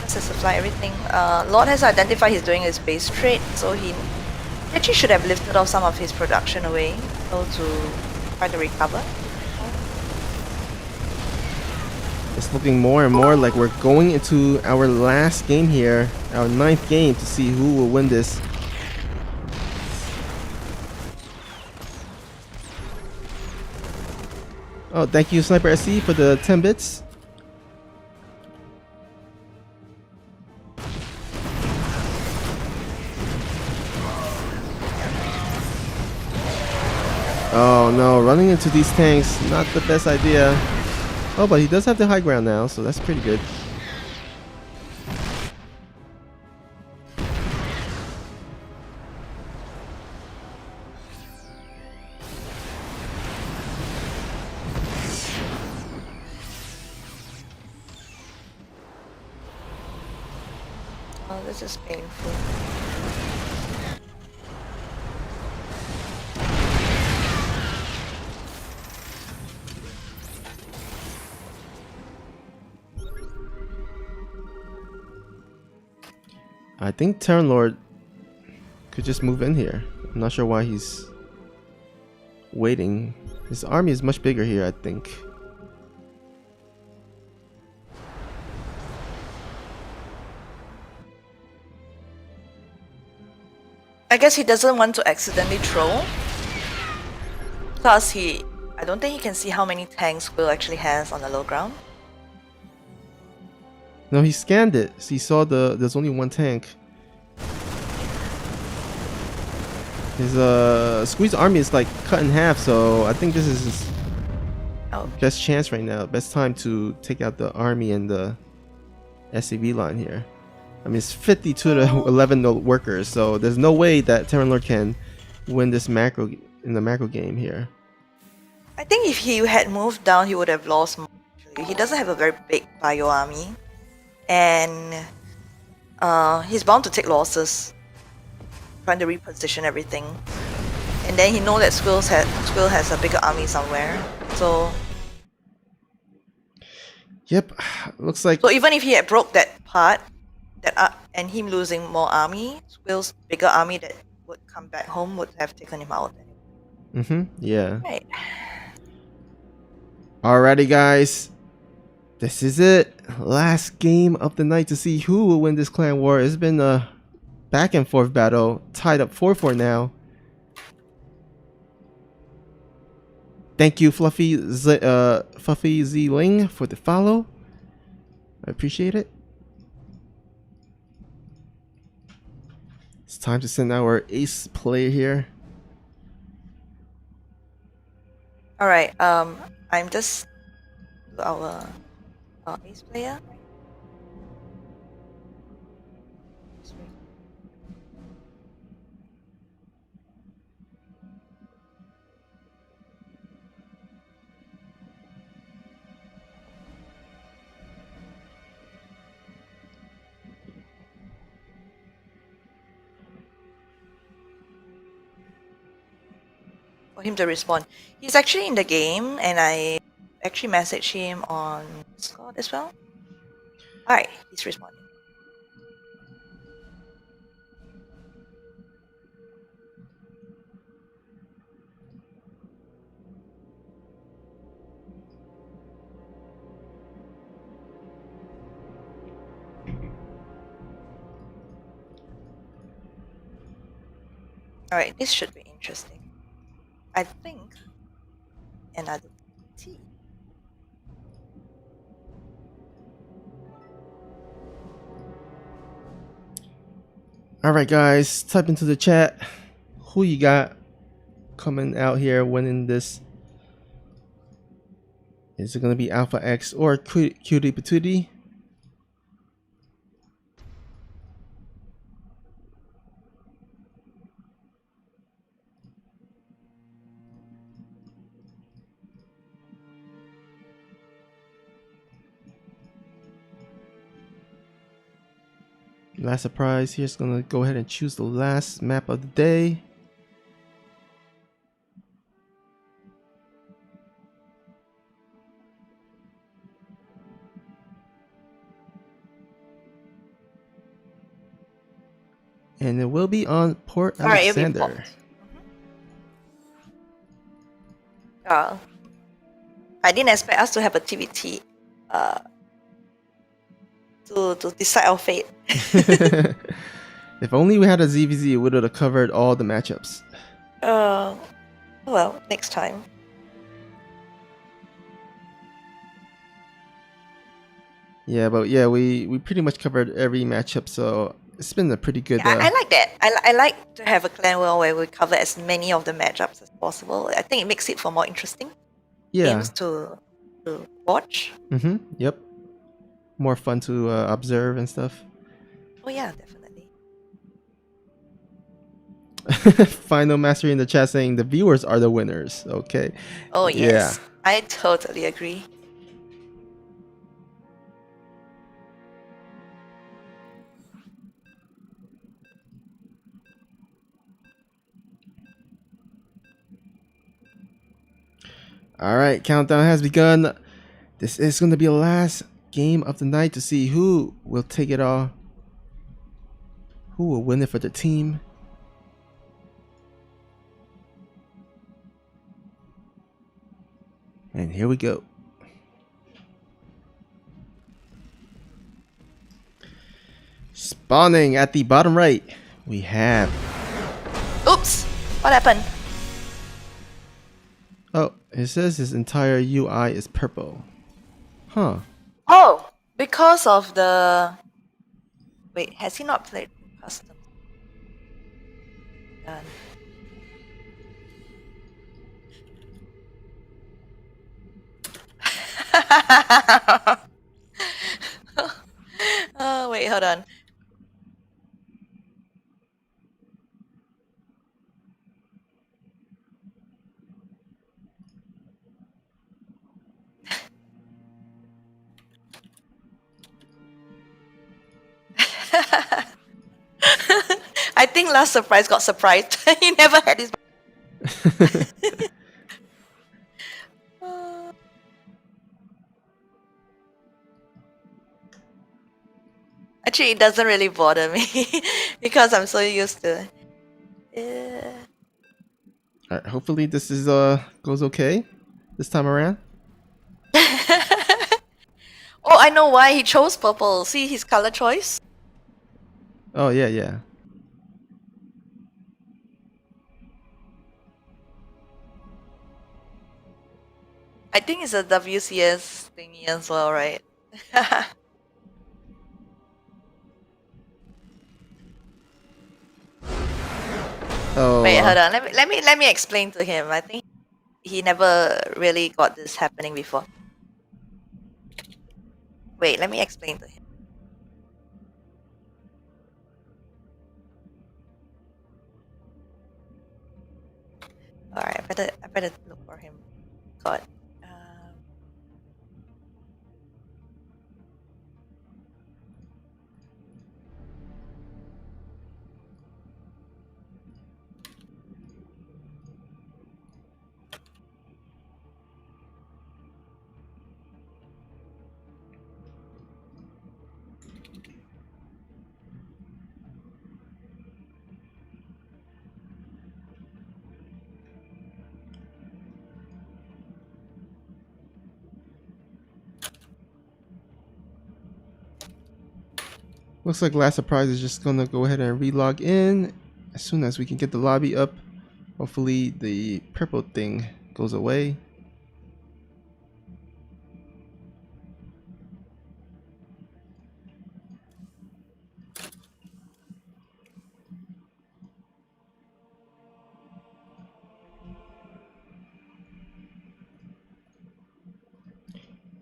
That's to supply everything. Lord has identified he's doing his base trade, so he actually should have lifted off some of his production away, so to try to recover. It's looking more and more like we're going into our last game here, our 9th game, to see who will win this. Oh, thank you, Sniper SC, for the 10 bits. Oh no, running into these tanks, not the best idea. Oh, but he does have the high ground now, so that's pretty good. Oh, this is painful. I think Terran Lord could just move in here. I'm not sure why he's waiting. His army is much bigger here, I think. I guess he doesn't want to accidentally troll. Plus, I don't think he can see how many tanks Will actually has on the low ground. No, he scanned it. So he saw there's only one tank. His Squeeze army is like cut in half, so I think this is his best chance right now. Best time to take out the army and the SCV line here. I mean, it's 52 to 11 workers, so there's no way that Terran Lord can win this macro in the macro game here. I think if he had moved down, he would have lost more, actually. he doesn't have a very big bio army, and he's bound to take losses trying to reposition everything. And then he knows that Squill has a bigger army somewhere. So Yep, looks like. so even if he had broke that part, and him losing more army, Squill's bigger army that would come back home would have taken him out. Yeah. Right. Alrighty, guys. This is it. Last game of the night to see who will win this clan war. It's been a back and forth battle, tied up 4-4 now. Thank you, Fluffy Z Ling, for the follow. I appreciate it. It's time to send our ace player here. All right. I'm just our ace player. For him to respond. He's actually in the game, and I actually messaged him on Discord as well. Alright, he's responding. Alright, this should be interesting. I think another T. Alright, guys, type into the chat who you got coming out here winning this. Is it going to be Alpha X or QTp2T? Last surprise. Here's gonna go ahead and choose the last map of the day. And it will be on Port Alexander. Alright, I didn't expect us to have a TVT to decide our fate. If only we had a ZVZ, it would have covered all the matchups. Well, next time. Yeah, but yeah, we pretty much covered every matchup, so it's been a pretty good. Yeah, I like that. I like to have a clan war where we cover as many of the matchups as possible. I think it makes it for more interesting games to watch. Yep. More fun to observe and stuff. Oh yeah, definitely. Final Mastery in the chat saying the viewers are the winners. Okay. Oh yes, Yeah. I totally agree. All right, countdown has begun. This is going to be the last game of the night to see who will take it all. Who will win it for the team? And here we go. Spawning at the bottom right, we have. Oops! What happened? Oh, it says his entire UI is purple. Huh. Oh, because of the. Wait, has he not played custom? Done. Oh, wait, hold on. I think last surprise got surprised. He never had his. Actually, it doesn't really bother me because I'm so used to it. Yeah. Alright, hopefully this is goes okay this time around. Oh, I know why he chose purple. See his color choice? Oh yeah, yeah. I think it's a WCS thingy as well, right? Oh, Wait, hold on. Let me explain to him. I think he never really got this happening before. Wait, let me explain to him. Alright, I better look for him. God. looks like last surprise is just gonna go ahead and relog in as soon as we can get the lobby up. Hopefully the purple thing goes away.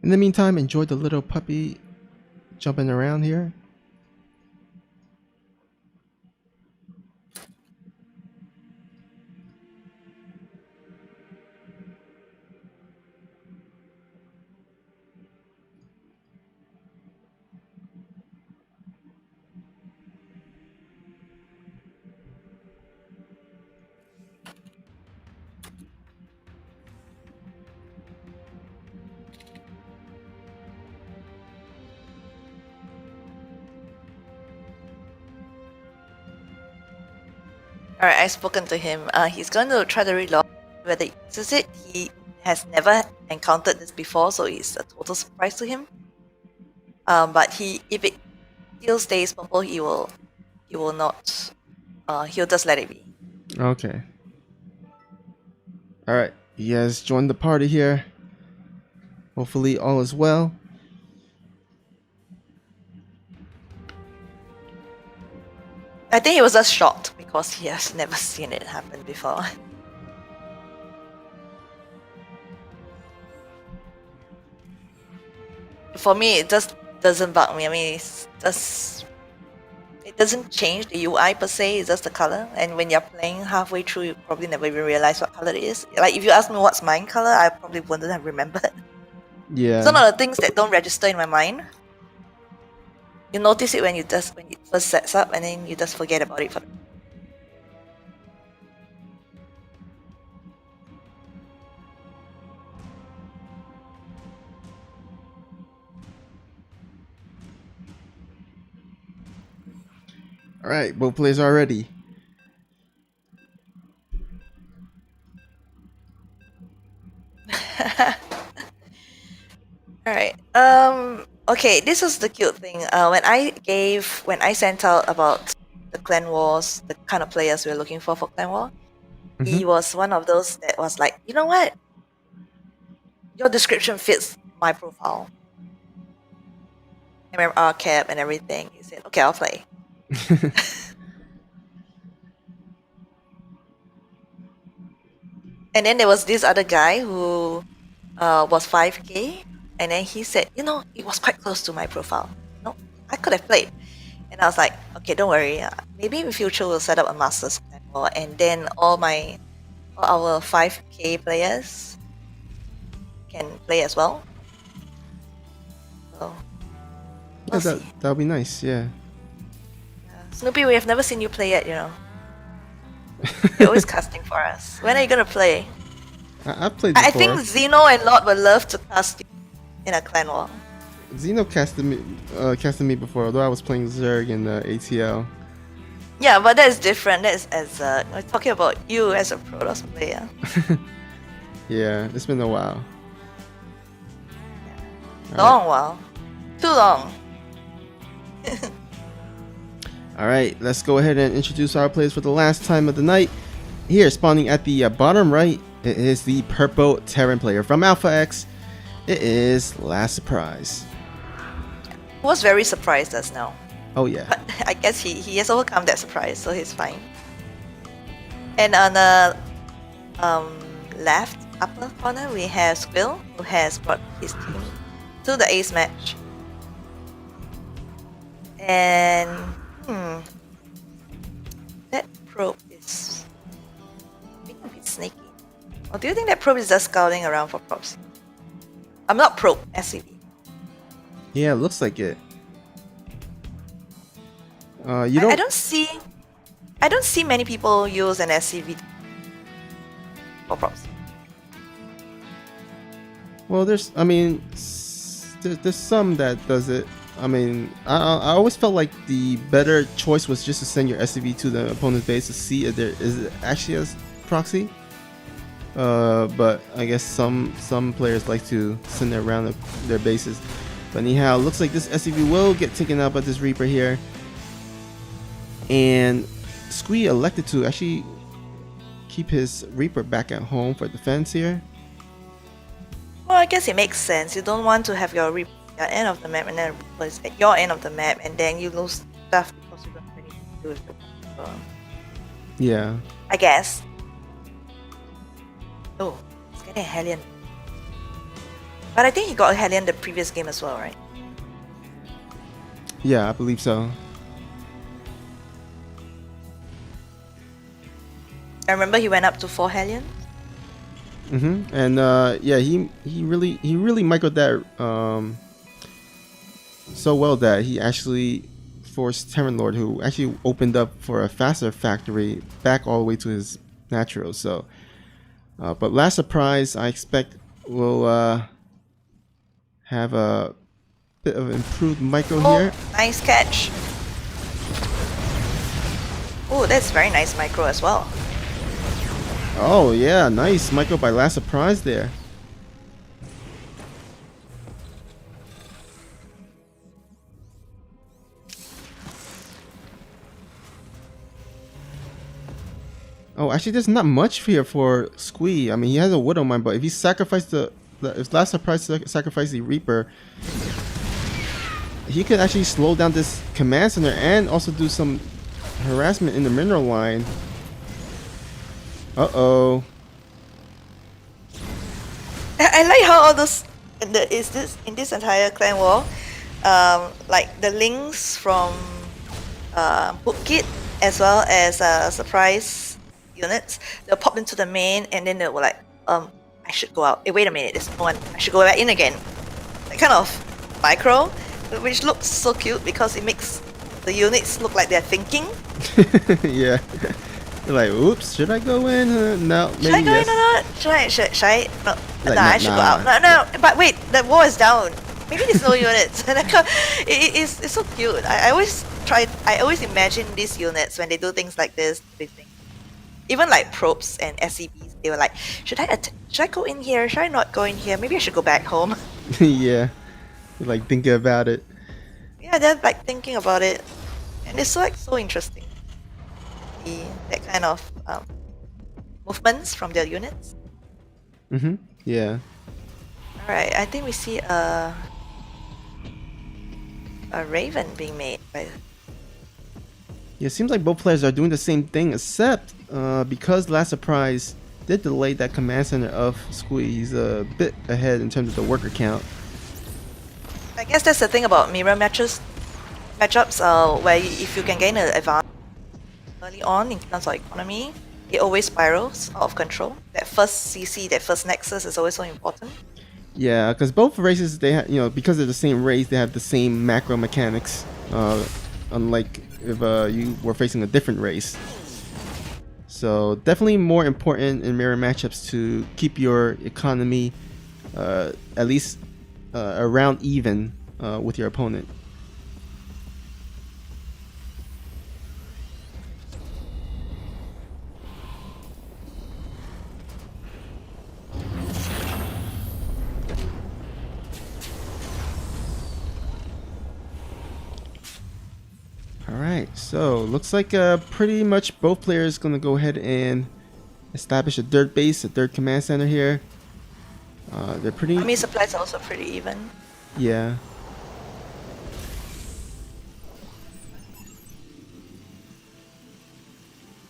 In the meantime, enjoy the little puppy jumping around here. Alright, I've spoken to him. He's going to try to relog whether it uses it. He has never encountered this before, so it's a total surprise to him. But if it still stays purple, he will not. He'll just let it be. Okay. Alright, he has joined the party here. Hopefully all is well. I think he was just shocked because he has never seen it happen before. For me, it just doesn't bug me. I mean, it doesn't change the UI per se. It's just the color. And when you're playing halfway through, you probably never even realize what color it is. Like if you ask me what's mine color, I probably wouldn't have remembered. Yeah. It's one of the things that don't register in my mind. You notice it when it first sets up, and then you just forget about it for. Alright, both players are ready. Alright. Okay, this was the cute thing. When I sent out about the clan wars, the kind of players we were looking for clan war, he was one of those that was like, you know what? Your description fits my profile. MMR cap and everything. He said, okay, I'll play. And then there was this other guy who was 5k, and then he said, you know, it was quite close to my profile. No, I could have played. And I was like, okay, don't worry. Maybe in future we'll set up a Masters clan war, and then all our 5k players can play as well. So, Yeah, that'll be nice, yeah. Snoopy, we have never seen you play yet, you know. You're always casting for us. When are you gonna play? I've played I before. think Zeno and Lord would love to cast you in a clan war. Xeno casted me before, although I was playing Zerg in ATL. Yeah, but that is different. That is as we're talking about you as a Protoss player. Yeah, it's been a while. Long while. Too long. Alright, let's go ahead and introduce our players for the last time of the night. Here, spawning at the bottom right, it is the purple Terran player from Alpha X. It is Last Surprise. Was very surprised us now. Oh yeah. But I guess he has overcome that surprise, so he's fine. And on the left upper corner, we have Squill, who has brought his team to the ace match. And that probe is being a bit snaky. Or do you think that probe is just scouting around for props? I'm not probe, SCV. Yeah, it looks like it. I don't see many people use an SCV for props. Well, there's some that does it. I mean, I always felt like the better choice was just to send your SCV to the opponent's base to see if there is actually a proxy. But I guess some players like to send it around their bases. But anyhow, looks like this SCV will get taken out by this Reaper here. And Squee elected to actually keep his Reaper back at home for defense here. Well, I guess it makes sense. You don't want to have your Reaper at the end of the map and then replace at your end of the map and then you lose stuff because you don't have anything to do with it. So, Yeah. I guess. Oh, he's getting a Hellion. But I think he got a Hellion the previous game as well, right? Yeah, I believe so. I remember he went up to 4 Hellions. And yeah, he really microed that so well that he actually forced Terran Lord, who actually opened up for a faster factory, back all the way to his natural. So, but Last Surprise, I expect will have a bit of improved micro here. Nice catch. Oh, that's very nice micro as well. Oh yeah, nice micro by Last Surprise there. Oh, actually, there's not much here for Squee. I mean, he has a Widow Mine, but if he sacrificed if Last Surprise sacrificed the Reaper, he could actually slow down this command center and also do some harassment in the mineral line. Uh-oh. I like how all those in this entire clan war, like the links from Bootkit as well as surprise units, they'll pop into the main and then they were like, I should go out. Hey, wait a minute, there's no one. I should go back in again. That kind of micro, which looks so cute because it makes the units look like they're thinking. Yeah. You're like, oops, should I go in? No, maybe Should I go yes. in or not? Should I? No, Like, no, I should go out. No, but wait, the wall is down. Maybe there's no units. It's so cute. I always imagine these units when they do things like this. They think, even like probes and SCBs, they were like, should I go in here? Should I not go in here? Maybe I should go back home. Yeah. You're like thinking about it. Yeah, they're like thinking about it, and it's so interesting. That kind of movements from their units. Yeah. Alright, I think we see a Raven being made by. Yeah, it seems like both players are doing the same thing, except because Last Surprise did delay that command center of Squee, he's a bit ahead in terms of the worker count. I guess that's the thing about mirror matchups, where if you can gain an advantage early on in terms of economy, it always spirals out of control. That first CC, that first nexus is always so important. Yeah, because both races, they have, because they're the same race, they have the same macro mechanics. unlike if you were facing a different race. So definitely more important in mirror matchups to keep your economy at least around even with your opponent. Alright, so looks like pretty much both players gonna go ahead and establish a third base, a third command center here. They're pretty... Army supplies are also pretty even. Yeah.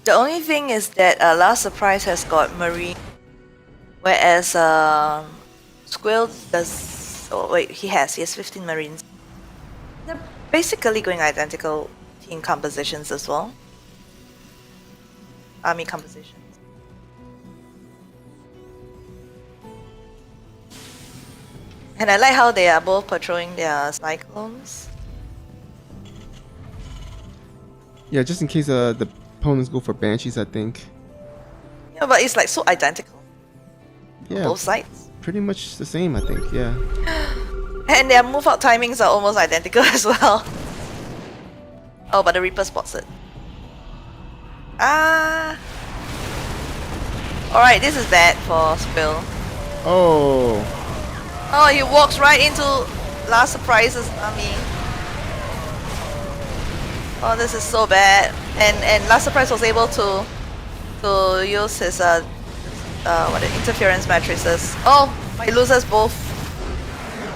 The only thing is that Last Surprise has got Marine, whereas Squill does. Oh wait, he has 15 Marines. They're basically going identical team compositions as well. Army compositions. And I like how they are both patrolling their cyclones. Yeah, just in case the opponents go for Banshees, I think. Yeah, but it's like so identical. Yeah, Both sides. pretty much the same, I think, yeah. And their move out timings are almost identical as well. Oh, but the Reaper spots it. Ah. Alright, this is bad for Spill. Oh, Oh, he walks right into Last Surprise's army. Oh, this is so bad. And Last Surprise was able to use his interference matrices. Oh, he loses both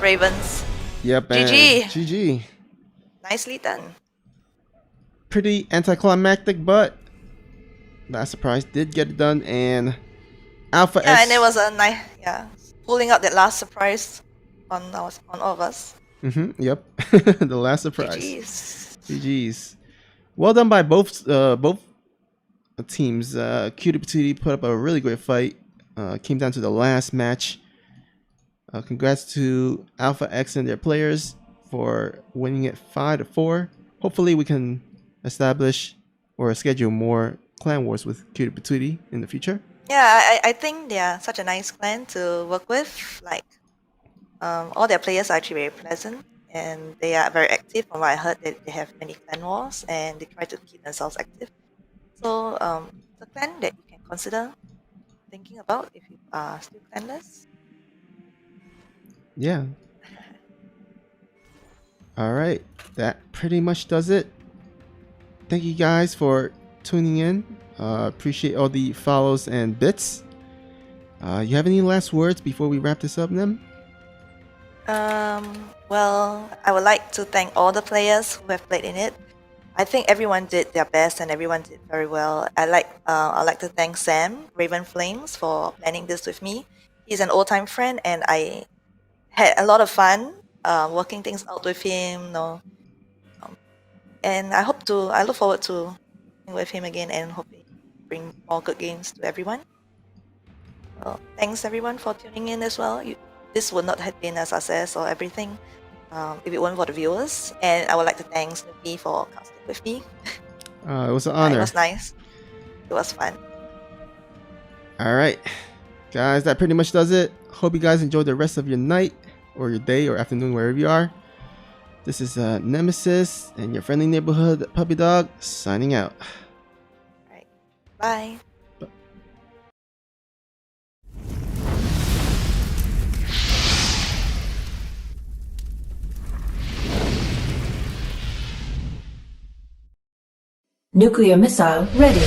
Ravens. yep, and GG. GG. Nicely done. Pretty anticlimactic, but Last Surprise did get it done, and Alpha Yeah, X. and it was a nice, pulling out that Last Surprise on all of us. Yep. The Last Surprise. GG's. GG's. Well done by both teams. QTp2T put up a really great fight. Came down to the last match. Congrats to Alpha X and their players for winning it 5-4. Hopefully we can establish or schedule more clan wars with QTp2T in the future. Yeah, I think they are such a nice clan to work with. Like, all their players are actually very pleasant, and they are very active. From what I heard, they have many clan wars, and they try to keep themselves active. So, it's a clan that you can consider thinking about if you are still clanless. Yeah. All right. That pretty much does it. Thank you guys for tuning in. Appreciate all the follows and bits. You have any last words before we wrap this up, Nem? Well, I would like to thank all the players who have played in it. I think everyone did their best and everyone did very well. I'd like to thank Sam, Raven Flames, for planning this with me. He's an old-time friend, and I had a lot of fun working things out with him. And I look forward to working with him again and hopefully bring more good games to everyone. Well, thanks everyone for tuning in as well. This would not have been a success or everything if it weren't for the viewers. And I would like to thank Snoopy for casting with me. It was an honor. It was nice. It was fun. All right, guys, that pretty much does it. Hope you guys enjoy the rest of your night or your day or afternoon, wherever you are. This is Nemesis and your friendly neighborhood puppy dog signing out. All right. Bye. Nuclear missile ready.